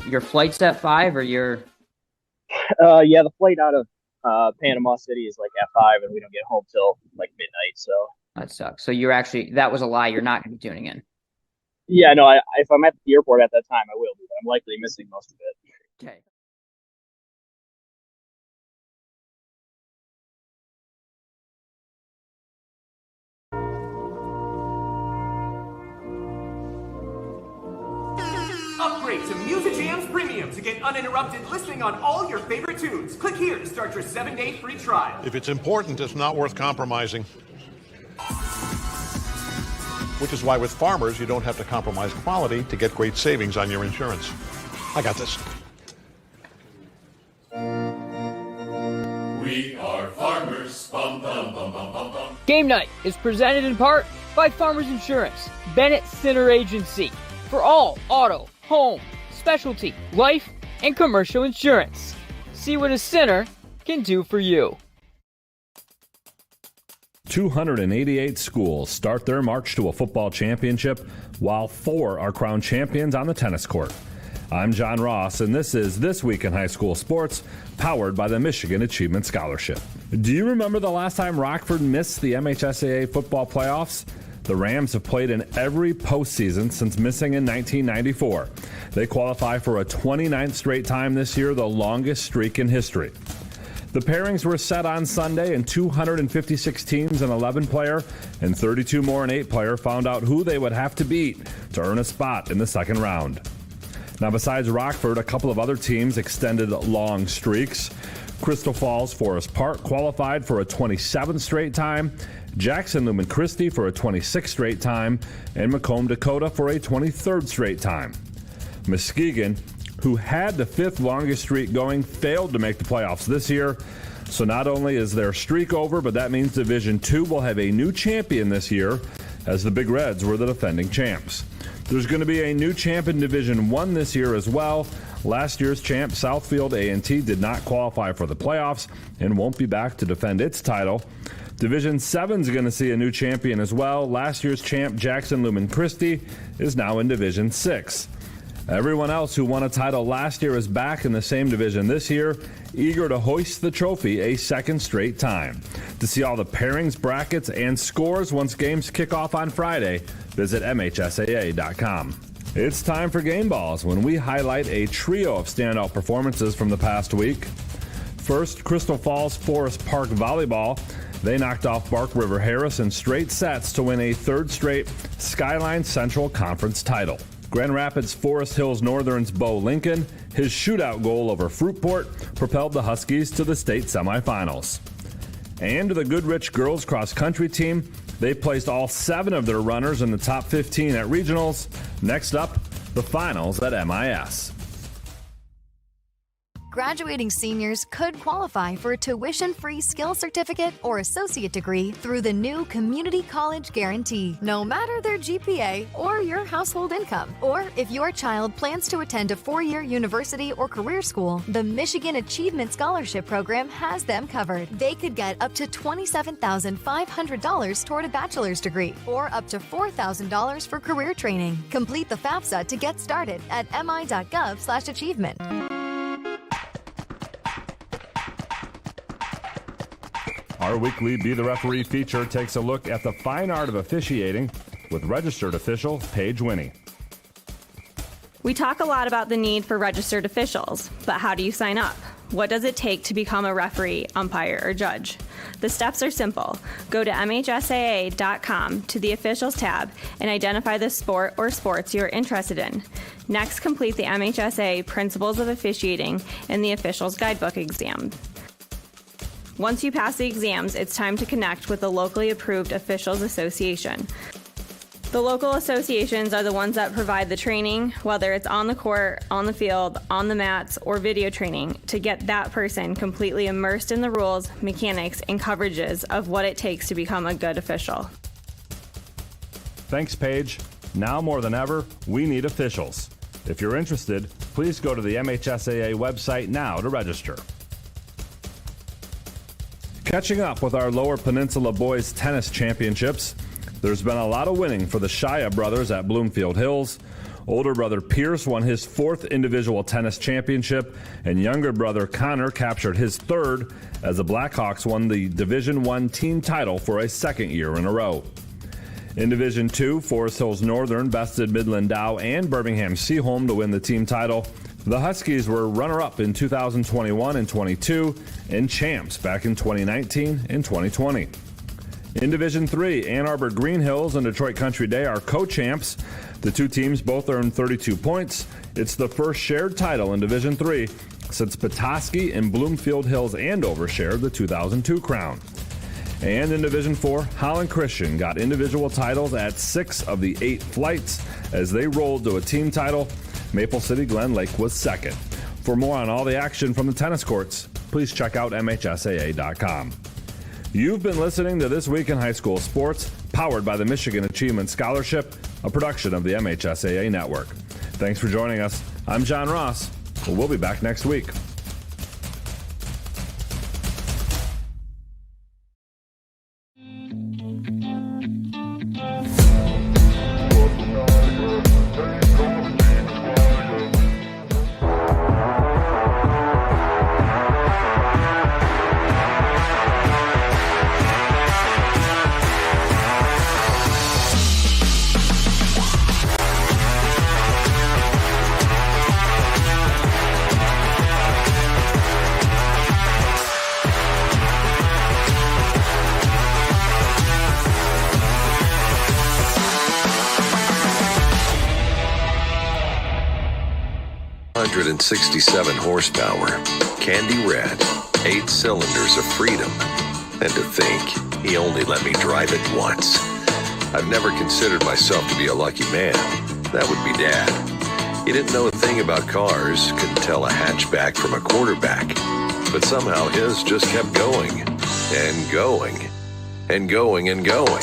Your flight's at 5 or your... Yeah, the flight out of Panama City is like at 5, and we don't get home till like midnight, so... That sucks. So you're actually... That was a lie. You're not going to be tuning in. Yeah, no, if I'm at the airport at that time, I will be, but I'm likely missing most of it. Okay. Upgrade to Musicjams Premium to get uninterrupted listening on all your favorite tunes. Click here to start your 7-day free trial. If it's important, it's not worth compromising. Which is why with Farmers, you don't have to compromise quality to get great savings on your insurance. I got this. We are farmers. Bum, bum, bum, bum, bum, bum. Game night is presented in part by Farmers Insurance, Bennett Center Agency, for all auto, home, specialty, life, and commercial insurance. See what a center can do for you. 288 schools start their march to a football championship, while 4 are crowned champions on the tennis court. I'm John Ross, and this is This Week in High School Sports, powered by the Michigan Achievement Scholarship. Do you remember the last time Rockford missed the MHSAA football playoffs? The Rams have played in every postseason since missing in 1994. They qualify for a 29th straight time this year, the longest streak in history. The pairings were set on Sunday, and 256 teams in 11-player and 32 more in 8-player found out who they would have to beat to earn a spot in the second round. Now, besides Rockford, a couple of other teams extended long streaks. Crystal Falls Forest Park qualified for a 27th straight time, Jackson Lumen Christi for a 26th straight time, and Macomb Dakota for a 23rd straight time. Muskegon, who had the 5th longest streak going, failed to make the playoffs this year. So not only is their streak over, but that means Division II will have a new champion this year, as the Big Reds were the defending champs. There's going to be a new champ in Division I this year as well. Last year's champ, Southfield A&T, did not qualify for the playoffs and won't be back to defend its title. Division 7 is going to see a new champion as well. Last year's champ, Jackson Lumen Christi, is now in Division 6. Everyone else who won a title last year is back in the same division this year, eager to hoist the trophy a second straight time. To see all the pairings, brackets, and scores once games kick off on Friday, visit MHSAA.com. It's time for Game Balls, when we highlight a trio of standout performances from the past week. First, Crystal Falls Forest Park Volleyball. They knocked off Bark River Harris in straight sets to win a third straight Skyline Central Conference title. Grand Rapids Forest Hills Northern's Bo Lincoln, his shootout goal over Fruitport, propelled the Huskies to the state semifinals. And the Goodrich girls cross country team, they placed all 7 of their runners in the top 15 at regionals. Next up, the finals at MIS. Graduating seniors could qualify for a tuition-free skill certificate or associate degree through the new Community College Guarantee, no matter their GPA or your household income. Or if your child plans to attend a 4-year university or career school, the Michigan Achievement Scholarship Program has them covered. They could get up to $27,500 toward a bachelor's degree or up to $4,000 for career training. Complete the FAFSA to get started at mi.gov/achievement. Our weekly Be the Referee feature takes a look at the fine art of officiating with registered official Paige Winnie. We talk a lot about the need for registered officials, but how do you sign up? What does it take to become a referee, umpire, or judge? The steps are simple. Go to MHSAA.com to the Officials tab and identify the sport or sports you're interested in. Next, complete the MHSAA Principles of Officiating and the Officials Guidebook exam. Once you pass the exams, it's time to connect with the locally approved Officials Association. The local associations are the ones that provide the training, whether it's on the court, on the field, on the mats, or video training, to get that person completely immersed in the rules, mechanics, and coverages of what it takes to become a good official. Thanks, Paige. Now more than ever, we need officials. If you're interested, please go to the MHSAA website now to register. Catching up with our Lower Peninsula Boys Tennis Championships, there's been a lot of winning for the Shia brothers at Bloomfield Hills. Older brother Pierce won his 4th individual tennis championship, and younger brother Connor captured his 3rd as the Blackhawks won the Division I team title for a 2nd year in a row. In Division II, Forest Hills Northern bested Midland Dow and Birmingham Seaholm to win the team title. The Huskies were runner-up in 2021 and 22 and champs back in 2019 and 2020. In Division III, Ann Arbor Green Hills and Detroit Country Day are co-champs. The two teams both earned 32 points. It's the first shared title in Division III since Petoskey and Bloomfield Hills Andover shared the 2002 crown. And in Division IV, Holland Christian got individual titles at 6 of the 8 flights as they rolled to a team title. Maple City Glen Lake was 2nd. For more on all the action from the tennis courts, please check out MHSAA.com. You've been listening to This Week in High School Sports, powered by the Michigan Achievement Scholarship, a production of the MHSAA Network. Thanks for joining us. I'm John Ross. We'll be back next week. .67 horsepower, candy red, 8 cylinders of freedom. And to think, he only let me drive it once. I've never considered myself to be a lucky man. That would be Dad. He didn't know a thing about cars, couldn't tell a hatchback from a quarterback. But somehow his just kept going, and going, and going, and going.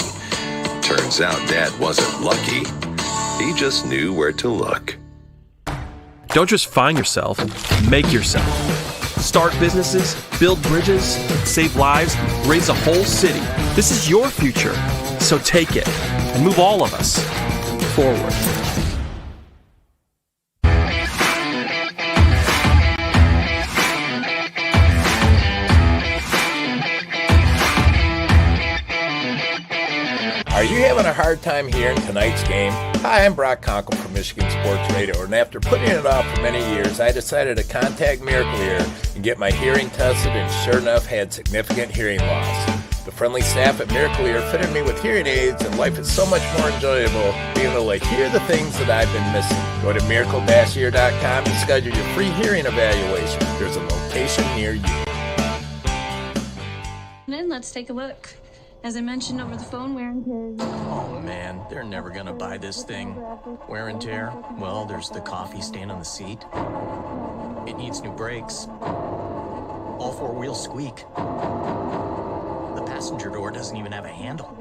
Turns out Dad wasn't lucky. He just knew where to look. Don't just find yourself, make yourself. Start businesses, build bridges, save lives, raise a whole city. This is your future, so take it and move all of us forward. Are you having a hard time hearing tonight's game? Hi, I'm Brock Conkle from Michigan Sports Radio, and after putting it off for many years, I decided to contact Miracle Ear and get my hearing tested, and sure enough, had significant hearing loss. The friendly staff at Miracle Ear fitted me with hearing aids, and life is so much more enjoyable being able to hear the things that I've been missing. Go to miracle-ear.com to schedule your free hearing evaluation. There's a location near you. Then let's take a look. As I mentioned over the phone, wear and tear. Oh man, they're never gonna buy this thing. Wear and tear? Well, there's the coffee stain on the seat. It needs new brakes. All four wheels squeak. The passenger door doesn't even have a handle.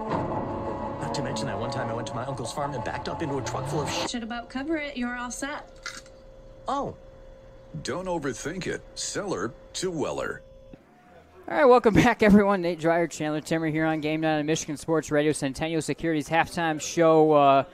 Not to mention that one time I went to my uncle's farm and backed up into a truck full of shit. Should about cover it. You're all set. Oh. Don't overthink it. Seller to Weller. All right, welcome back, everyone. Nate Dreyer, Chandler Timmer here on Game Night on Michigan Sports Radio. Centennial Securities halftime show.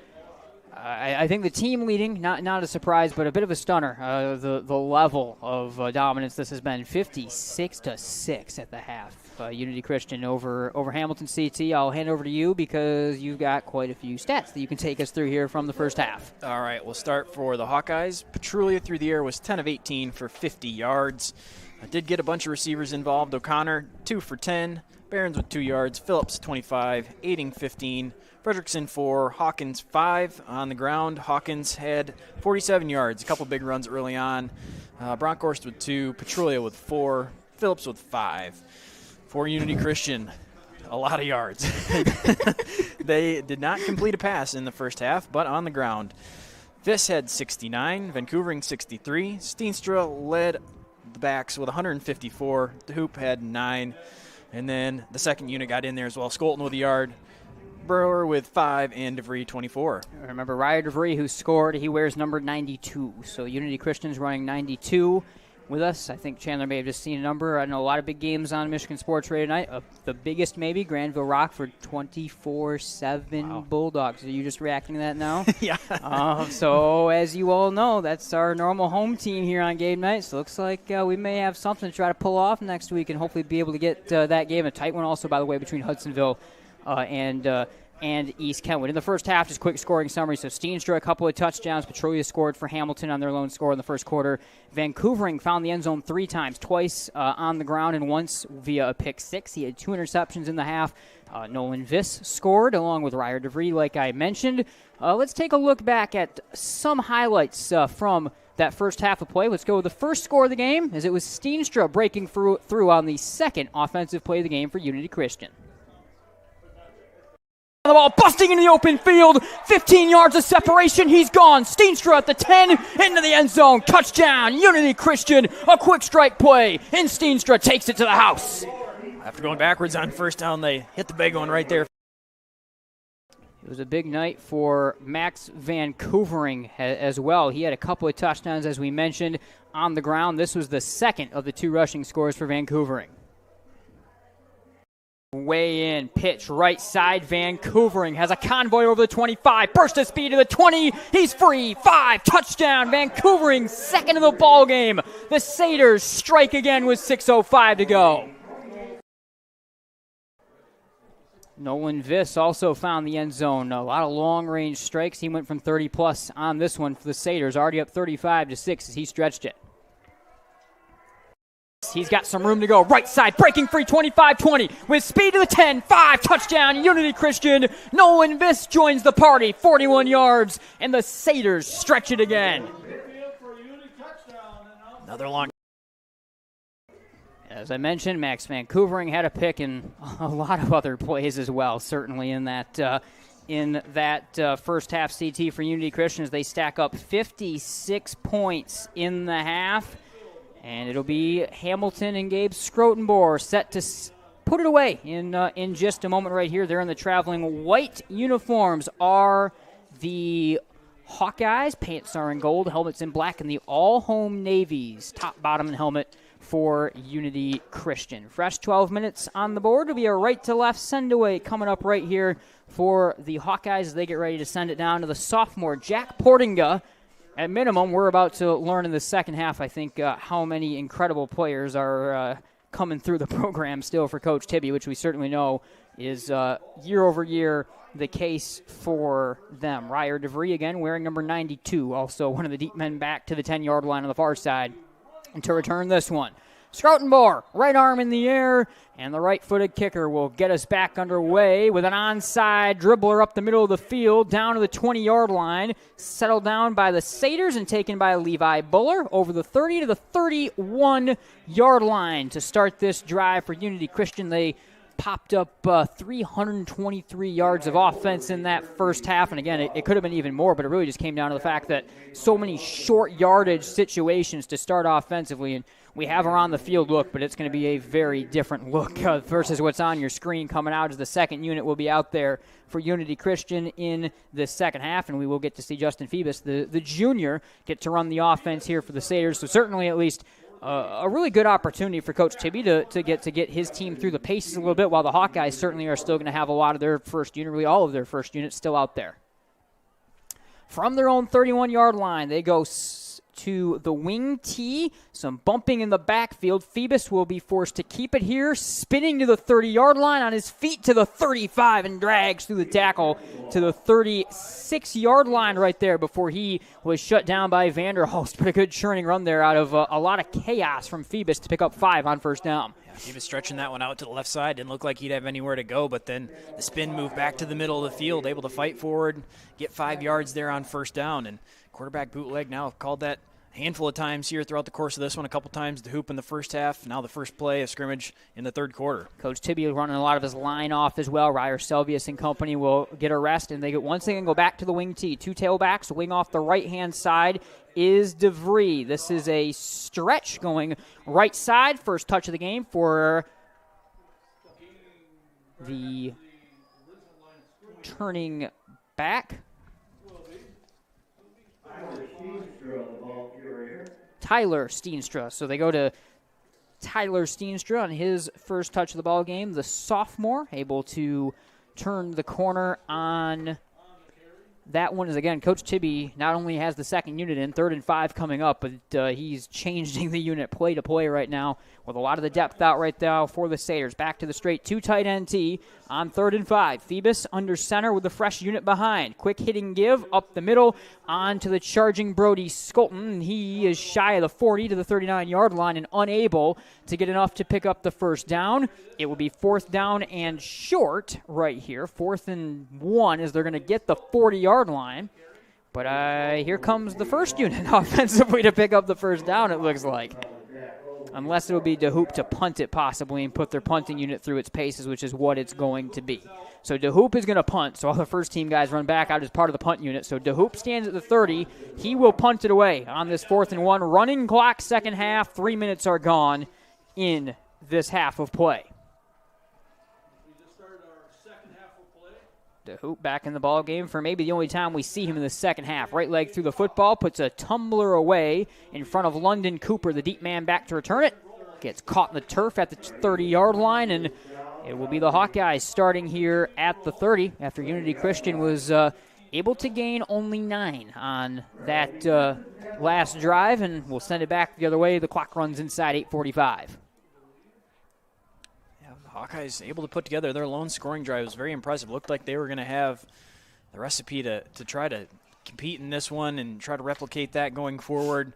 I think the team leading, not a surprise, but a bit of a stunner. The level of dominance this has been, 56-6 at the half. Unity Christian over Hamilton CT. I'll hand over to you because you've got quite a few stats that you can take us through here from the first half. All right, we'll start for the Hawkeyes. Petrulia through the air was 10 of 18 for 50 yards. I did get a bunch of receivers involved. O'Connor, 2 for 10. Barons with 2 yards. Phillips, 25. Aiding, 15. Fredrickson, 4. Hawkins, 5 on the ground. Hawkins had 47 yards. A couple big runs early on. Bronkhorst with 2. Petrulia with 4. Phillips with 5. For Unity Christian, a lot of yards. They did not complete a pass in the first half, but on the ground. Viss had 69. Vancouvering, 63. Steenstra led the backs with 154. The Hoop had 9. And then the second unit got in there as well. Skolton with a yard. Brewer with 5 and DeVry 24. Remember, Ryer DeVry, who scored, he wears number 92. So Unity Christian's running 92 with us. I think Chandler may have just seen a number. I know a lot of big games on Michigan Sports Radio tonight. The biggest maybe, Grandville Rockford, 24-7 Bulldogs. Are you just reacting to that now? Yeah. So as you all know, that's our normal home team here on game night. So it looks like we may have something to try to pull off next week and hopefully be able to get that game. A tight one also, by the way, between Hudsonville and East Kentwood. In the first half, just quick scoring summary. So Steenstra, a couple of touchdowns. Petrulia scored for Hamilton on their lone score in the first quarter. Vancouvering found the end zone 3 times, twice on the ground and once via a pick 6. He had 2 interceptions in the half. Nolan Viss scored along with Ryer DeVry, like I mentioned. Let's take a look back at some highlights from that first half of play. Let's go with the first score of the game, as it was Steenstra breaking through on the second offensive play of the game for Unity Christian. The ball busting into the open field, 15 yards of separation, he's gone. Steenstra at the 10, into the end zone, touchdown, Unity Christian, a quick strike play, and Steenstra takes it to the house. After going backwards on first down, they hit the big one right there. It was a big night for Max Vancouvering as well. He had a couple of touchdowns, as we mentioned, on the ground. This was the second of the 2 rushing scores for Vancouvering. Way in, pitch right side, Vancouvering has a convoy over the 25, burst of speed to the 20, he's free, 5, touchdown, Vancouvering, second of the ball game. The Satyrs strike again with 6:05 to go. Nolan Viss also found the end zone. A lot of long-range strikes. He went from 30-plus on this one for the Satyrs, already up 35-6 as he stretched it. He's got some room to go. Right side, breaking free, 25-20. With speed to the 10, 5, touchdown, Unity Christian. Nolan Viss joins the party, 41 yards, and the Satyrs stretch it again. Another long. As I mentioned, Max Vancouvering had a pick and a lot of other plays as well, certainly in that first half CT for Unity Christian as they stack up 56 points in the half. And it'll be Hamilton and Gabe Scrotenboer set to put it away in just a moment right here. They're in the traveling white uniforms are the Hawkeyes. Pants are in gold, helmets in black, and the all-home navies, top, bottom, and helmet for Unity Christian. Fresh 12 minutes on the board. It'll be a right-to-left send-away coming up right here for the Hawkeyes as they get ready to send it down to the sophomore, Jack Portinga. At minimum, we're about to learn in the second half, I think, how many incredible players are coming through the program still for Coach Tibby, which we certainly know is year over year the case for them. Ryer DeVries again wearing number 92, also one of the deep men back to the 10-yard line on the far side. And to return this one, Scroutenbar, right arm in the air, and the right-footed kicker will get us back underway with an onside dribbler up the middle of the field, down to the 20-yard line, settled down by the Satyrs and taken by Levi Buller over the 30 to the 31-yard line to start this drive for Unity Christian. They popped up 323 yards of offense in that first half, and again, it could have been even more, but it really just came down to the fact that so many short yardage situations to start offensively, and we have her on the field look, but it's going to be a very different look versus what's on your screen coming out as the second unit will be out there for Unity Christian in the second half, and we will get to see Justin Phoebus, the junior, get to run the offense here for the Satyrs, so certainly at least a really good opportunity for Coach Tibby to get his team through the paces a little bit, while the Hawkeyes certainly are still going to have a lot of their first unit, really all of their first units still out there. From their own 31-yard line, they go to the wing tee. Some bumping in the backfield. Phoebus will be forced to keep it here, spinning to the 30-yard line on his feet to the 35 and drags through the tackle to the 36-yard line right there before he was shut down by Vanderhulst. But a good churning run there out of a lot of chaos from Phoebus to pick up 5 on first down. He was stretching that one out to the left side. Didn't look like he'd have anywhere to go, but then the spin moved back to the middle of the field, able to fight forward, get 5 yards there on first down. And quarterback bootleg now have called that a handful of times here throughout the course of this one. A couple times the hoop in the first half, now the first play of scrimmage in the third quarter. Coach Tibby running a lot of his line off as well. Ryer Selvius and company will get a rest, and they get once again go back to the wing tee. 2 tailbacks, wing off the right-hand side is DeVries. This is a stretch going right side. First touch of the game for the turning back. Tyler Steenstra. So they go to Tyler Steenstra on his first touch of the ball game. The sophomore able to turn the corner on that one. Is again, Coach Tibby not only has the second unit in, 3rd and 5 coming up, but he's changing the unit play to play right now with a lot of the depth out right now for the Satyrs. Back to the straight 2 tight end tee on 3rd and 5. Phoebus under center with the fresh unit behind. Quick hitting give up the middle on to the charging Brody Skolton. He is shy of the 40 to the 39-yard line and unable to get enough to pick up the first down. It will be 4th down and short right here. 4th and 1 as they're going to get the 40-yard line. But here comes the first unit offensively to pick up the first down, it looks like. Unless it will be DeHoop to punt it possibly and put their punting unit through its paces, which is what it's going to be. So DeHoop is going to punt, so all the first team guys run back out as part of the punt unit. So DeHoop stands at the 30. He will punt it away on this 4th and 1. Running clock, second half. 3 minutes are gone in this half of play. DeHoop back in the ball game for maybe the only time we see him in the second half. Right leg through the football, puts a tumbler away in front of London Cooper, the deep man back to return it. Gets caught in the turf at the 30-yard line, and it will be the Hawkeyes starting here at the 30 after Unity Christian was able to gain only 9 on that last drive, and we'll send it back the other way. The clock runs inside 8:45. Hawkeyes able to put together their lone scoring drive. It was very impressive. Looked like they were going to have the recipe to try to compete in this one and try to replicate that going forward,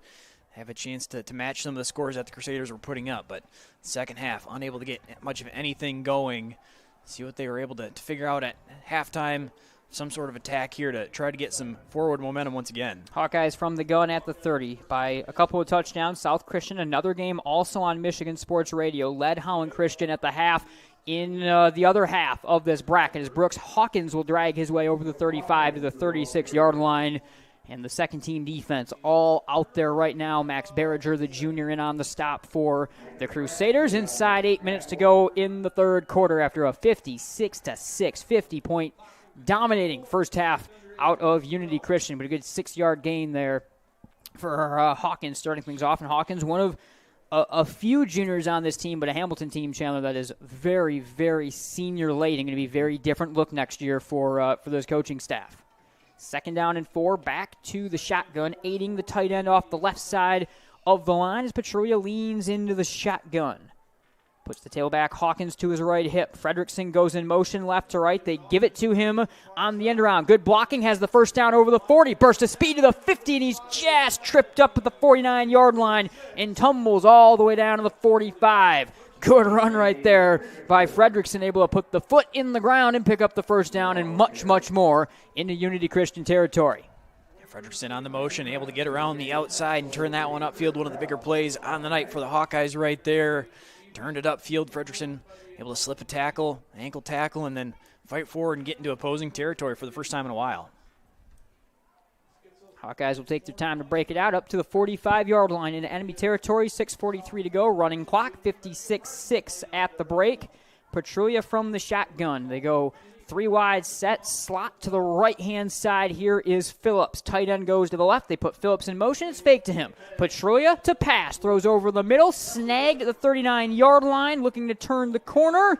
have a chance to match some of the scores that the Crusaders were putting up. But second half, unable to get much of anything going. See what they were able to figure out at halftime. Some sort of attack here to try to get some forward momentum once again. Hawkeyes from the gun at the 30 by a couple of touchdowns. South Christian, another game also on Michigan Sports Radio, led Holland Christian at the half. In the other half of this bracket, as Brooks Hawkins will drag his way over the 35 to the 36-yard line. And the second-team defense all out there right now. Max Berriger, the junior, in on the stop for the Crusaders. Inside 8 minutes to go in the third quarter after a 56-6, 50-point dominating first half out of Unity Christian, but a good 6-yard gain there for Hawkins starting things off. And Hawkins, one of a few juniors on this team, but a Hamilton team, Chandler, that is very, very senior late and going to be a very different look next year for those coaching staff. 2nd down and 4, back to the shotgun, aiding the tight end off the left side of the line as Petrulia leans into the shotgun. Puts the tailback Hawkins to his right hip. Fredrickson goes in motion left to right. They give it to him on the end around. Good blocking, has the first down over the 40. Burst of speed to the 50, and he's just tripped up at the 49-yard line and tumbles all the way down to the 45. Good run right there by Fredrickson, able to put the foot in the ground and pick up the first down and much, much more into Unity Christian territory. Fredrickson on the motion, able to get around the outside and turn that one upfield. One of the bigger plays on the night for the Hawkeyes right there. Turned it upfield. Fredrickson able to slip a tackle, ankle tackle, and then fight forward and get into opposing territory for the first time in a while. Hawkeyes will take their time to break it out up to the 45-yard line into enemy territory. 6:43 to go. Running clock, 56-6 at the break. Petrulia from the shotgun. They go 3 wide set, slot to the right-hand side. Here is Phillips. Tight end goes to the left. They put Phillips in motion. It's fake to him. Petrulia to pass. Throws over the middle. Snagged at the 39-yard line. Looking to turn the corner.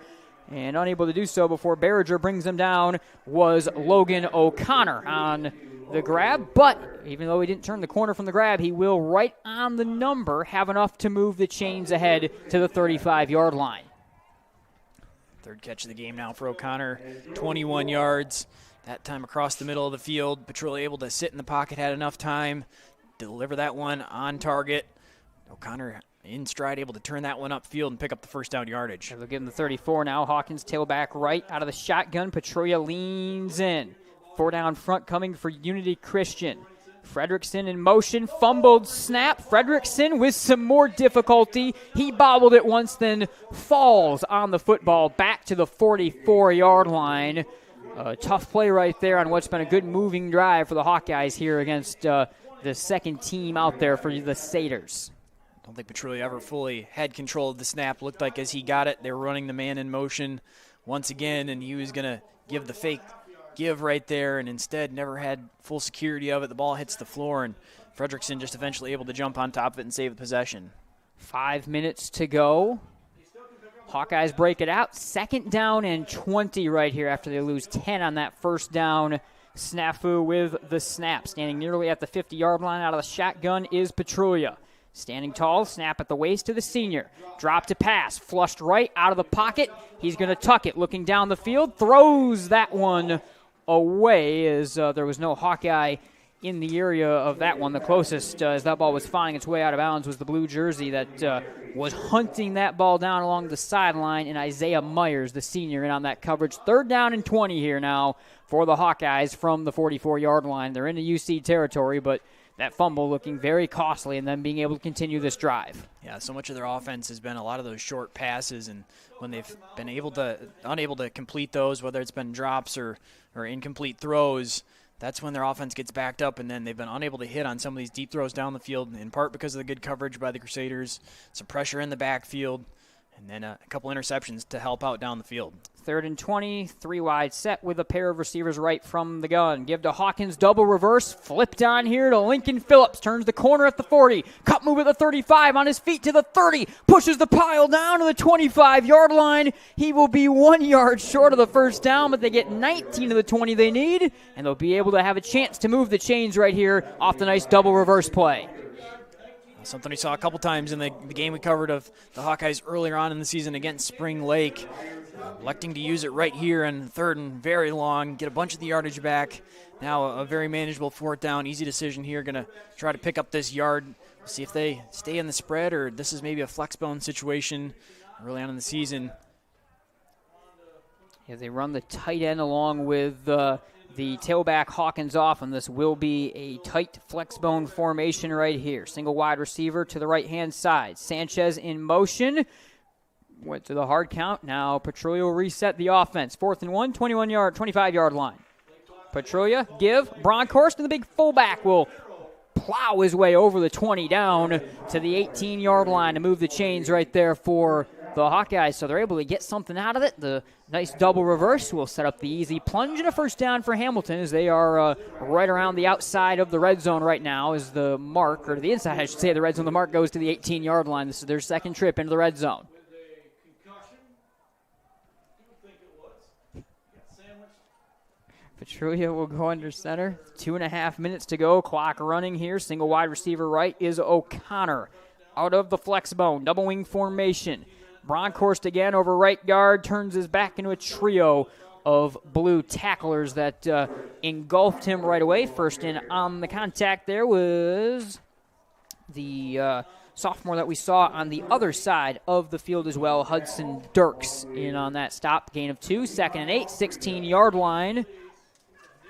And unable to do so before Berriger brings them down was Logan O'Connor on the grab. But even though he didn't turn the corner from the grab, he will, right on the number, have enough to move the chains ahead to the 35-yard line. Third catch of the game now for O'Connor, 21 yards. That time across the middle of the field. Petrulia able to sit in the pocket, had enough time, deliver that one on target. O'Connor in stride, able to turn that one upfield and pick up the first down yardage. They'll give him the 34 now. Hawkins tailback right out of the shotgun. Petrulia leans in. 4 down front coming for Unity Christian. Fredrickson in motion, fumbled snap. Fredrickson with some more difficulty. He bobbled it once, then falls on the football back to the 44-yard line. A tough play right there on what's been a good moving drive for the Hawkeyes here against the second team out there for the Crusaders. I don't think Petrulia ever fully had control of the snap. Looked like as he got it, they were running the man in motion once again, and he was going to give the fake give right there, and instead never had full security of it. The ball hits the floor, and Fredrickson just eventually able to jump on top of it and save the possession. 5 minutes to go. Hawkeyes break it out. 2nd down and 20 right here after they lose 10 on that first down snafu with the snap. Standing nearly at the 50-yard line out of the shotgun is Petrulia. Standing tall, snap at the waist to the senior. Drop to pass, flushed right out of the pocket. He's going to tuck it, looking down the field, throws that one away as there was no Hawkeye in the area of that one. The closest as that ball was finding its way out of bounds was the blue jersey that was hunting that ball down along the sideline, and Isaiah Myers, the senior, in on that coverage. 3rd down and 20 here now for the Hawkeyes from the 44-yard line. They're into UC territory, but that fumble looking very costly and then being able to continue this drive. Yeah, so much of their offense has been a lot of those short passes, and when they've been unable to complete those, whether it's been drops or incomplete throws, that's when their offense gets backed up, and then they've been unable to hit on some of these deep throws down the field, in part because of the good coverage by the Crusaders, some pressure in the backfield, and then a couple interceptions to help out down the field. 3rd and 20, 3 wide set with a pair of receivers right from the gun. Give to Hawkins, double reverse, flipped on here to Lincoln Phillips. Turns the corner at the 40. Cut move at the 35, on his feet to the 30. Pushes the pile down to the 25-yard line. He will be 1 yard short of the first down, but they get 19 of the 20 they need, and they'll be able to have a chance to move the chains right here off the nice double reverse play. Something we saw a couple times in the game we covered of the Hawkeyes earlier on in the season against Spring Lake. Electing to use it right here in 3rd and very long, get a bunch of the yardage back. Now a very manageable 4th down, easy decision here. Going to try to pick up this yard. We'll see if they stay in the spread or this is maybe a flex bone situation early on in the season. Yeah, they run the tight end along with the tailback Hawkins off, and this will be a tight flex bone formation right here. Single wide receiver to the right-hand side. Sanchez in motion. Went to the hard count. Now Petrulia will reset the offense. 4th and 1, 25-yard line. Petrulia, give. Bronkhorst, and the big fullback will plow his way over the 20 down to the 18-yard line to move the chains right there for the Hawkeyes. So they're able to get something out of it. The nice double reverse will set up the easy plunge and a first down for Hamilton as they are right around the outside of the red zone right now as the mark, or the inside, I should say, the red zone. The mark goes to the 18-yard line. This is their second trip into the red zone. Petrulia will go under center. 2.5 minutes to go. Clock running here. Single wide receiver right is O'Connor. Out of the flex bone. Double wing formation. Bronkhorst again over right guard, turns his back into a trio of blue tacklers that engulfed him right away. First in on the contact there was the sophomore that we saw on the other side of the field as well, Hudson Dirks, in on that stop. Gain of 2, 2nd and 8, 16-yard line.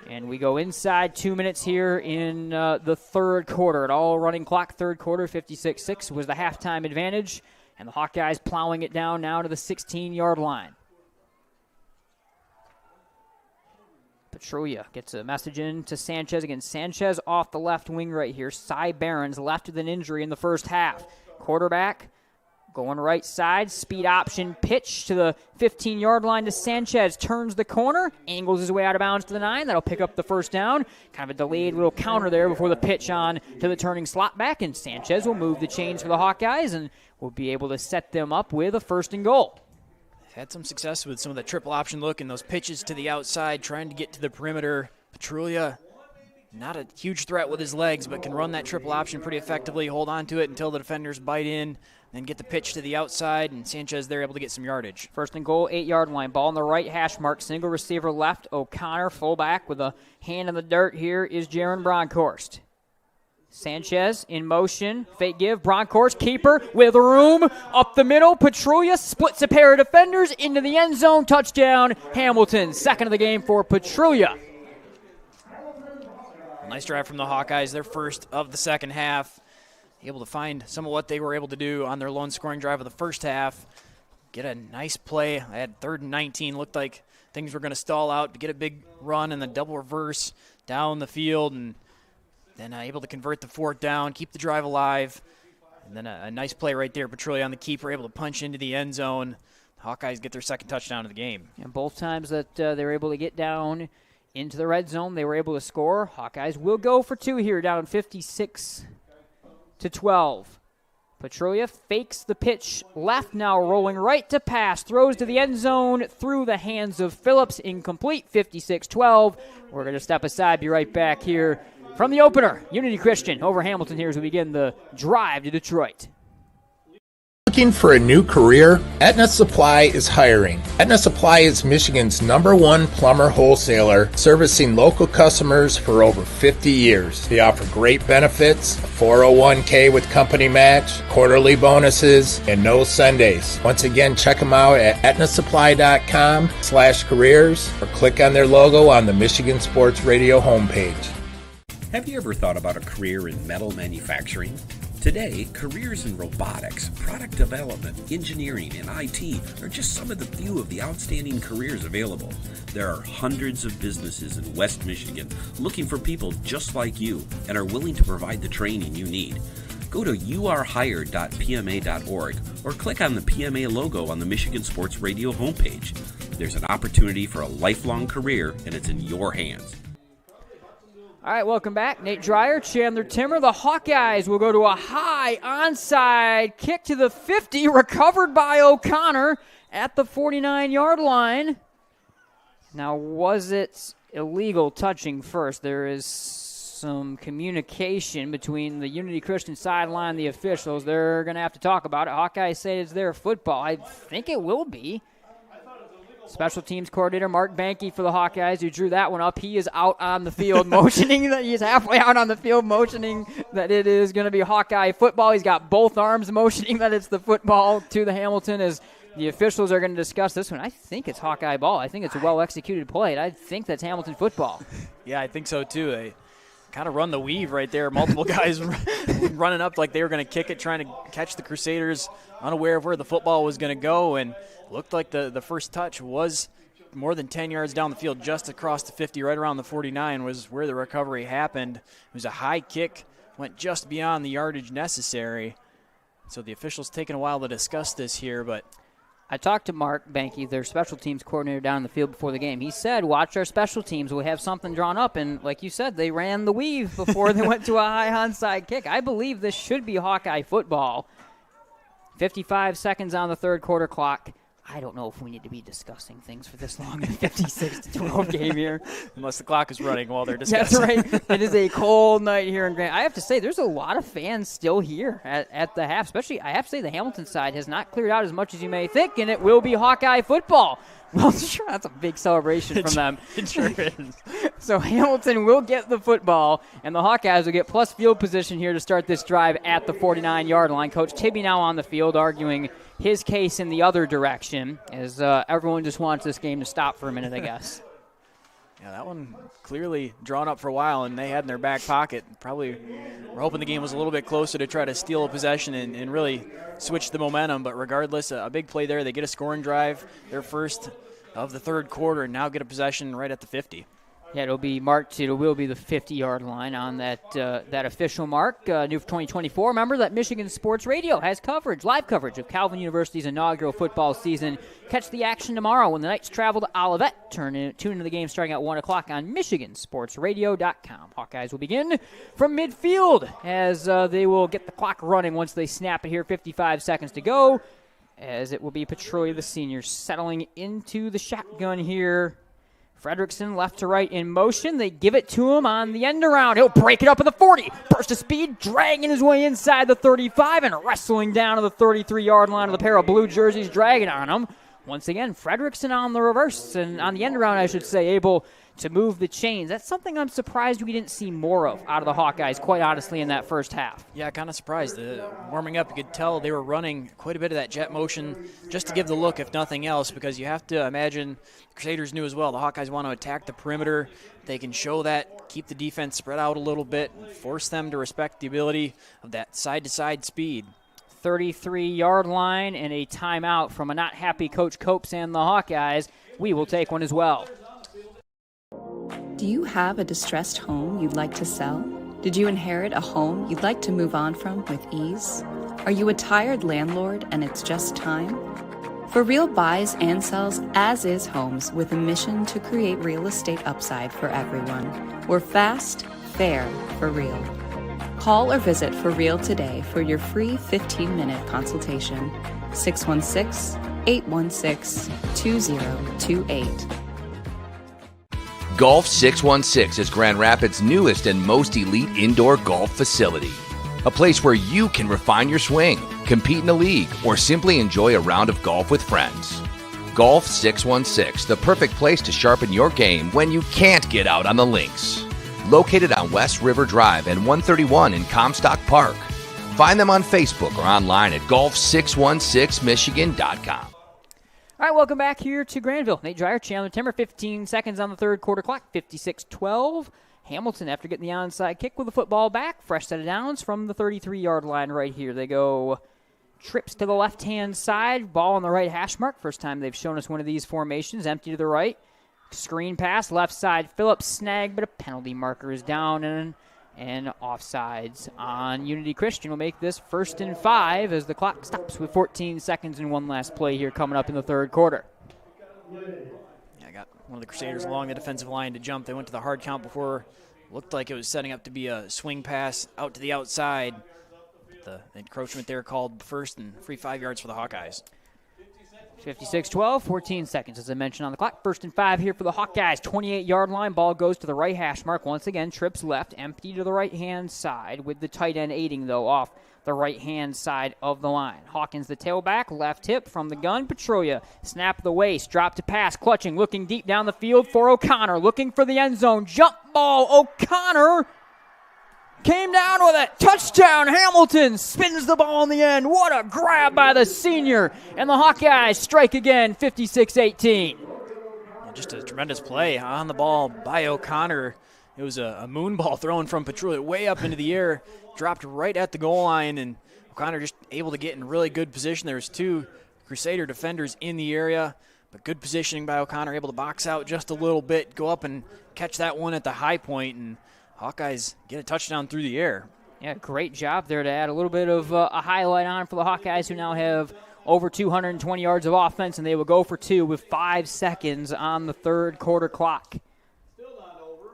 And we go inside 2 minutes here in the third quarter. At all running clock, third quarter, 56-6 was the halftime advantage. And the Hawkeyes plowing it down now to the 16-yard line. Petrulia gets a message in to Sanchez. Again, Sanchez off the left wing right here. Cy Barons left with an injury in the first half. Quarterback going right side. Speed option pitch to the 15-yard line to Sanchez. Turns the corner. Angles his way out of bounds to the 9. That'll pick up the first down. Kind of a delayed little counter there before the pitch on to the turning slot back. And Sanchez will move the chains for the Hawkeyes and will be able to set them up with a 1st and goal. Had some success with some of that triple option look and those pitches to the outside, trying to get to the perimeter. Petrulia, not a huge threat with his legs, but can run that triple option pretty effectively, hold on to it until the defenders bite in, then get the pitch to the outside, and Sanchez there able to get some yardage. 1st and goal, 8-yard line. Ball on the right hash mark, single receiver left. O'Connor, fullback with a hand in the dirt here is Jaron Bronkhorst. Sanchez in motion, fake give, Bronkhorst, keeper with room, up the middle, Petrulia splits a pair of defenders into the end zone, touchdown, Hamilton, 2nd of the game for Petrulia. Nice drive from the Hawkeyes, their first of the second half, able to find some of what they were able to do on their lone scoring drive of the first half, get a nice play. I had 3rd and 19, looked like things were going to stall out, to get a big run and then double reverse down the field, and then able to convert the 4th down, keep the drive alive. And then a nice play right there. Petrulia on the keeper, able to punch into the end zone. The Hawkeyes get their 2nd touchdown of the game. And both times that they were able to get down into the red zone, they were able to score. Hawkeyes will go for 2 here, down 56-12. Petrulia fakes the pitch left, now rolling right to pass. Throws to the end zone through the hands of Phillips. Incomplete, 56-12. We're going to step aside, be right back here from the opener. Unity Christian over Hamilton here as we begin the drive to Detroit. Looking for a new career? Aetna Supply is hiring. Aetna Supply is Michigan's #1 plumber wholesaler, servicing local customers for over 50 years. They offer great benefits, a 401k with company match, quarterly bonuses, and no Sundays. Once again, check them out at aetnasupply.com/careers or click on their logo on the Michigan Sports Radio homepage. Have you ever thought about a career in metal manufacturing? Today, careers in robotics, product development, engineering, and IT are just some of the few of the outstanding careers available. There are hundreds of businesses in West Michigan looking for people just like you and are willing to provide the training you need. Go to youarehired.pma.org or click on the PMA logo on the Michigan Sports Radio homepage. There's an opportunity for a lifelong career, and it's in your hands. All right, welcome back. Nate Dreyer, Chandler Timmer. The Hawkeyes will go to a high onside kick to the 50, recovered by O'Connor at the 49-yard line. Now, was it illegal touching first? There is some communication between the Unity Christian sideline and the officials. They're going to have to talk about it. Hawkeyes say it's their football. I think it will be. Special teams coordinator Mark Banke for the Hawkeyes, who drew that one up. He is out on the field motioning that he's halfway out on the field motioning that it is going to be Hawkeye football. He's got both arms motioning that it's the football to the Hamilton as the officials are going to discuss this one. I think it's Hawkeye ball. I think it's a well-executed play. I think that's Hamilton football. Yeah, I think so too. They kind of run the weave right there. Multiple guys running up like they were going to kick it, trying to catch the Crusaders, unaware of where the football was going to go, and looked like the first touch was more than 10 yards down the field, just across the 50, right around the 49 was where the recovery happened. It was a high kick, went just beyond the yardage necessary. So the officials taking a while to discuss this here, but I talked to Mark Banke, their special teams coordinator down in the field before the game. He said, watch our special teams. We'll have something drawn up. And like you said, they ran the weave before they went to a high onside kick. I believe this should be Hawkeye football. 55 seconds on the third quarter clock. I don't know if we need to be discussing things for this long in a 56-12 game here. Unless the clock is running while they're discussing. That's right. It is a cold night here in Grant. I have to say, there's a lot of fans still here at the half, especially I have to say the Hamilton side has not cleared out as much as you may think, and it will be Hawkeye football. Well, sure, that's a big celebration from them. It sure is. So Hamilton will get the football, and the Hawkeyes will get plus field position here to start this drive at the 49-yard line. Coach Tibby now on the field arguing his case in the other direction, as everyone just wants this game to stop for a minute, I guess. Yeah, that one clearly drawn up for a while, and they had in their back pocket. Probably were hoping the game was a little bit closer to try to steal a possession and really switch the momentum. But regardless, a big play there. They get a scoring drive, their first of the third quarter, and now get a possession right at the 50. Yeah, it'll be marked. It will be the 50-yard line on that official mark. New for 2024. Remember that Michigan Sports Radio has live coverage of Calvin University's inaugural football season. Catch the action tomorrow when the Knights travel to Olivet. Tune into the game starting at 1 o'clock on MichiganSportsRadio.com. Hawkeyes will begin from midfield as they will get the clock running once they snap it here. 55 seconds to go, as it will be Petrolia, the senior, settling into the shotgun here. Fredrickson left to right in motion. They give it to him on the end around. He'll break it up at the 40. Burst of speed, dragging his way inside the 35 and wrestling down to the 33-yard line with a pair of blue jerseys dragging on him. Once again, Fredrickson on the reverse and on the end around, I should say, able to move the chains. That's something I'm surprised we didn't see more of out of the Hawkeyes, quite honestly, in that first half. Yeah, kind of surprised. Warming up, you could tell they were running quite a bit of that jet motion just to give the look, if nothing else, because you have to imagine the Crusaders knew as well. The Hawkeyes want to attack the perimeter. They can show that, keep the defense spread out a little bit, force them to respect the ability of that side-to-side speed. 33-yard line and a timeout from a not happy Coach Copes and the Hawkeyes. We will take one as well. Do you have a distressed home you'd like to sell? Did you inherit a home you'd like to move on from with ease? Are you a tired landlord and it's just time? For Real buys and sells as-is homes with a mission to create real estate upside for everyone. We're fast, fair, for real. Call or visit For Real today for your free 15-minute consultation. 616-816-2028. Golf 616 is Grand Rapids' newest and most elite indoor golf facility. A place where you can refine your swing, compete in a league, or simply enjoy a round of golf with friends. Golf 616, the perfect place to sharpen your game when you can't get out on the links. Located on West River Drive and 131 in Comstock Park. Find them on Facebook or online at golf616michigan.com. All right, welcome back here to Grandville. Nate Dreyer, Chandler Timmer, 15 seconds on the third quarter clock, 56-12. Hamilton, after getting the onside kick with the football back, fresh set of downs from the 33-yard line right here. They go trips to the left-hand side, ball on the right hash mark. First time they've shown us one of these formations, empty to the right. Screen pass, left side, Phillips snag, but a penalty marker is down and offsides on Unity Christian will make this 1st and 5 as the clock stops with 14 seconds and one last play here coming up in the third quarter. Yeah, I got one of the Crusaders along the defensive line to jump. They went to the hard count before. Looked like it was setting up to be a swing pass out to the outside. The encroachment there called first and free 5 yards for the Hawkeyes. 56-12, 14 seconds, as I mentioned on the clock. 1st and 5 here for the Hawkeyes. 28-yard line. Ball goes to the right hash mark. Once again, trips left, empty to the right-hand side, with the tight end aiding, though, off the right-hand side of the line. Hawkins, the tailback, left hip from the gun. Petrolia, snap the waist, drop to pass, clutching, looking deep down the field for O'Connor, looking for the end zone. Jump ball, O'Connor came down with it. Touchdown, Hamilton spins the ball in the end. What a grab by the senior. And the Hawkeyes strike again, 56-18. Just a tremendous play on the ball by O'Connor. It was a moon ball thrown from Petrolia way up into the air, dropped right at the goal line, and O'Connor just able to get in really good position. There was 2 Crusader defenders in the area, but good positioning by O'Connor, able to box out just a little bit, go up and catch that one at the high point, and Hawkeyes get a touchdown through the air. Yeah, great job there to add a little bit of a highlight on for the Hawkeyes, who now have over 220 yards of offense, and they will go for 2 with 5 seconds on the third quarter clock.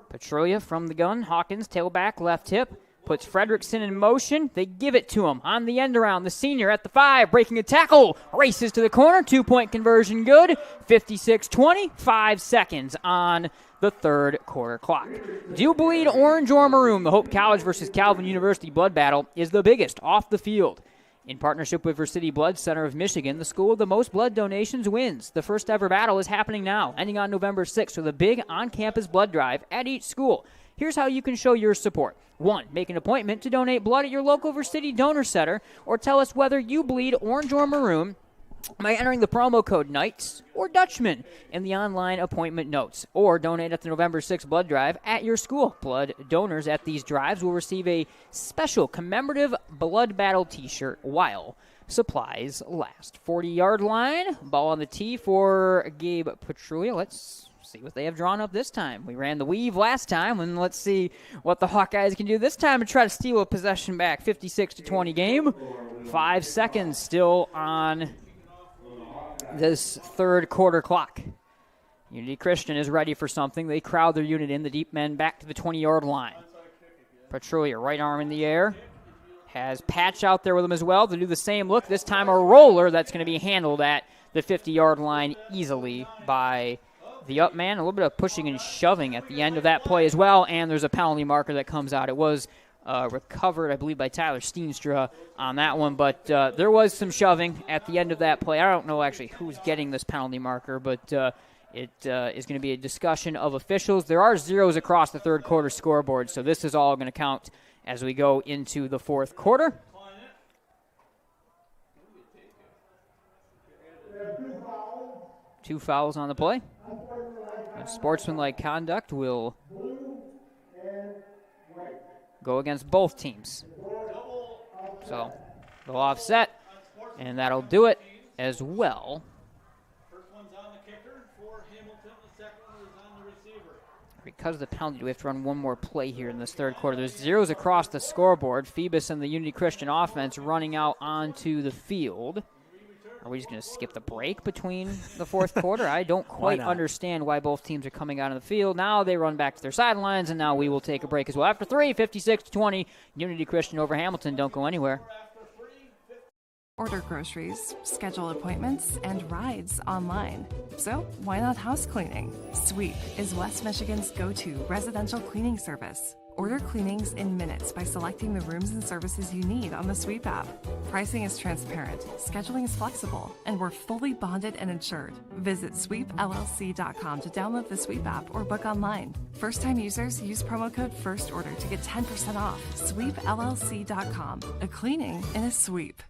Petrolia from the gun. Hawkins, tailback, left hip. puts Fredrickson in motion. They give it to him on the end around. The senior at the 5, breaking a tackle, races to the corner. 2-point conversion good. 56-20, 5 seconds on the third quarter clock. Do you bleed orange or maroon? The Hope College versus Calvin University blood battle is the biggest off the field. In partnership with Versity Blood Center of Michigan, the school with the most blood donations wins. The first ever battle is happening now, ending on November 6th with a big on-campus blood drive at each school. Here's how you can show your support. 1. Make an appointment to donate blood at your local Versity Donor Center, or tell us whether you bleed orange or maroon by entering the promo code Knights or Dutchman in the online appointment notes, or donate at the November 6th blood drive at your school. Blood donors at these drives will receive a special commemorative blood battle t-shirt while supplies last. 40-yard line, ball on the tee for Gabe Petrulia. Let's see what they have drawn up this time. We ran the weave last time, and let's see what the Hawkeyes can do this time to try to steal a possession back. 56-20 game. 5 seconds still on this third quarter clock. Unity Christian is ready for something. They crowd their unit in. The deep men back to the 20-yard line. Petrulia, right arm in the air. Has Patch out there with him as well to do the same look. This time a roller that's going to be handled at the 50-yard line easily by the up man. A little bit of pushing and shoving at the end of that play as well, and there's a penalty marker that comes out. It was recovered, I believe, by Tyler Steenstra on that one, but there was some shoving at the end of that play. I don't know actually who's getting this penalty marker, but it is going to be a discussion of officials. There are zeros across the third quarter scoreboard, so this is all going to count as we go into the fourth quarter. Two fouls on the play. Sportsmanlike conduct will go against both teams. So they'll offset, and that'll do it as well. Because of the penalty, we have to run one more play here in this third quarter. There's zeros across the scoreboard. Phoebus and the Unity Christian offense running out onto the field. Are we just going to skip the break between the fourth quarter? I don't quite understand why both teams are coming out on the field. Now they run back to their sidelines, and now we will take a break as well. After 3, 56-20, Unity Christian over Hamilton. Don't go anywhere. Order groceries, schedule appointments, and rides online. So why not house cleaning? Sweep is West Michigan's go-to residential cleaning service. Order cleanings in minutes by selecting the rooms and services you need on the Sweep app. Pricing is transparent, scheduling is flexible, and we're fully bonded and insured. Visit sweepllc.com to download the Sweep app or book online. First-time users use promo code FIRSTORDER to get 10% off. sweepllc.com. A cleaning in a sweep.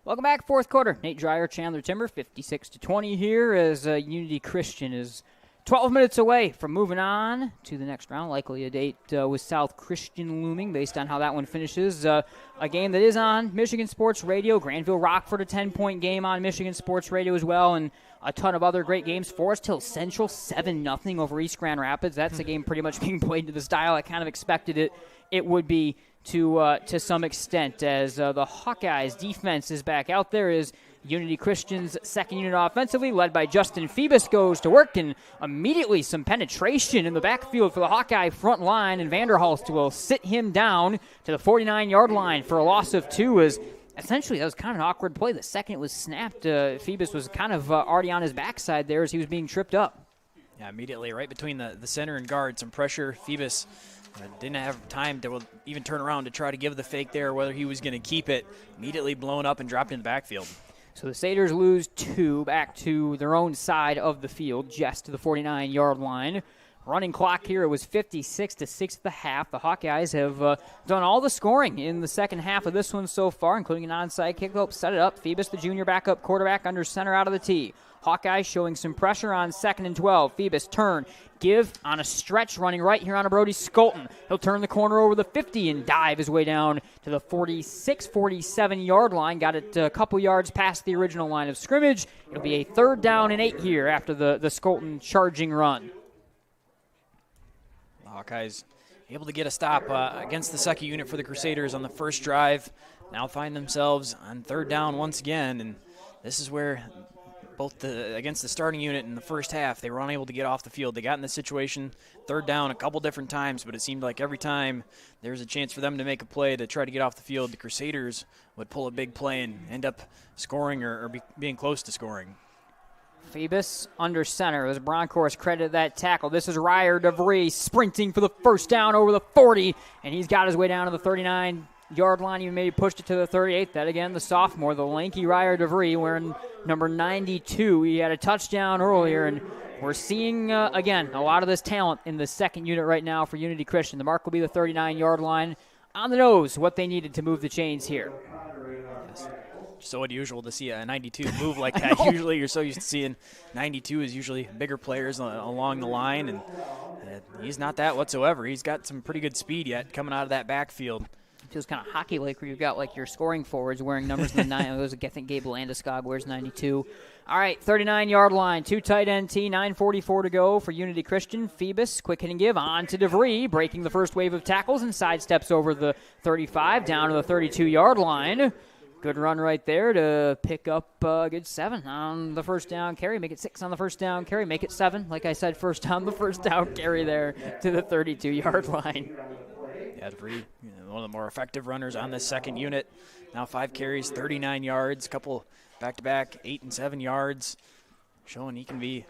Welcome back, fourth quarter. Nate Dreyer, Chandler Timber, 56-20 here as Unity Christian is 12 minutes away from moving on to the next round. Likely a date with South Christian looming based on how that one finishes. A game that is on Michigan Sports Radio. Grandville Rockford, a 10-point game on Michigan Sports Radio as well, and a ton of other great games. Forest Hill Central, 7-0 over East Grand Rapids. That's a game pretty much being played to the style I kind of expected it would be to some extent, as the Hawkeyes defense is back out there as Unity Christian's second unit offensively, led by Justin Phoebus, goes to work, and immediately some penetration in the backfield for the Hawkeye front line, and Vanderhulst will sit him down to the 49-yard line for a loss of 2, as essentially that was kind of an awkward play. The second it was snapped, Phoebus was kind of already on his backside there as he was being tripped up. Yeah, immediately right between the center and guard, some pressure. Phoebus didn't have time to even turn around to try to give the fake there, whether he was going to keep it. Immediately blown up and dropped in the backfield. So the Crusaders lose 2 back to their own side of the field, just to the 49-yard line. Running clock here, it was 56-6 at the half. The Hawkeyes have done all the scoring in the second half of this one so far, including an onside kick. Set it up. Phoebus, the junior backup quarterback, under center out of the tee. Hawkeyes showing some pressure on 2nd and 12. Phoebus turn, give on a stretch, running right here on a Brody Skolton. He'll turn the corner over the 50 and dive his way down to the 46, 47-yard line. Got it a couple yards past the original line of scrimmage. It'll be a 3rd down and 8 here after the Skolton charging run. The Hawkeyes able to get a stop against the second unit for the Crusaders on the first drive. Now find themselves on third down once again, and this is where both against the starting unit in the first half, they were unable to get off the field. They got in this situation, third down a couple different times, but it seemed like every time there was a chance for them to make a play to try to get off the field, the Crusaders would pull a big play and end up scoring or being close to scoring. Phoebus under center. As Bronkhorst credited that tackle. This is Ryer DeVries sprinting for the first down over the 40, and he's got his way down to the 39-yard line. Even maybe pushed it to the 38. That again, the sophomore, the lanky Ryer DeVries, wearing number 92. He had a touchdown earlier, and we're seeing, again, a lot of this talent in the second unit right now for Unity Christian. The mark will be the 39-yard line. On the nose, what they needed to move the chains here. Yes. So unusual to see a 92 move like that. Usually you're so used to seeing 92 is usually bigger players along the line, and he's not that whatsoever. He's got some pretty good speed yet coming out of that backfield. It feels kind of hockey-like where you've got like your scoring forwards wearing numbers in the 9. I think Gabe Landeskog wears 92. All right, 39-yard line, 2 tight end T, 9:44 to go for Unity Christian. Phoebus, quick hit and give on to DeVries, breaking the first wave of tackles and sidesteps over the 35 down to the 32-yard line. Good run right there to pick up a good 7 on the first down carry. Make it 6 on the first down carry. Make it 7. Like I said, first down carry there to the 32-yard line. Yeah, DeVries, one of the more effective runners on this second unit. Now 5 carries, 39 yards, couple back-to-back, 8 and 7 yards, showing he can be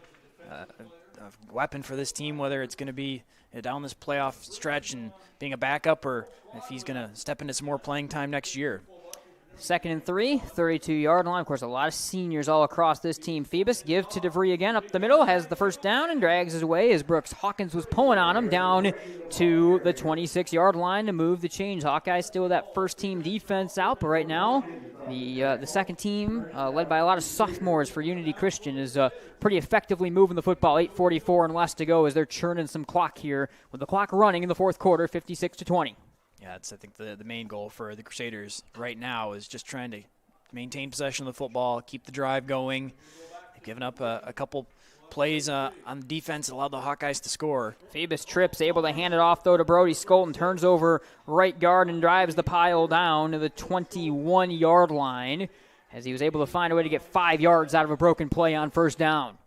a weapon for this team, whether it's going to be down this playoff stretch and being a backup or if he's going to step into some more playing time next year. 2nd and 3, 32-yard line. Of course, a lot of seniors all across this team. Phoebus give to DeVries again up the middle, has the first down and drags his way as Brooks Hawkins was pulling on him down to the 26-yard line to move the chains. Hawkeyes still with that first-team defense out, but right now the second team, led by a lot of sophomores for Unity Christian, is pretty effectively moving the football. 8:44 and less to go as they're churning some clock here with the clock running in the fourth quarter, 56-20. Yeah, it's, I think, the main goal for the Crusaders right now is just trying to maintain possession of the football, keep the drive going. They've given up a couple plays on defense that allowed the Hawkeyes to score. Phoebus trips, able to hand it off, though, to Brody Skolton. Turns over right guard and drives the pile down to the 21-yard line as he was able to find a way to get 5 yards out of a broken play on first down.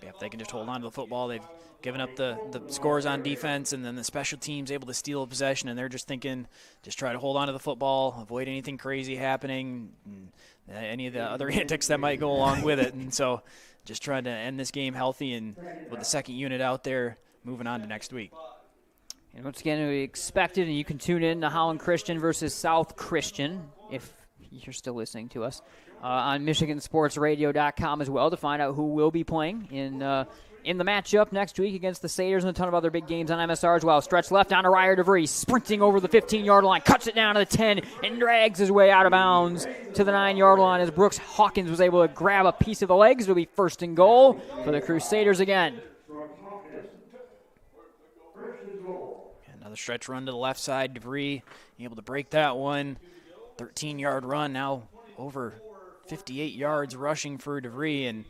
Yeah, if they can just hold on to the football, they've given up the scores on defense, and then the special teams able to steal a possession, and they're just thinking, just try to hold on to the football, avoid anything crazy happening, and any of the other antics that might go along with it. And so just trying to end this game healthy and with the second unit out there moving on to next week. And once again, we expected, and you can tune in to Holland Christian versus South Christian if you're still listening to us on MichiganSportsRadio.com as well to find out who will be playing in the matchup next week against the Crusaders and a ton of other big games on MSR as well. Stretch left down to Ryer DeVries, sprinting over the 15-yard line, cuts it down to the 10, and drags his way out of bounds to the 9-yard line as Brooks Hawkins was able to grab a piece of the legs. It'll be 1st and goal for the Crusaders again. Another stretch run to the left side. DeVries able to break that one. 13-yard run, now over 58 yards rushing for DeVries, and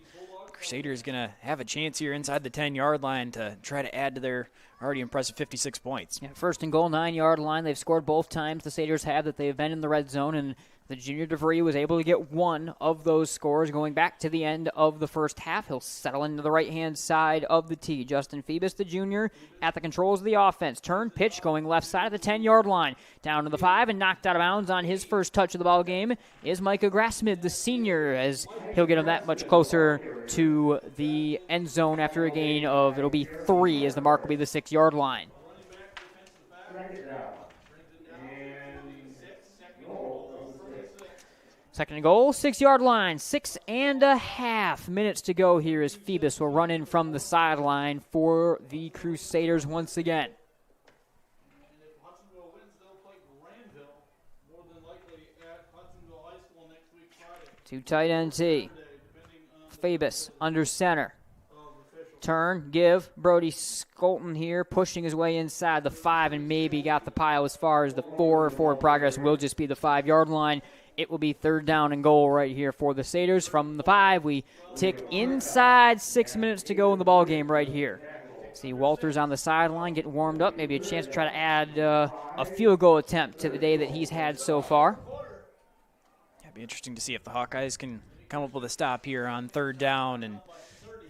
Crusaders going to have a chance here inside the 10-yard line to try to add to their already impressive 56 points. Yeah, 1st and goal, 9-yard line. They've scored both times the Crusaders have that they've been in the red zone, and the junior DeVries was able to get one of those scores going back to the end of the first half. He'll settle into the right-hand side of the tee. Justin Phoebus, the junior, at the controls of the offense. Turn, pitch, going left side of the 10-yard line. Down to the 5 and knocked out of bounds on his first touch of the ball game is Micah Grassmid, the senior, as he'll get him that much closer to the end zone after a gain of, it'll be 3, as the mark will be the 6-yard line. Second and goal, 6-yard line, 6.5 minutes to go here as Phoebus will run in from the sideline for the Crusaders once again. And if Hudsonville wins, they'll play Grandville, more than likely at Hudsonville High School next week Friday. 2 tight end T. Phoebus under center. Turn, give. Brody Skolton here, pushing his way inside the 5 and maybe got the pile as far as the 4. Forward progress will just be the 5-yard line. It will be 3rd down and goal right here for the Crusaders. From the 5, we tick inside 6 minutes to go in the ball game right here. See Walters on the sideline getting warmed up. Maybe a chance to try to add a field goal attempt to the day that he's had so far. It'd be interesting to see if the Hawkeyes can come up with a stop here on 3rd down, and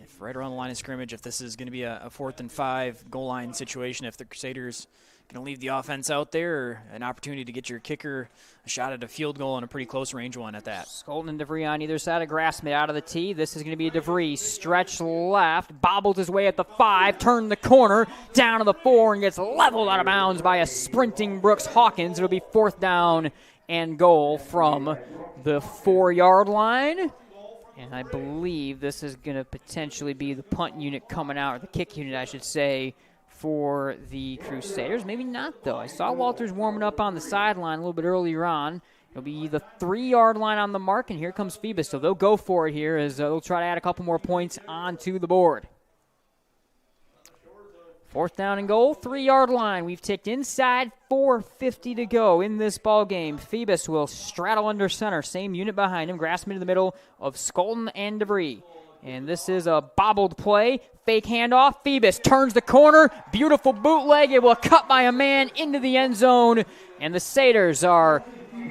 if right around the line of scrimmage, if this is going to be a 4th and 5 goal line situation, if the Crusaders going to leave the offense out there, or an opportunity to get your kicker a shot at a field goal and a pretty close range one at that. Skolton and DeVries on either side of Grassmid out of the tee. This is going to be a DeVries. Stretch left, bobbled his way at the 5, turned the corner, down to the 4, and gets leveled out of bounds by a sprinting Brooks Hawkins. It'll be 4th down and goal from the 4-yard line. And I believe this is going to potentially be the punt unit coming out, or the kick unit, I should say, for the Crusaders. Maybe not, though. I saw Walters warming up on the sideline a little bit earlier on. It'll be the 3-yard line on the mark, and here comes Phoebus. So they'll go for it here as they'll try to add a couple more points onto the board. 4th down and goal, 3-yard line. We've ticked inside, 4:50 to go in this ball game. Phoebus will straddle under center, same unit behind him. Grassman in the middle of Skolton and DeVries. And this is a bobbled play. Fake handoff. Phoebus turns the corner. Beautiful bootleg. It will cut by a man into the end zone. And the Satyrs are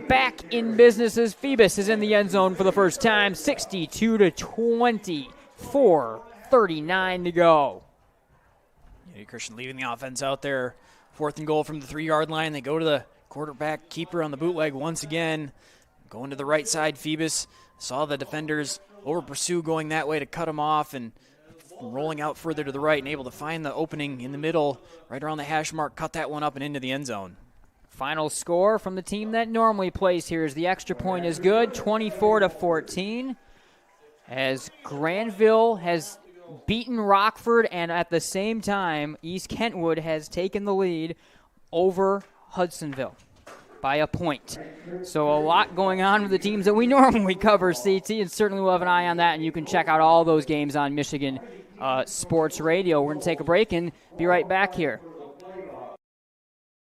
back in business as Phoebus is in the end zone for the first time. 62-20. 4:39 to go. Unity Christian leaving the offense out there. 4th and goal from the 3-yard line. They go to the quarterback keeper on the bootleg once again. Going to the right side, Phoebus saw the defenders over pursue going that way to cut him off, and rolling out further to the right and able to find the opening in the middle, right around the hash mark, cut that one up and into the end zone. Final score from the team that normally plays here is the extra point is good, 24-14, as Grandville has beaten Rockford, and at the same time, East Kentwood has taken the lead over Hudsonville by a point. So a lot going on with the teams that we normally cover, CT, and certainly we'll have an eye on that, and you can check out all those games on Michigan Sports Radio. We're going to take a break and be right back here.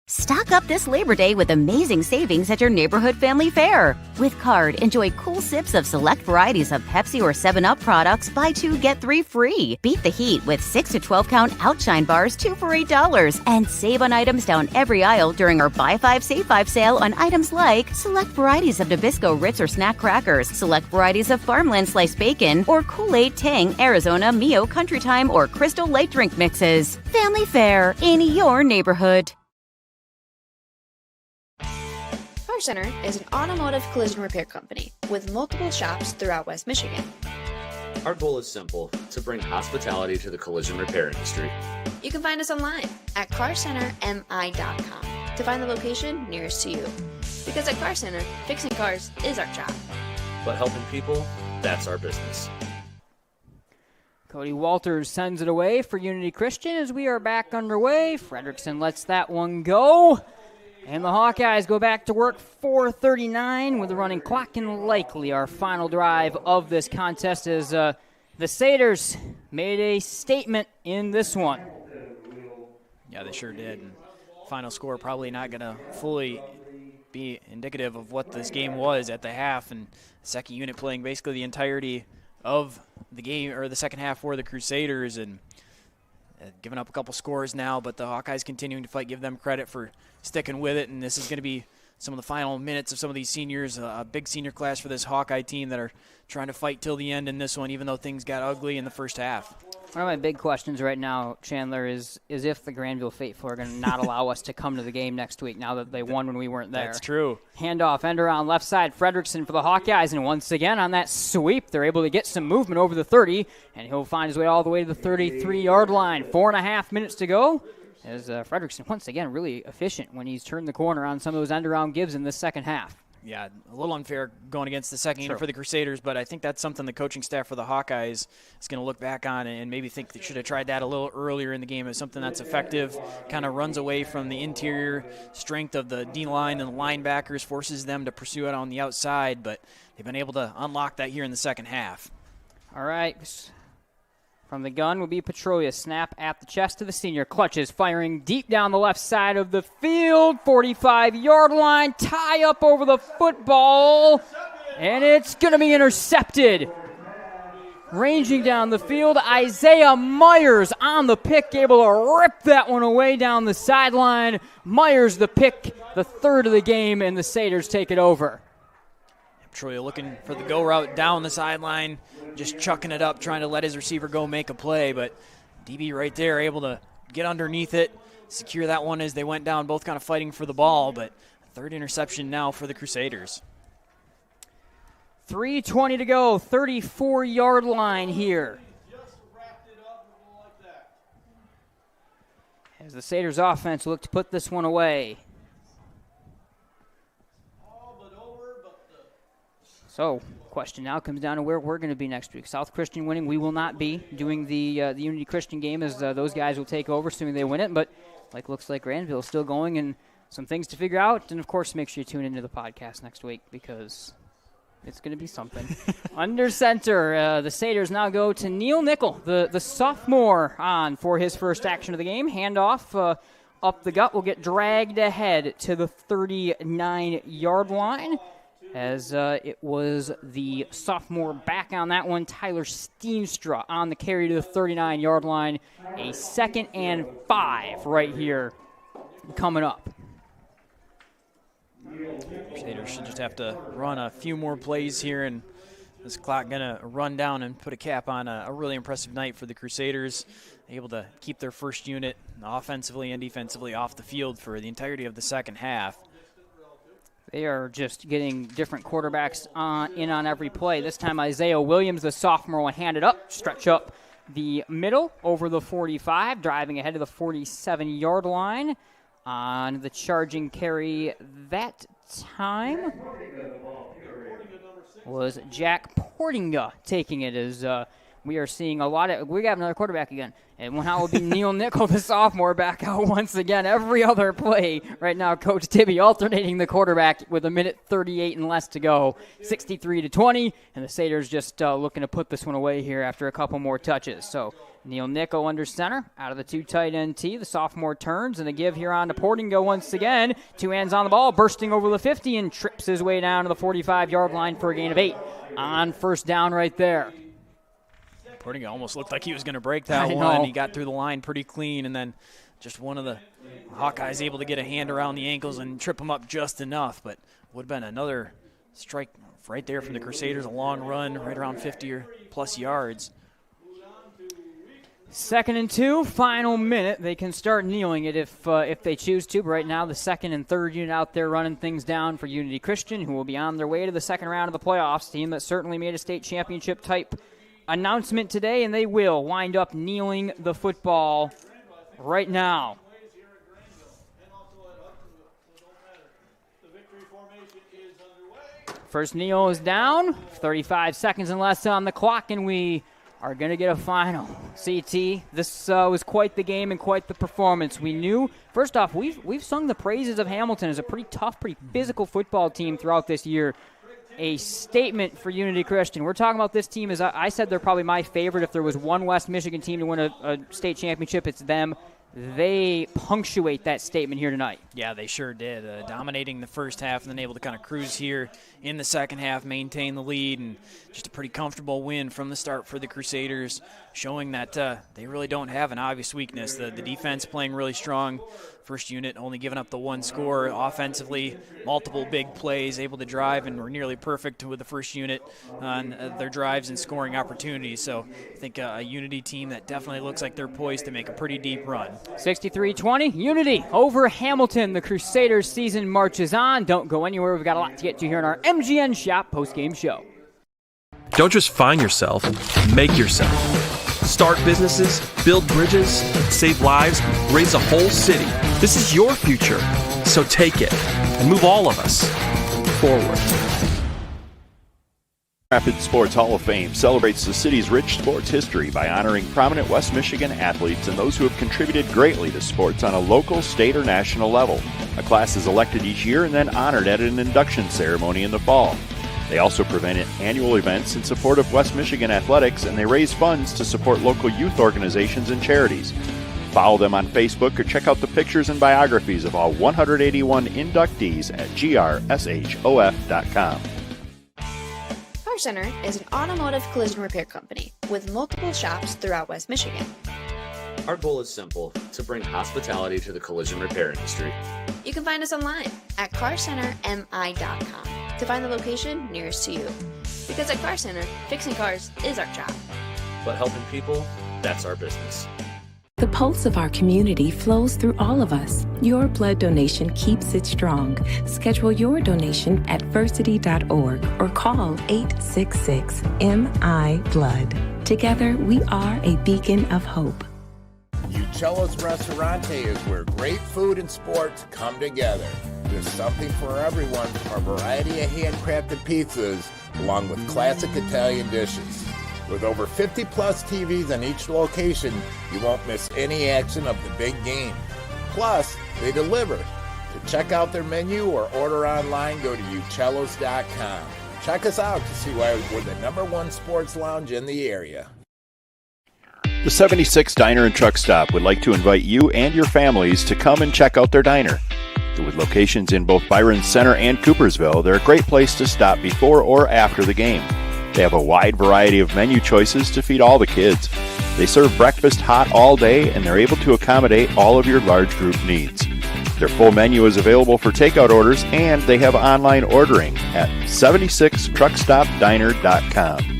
Stock up this Labor Day with amazing savings at your neighborhood family fair. With Card, enjoy cool sips of select varieties of Pepsi or 7-Up products. Buy 2, get 3 free. Beat the heat with 6 to 12-count Outshine bars, 2 for $8. And save on items down every aisle during our Buy 5, Save 5 sale on items like select varieties of Nabisco Ritz or Snack Crackers, select varieties of Farmland Sliced Bacon, or Kool-Aid, Tang, Arizona, Mio, Country Time, or Crystal Light Drink mixes. Family Fair in your neighborhood. Car Center is an automotive collision repair company with multiple shops throughout West Michigan. Our goal is simple: to bring hospitality to the collision repair industry. You can find us online at carcentermi.com to find the location nearest to you. Because at Car Center, fixing cars is our job. But helping people, that's our business. Cody Walters sends it away for Unity Christian as we are back underway. Fredrickson lets that one go. And the Hawkeyes go back to work, 4:39 with the running clock, and likely our final drive of this contest as the Satyrs made a statement in this one. Yeah, they sure did. And final score probably not going to fully be indicative of what this game was at the half, and second unit playing basically the entirety of the game, or the second half for the Crusaders, and giving up a couple scores now, but the Hawkeyes continuing to fight. Give them credit for sticking with it, and this is going to be some of the final minutes of some of these seniors, a big senior class for this Hawkeye team that are trying to fight till the end in this one, even though things got ugly in the first half. One of my big questions right now, Chandler, is if the Grandville Faithful are going to not allow us to come to the game next week now that they won when we weren't there. That's true. Handoff, end around left side, Fredrickson for the Hawkeyes, and once again on that sweep, they're able to get some movement over the 30, and he'll find his way all the way to the 33-yard line. 4.5 minutes to go, as Fredrickson, once again, really efficient when he's turned the corner on some of those end-around gives in the second half. Yeah, a little unfair going against the second unit for the Crusaders, but I think that's something the coaching staff for the Hawkeyes is going to look back on and maybe think they should have tried that a little earlier in the game as something that's effective, kind of runs away from the interior strength of the D-line and the linebackers, forces them to pursue it on the outside, but they've been able to unlock that here in the second half. All right. From the gun will be Petrolia. Snap at the chest to the senior. Clutches firing deep down the left side of the field. 45-yard line. Tie up over the football. And it's going to be intercepted. ranging down the field. Isaiah Myers on the pick, able to rip that one away down the sideline. Myers the pick, the third of the game, and the Satyrs take it over. Troy looking for the go route down the sideline, just chucking it up, trying to let his receiver go make a play, but DB right there able to get underneath it, secure that one as they went down, both kind of fighting for the ball, but third interception now for the Crusaders. 3:20 to go, 34-yard line here. As the Satyrs offense look to put this one away. So, question now comes down to where we're going to be next week. South Christian winning, we will not be doing the Unity Christian game, as those guys will take over, assuming they win it. But looks like Grandville is still going, and some things to figure out. And, of course, make sure you tune into the podcast next week, because it's going to be something. Under center, the Satyrs now go to Neil Nickel, the sophomore, on for his first action of the game. Handoff up the gut will get dragged ahead to the 39-yard line. As it was the sophomore back on that one, Tyler Steenstra on the carry to the 39-yard line. A 2nd and 5 right here coming up. Crusaders should just have to run a few more plays here, and this clock going to run down and put a cap on a really impressive night for the Crusaders. Able to keep their first unit offensively and defensively off the field for the entirety of the second half. They are just getting different quarterbacks in on every play. This time Isaiah Williams, the sophomore, will hand it up, stretch up the middle over the 45, driving ahead to the 47-yard line. On the charging carry that time was Jack Portinga taking it, as we are seeing a lot of – we got another quarterback again. And now will be Neil Nickel, the sophomore, back out once again. Every other play right now, Coach Tibby alternating the quarterback with 1:38 and less to go. 63-20, and the Satyrs just looking to put this one away here after a couple more touches. So Neil Nickel under center, out of the two tight end tee. The sophomore turns, and a give here on to Portinga once again. Two hands on the ball, bursting over the 50 and trips his way down to the 45-yard line for a gain of 8 on first down right there. Portinga almost looked like he was going to break that one. He got through the line pretty clean, and then just one of the Hawkeyes able to get a hand around the ankles and trip him up just enough. But would have been another strike right there from the Crusaders, a long run right around 50 or plus yards. 2nd and 2, final minute. They can start kneeling it if they choose to. But right now, the 2nd and 3rd unit out there running things down for Unity Christian, who will be on their way to the second round of the playoffs. Team that certainly made a state championship type announcement today, and they will wind up kneeling the football right now. First kneel is down, 35 seconds and less on the clock, and we are going to get a final. CT, this was quite the game and quite the performance. We knew, first off, we've sung the praises of Hamilton as a pretty tough, pretty physical football team throughout this year. A statement for Unity Christian. We're talking about this team as I said they're probably my favorite. If there was one West Michigan team to win a state championship, it's them. They punctuate that statement here tonight. Yeah, they sure did. Dominating the first half and then able to kind of cruise here in the second half, maintain the lead, and just a pretty comfortable win from the start for the Crusaders, showing that they really don't have an obvious weakness. The defense playing really strong. First unit only giving up the one score. Offensively, multiple big plays, able to drive, and were nearly perfect with the first unit on their drives and scoring opportunities. So I think a Unity team that definitely looks like they're poised to make a pretty deep run. 63-20, Unity over Hamilton. The Crusaders season marches on. Don't go anywhere. We've got a lot to get to here in our MGN Shop postgame show. Don't just find yourself, make yourself. Start businesses, build bridges, save lives, raise a whole city. This is your future, so take it and move all of us forward. Rapid Sports Hall of Fame celebrates the city's rich sports history by honoring prominent West Michigan athletes and those who have contributed greatly to sports on a local, state, or national level. A class is elected each year and then honored at an induction ceremony in the fall. They also prevent annual events in support of West Michigan athletics, and they raise funds to support local youth organizations and charities. Follow them on Facebook or check out the pictures and biographies of all 181 inductees at grshOF.com. Our Center is an automotive collision repair company with multiple shops throughout West Michigan. Our goal is simple, to bring hospitality to the collision repair industry. You can find us online at carcentermi.com to find the location nearest to you. Because at Car Center, fixing cars is our job. But helping people, that's our business. The pulse of our community flows through all of us. Your blood donation keeps it strong. Schedule your donation at versity.org or call 866-MI-BLOOD. Together, we are a beacon of hope. Uccello's Restaurante is where great food and sports come together. There's something for everyone from a variety of handcrafted pizzas along with classic Italian dishes. With over 50-plus TVs in each location, you won't miss any action of the big game. Plus, they deliver. To check out their menu or order online, go to uccellos.com. Check us out to see why we're the #1 sports lounge in the area. The 76 Diner and Truck Stop would like to invite you and your families to come and check out their diner. With locations in both Byron Center and Coopersville, they're a great place to stop before or after the game. They have a wide variety of menu choices to feed all the kids. They serve breakfast hot all day, and they're able to accommodate all of your large group needs. Their full menu is available for takeout orders, and they have online ordering at 76truckstopdiner.com.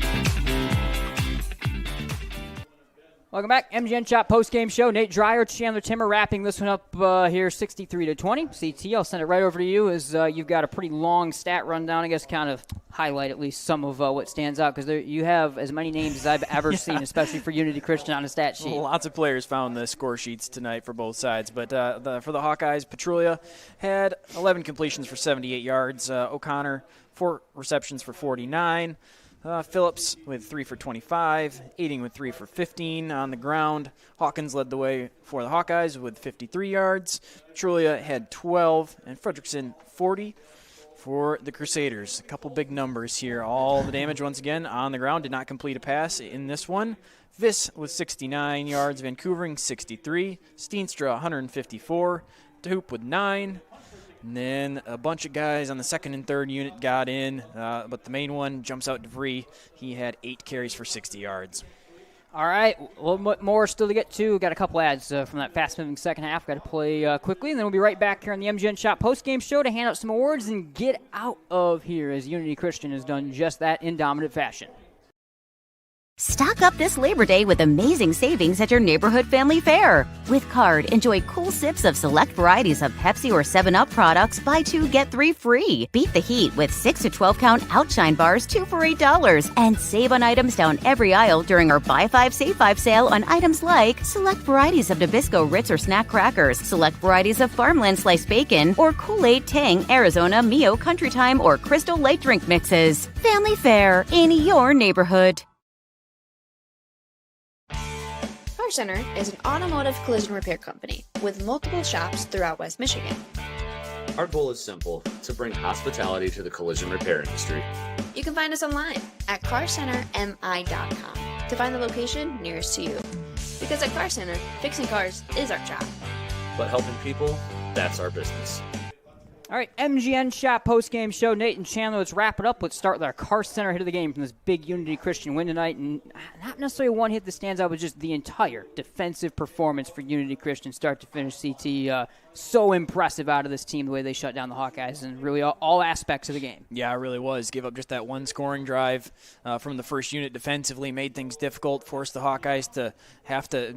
Welcome back. MGN Shop Postgame Show. Nate Dreyer, Chandler Timmer wrapping this one up here 63-20. CT, I'll send it right over to you as you've got a pretty long stat rundown. I guess kind of highlight at least some of what stands out because you have as many names as I've ever seen, especially for Unity Christian on a stat sheet. Lots of players found the score sheets tonight for both sides. But for the Hawkeyes, Petrulia had 11 completions for 78 yards. O'Connor, 4 receptions for 49. Phillips with 3 for 25, Aiding with 3 for 15 on the ground. Hawkins led the way for the Hawkeyes with 53 yards. Petrulia had 12, and Fredrickson 40 for the Crusaders. A couple big numbers here. All the damage once again on the ground. Did not complete a pass in this one. Viss with 69 yards, Vancouvering 63, Steenstra 154, DeHoop with 9. And then a bunch of guys on the second and third unit got in, but the main one jumps out DeVries. He had 8 carries for 60 yards. All right, a little bit more still to get to. We've got a couple ads from that fast-moving second half. Got to play quickly, and then we'll be right back here on the MGN Shop post-game show to hand out some awards and get out of here as Unity Christian has done just that in dominant fashion. Stock up this Labor Day with amazing savings at your neighborhood family fair. With Card, enjoy cool sips of select varieties of Pepsi or 7-Up products. Buy 2, get 3 free. Beat the heat with 6 to 12-count Outshine bars, 2 for $8. And save on items down every aisle during our Buy 5, Save 5 sale on items like select varieties of Nabisco Ritz or Snack Crackers, select varieties of Farmland Sliced Bacon, or Kool-Aid, Tang, Arizona, Mio, Country Time, or Crystal Light Drink mixes. Family Fair in your neighborhood. Car Center is an automotive collision repair company with multiple shops throughout West Michigan. Our goal is simple, to bring hospitality to the collision repair industry. You can find us online at carcentermi.com to find the location nearest to you. Because at Car Center, fixing cars is our job. But helping people, that's our business. All right, MGN Shop post-game show. Nate and Chandler, let's wrap it up. Let's start with our Car Center hit of the game from this big Unity Christian win tonight. And not necessarily one hit that stands out, but just the entire defensive performance for Unity Christian, start to finish. CT, so impressive out of this team, the way they shut down the Hawkeyes and really all aspects of the game. Yeah, it really was. Gave up just that one scoring drive from the first unit defensively, made things difficult, forced the Hawkeyes to have to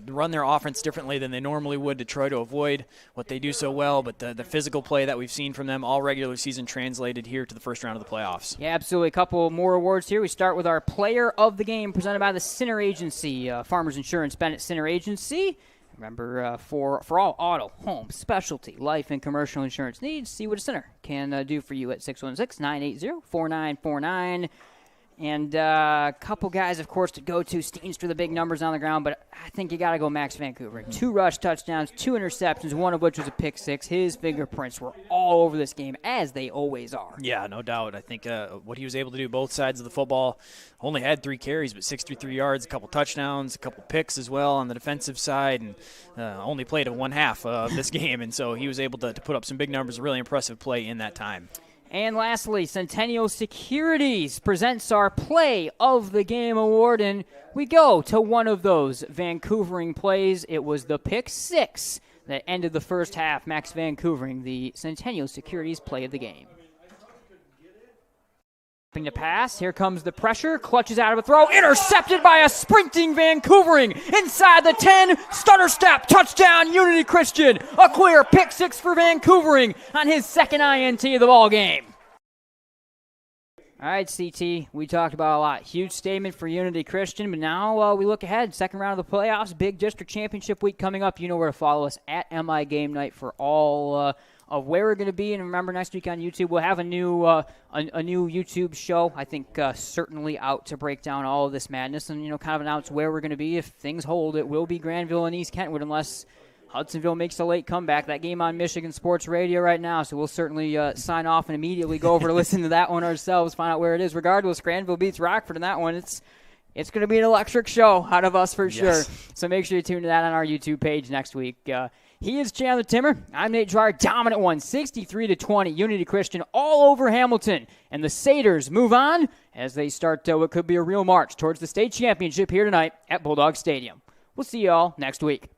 run their offense differently than they normally would to try to avoid what they do so well. But the physical play that we've seen from them all regular season translated here to the first round of the playoffs. Yeah, absolutely. A couple more awards here. We start with our player of the game presented by the Sinner Agency, Farmers Insurance Bennett Sinner Agency. Remember, for all auto, home, specialty, life, and commercial insurance needs, see what a Sinner can do for you at 616-980-4949. And a couple guys, of course, to go to. Steenstra, the big numbers on the ground, but I think you got to go Max Vancouver. 2 rush touchdowns, 2 interceptions, one of which was a pick 6. His fingerprints were all over this game, as they always are. Yeah, no doubt. I think what he was able to do both sides of the football, only had 3 carries, but 63 yards, a couple touchdowns, a couple picks as well on the defensive side, and only played a 1/2 of this game. And so he was able to put up some big numbers, a really impressive play in that time. And lastly, Centennial Securities presents our Play of the Game award, and we go to one of those Vancouvering plays. It was the pick 6 that ended the first half. Max Vancouvering, the Centennial Securities Play of the Game. The pass, here comes the pressure, clutches out of a throw, intercepted by a sprinting Vancouvering inside the 10, stutter step, touchdown, Unity Christian. A clear pick 6 for Vancouvering on his second INT of the ball game. All right, CT, we talked about a lot. Huge statement for Unity Christian, but now we look ahead. Second round of the playoffs, big district championship week coming up. You know where to follow us at MI Game Night for all of where we're going to be. And remember, next week on YouTube, we'll have a new YouTube show, I think certainly out to break down all of this madness and, kind of announce where we're going to be. If things hold, it will be Grandville and East Kentwood unless Hudsonville makes a late comeback. That game on Michigan Sports Radio right now, so we'll certainly sign off and immediately go over to listen to that one ourselves, find out where it is. Regardless, Grandville beats Rockford in that one. It's going to be an electric show out of us for sure. So make sure you tune to that on our YouTube page next week. He is Chandler Timmer. I'm Nate Dwyer. Dominant one, 63-20. Unity Christian all over Hamilton. And the Satyrs move on as they start what could be a real march towards the state championship here tonight at Bulldog Stadium. We'll see you all next week.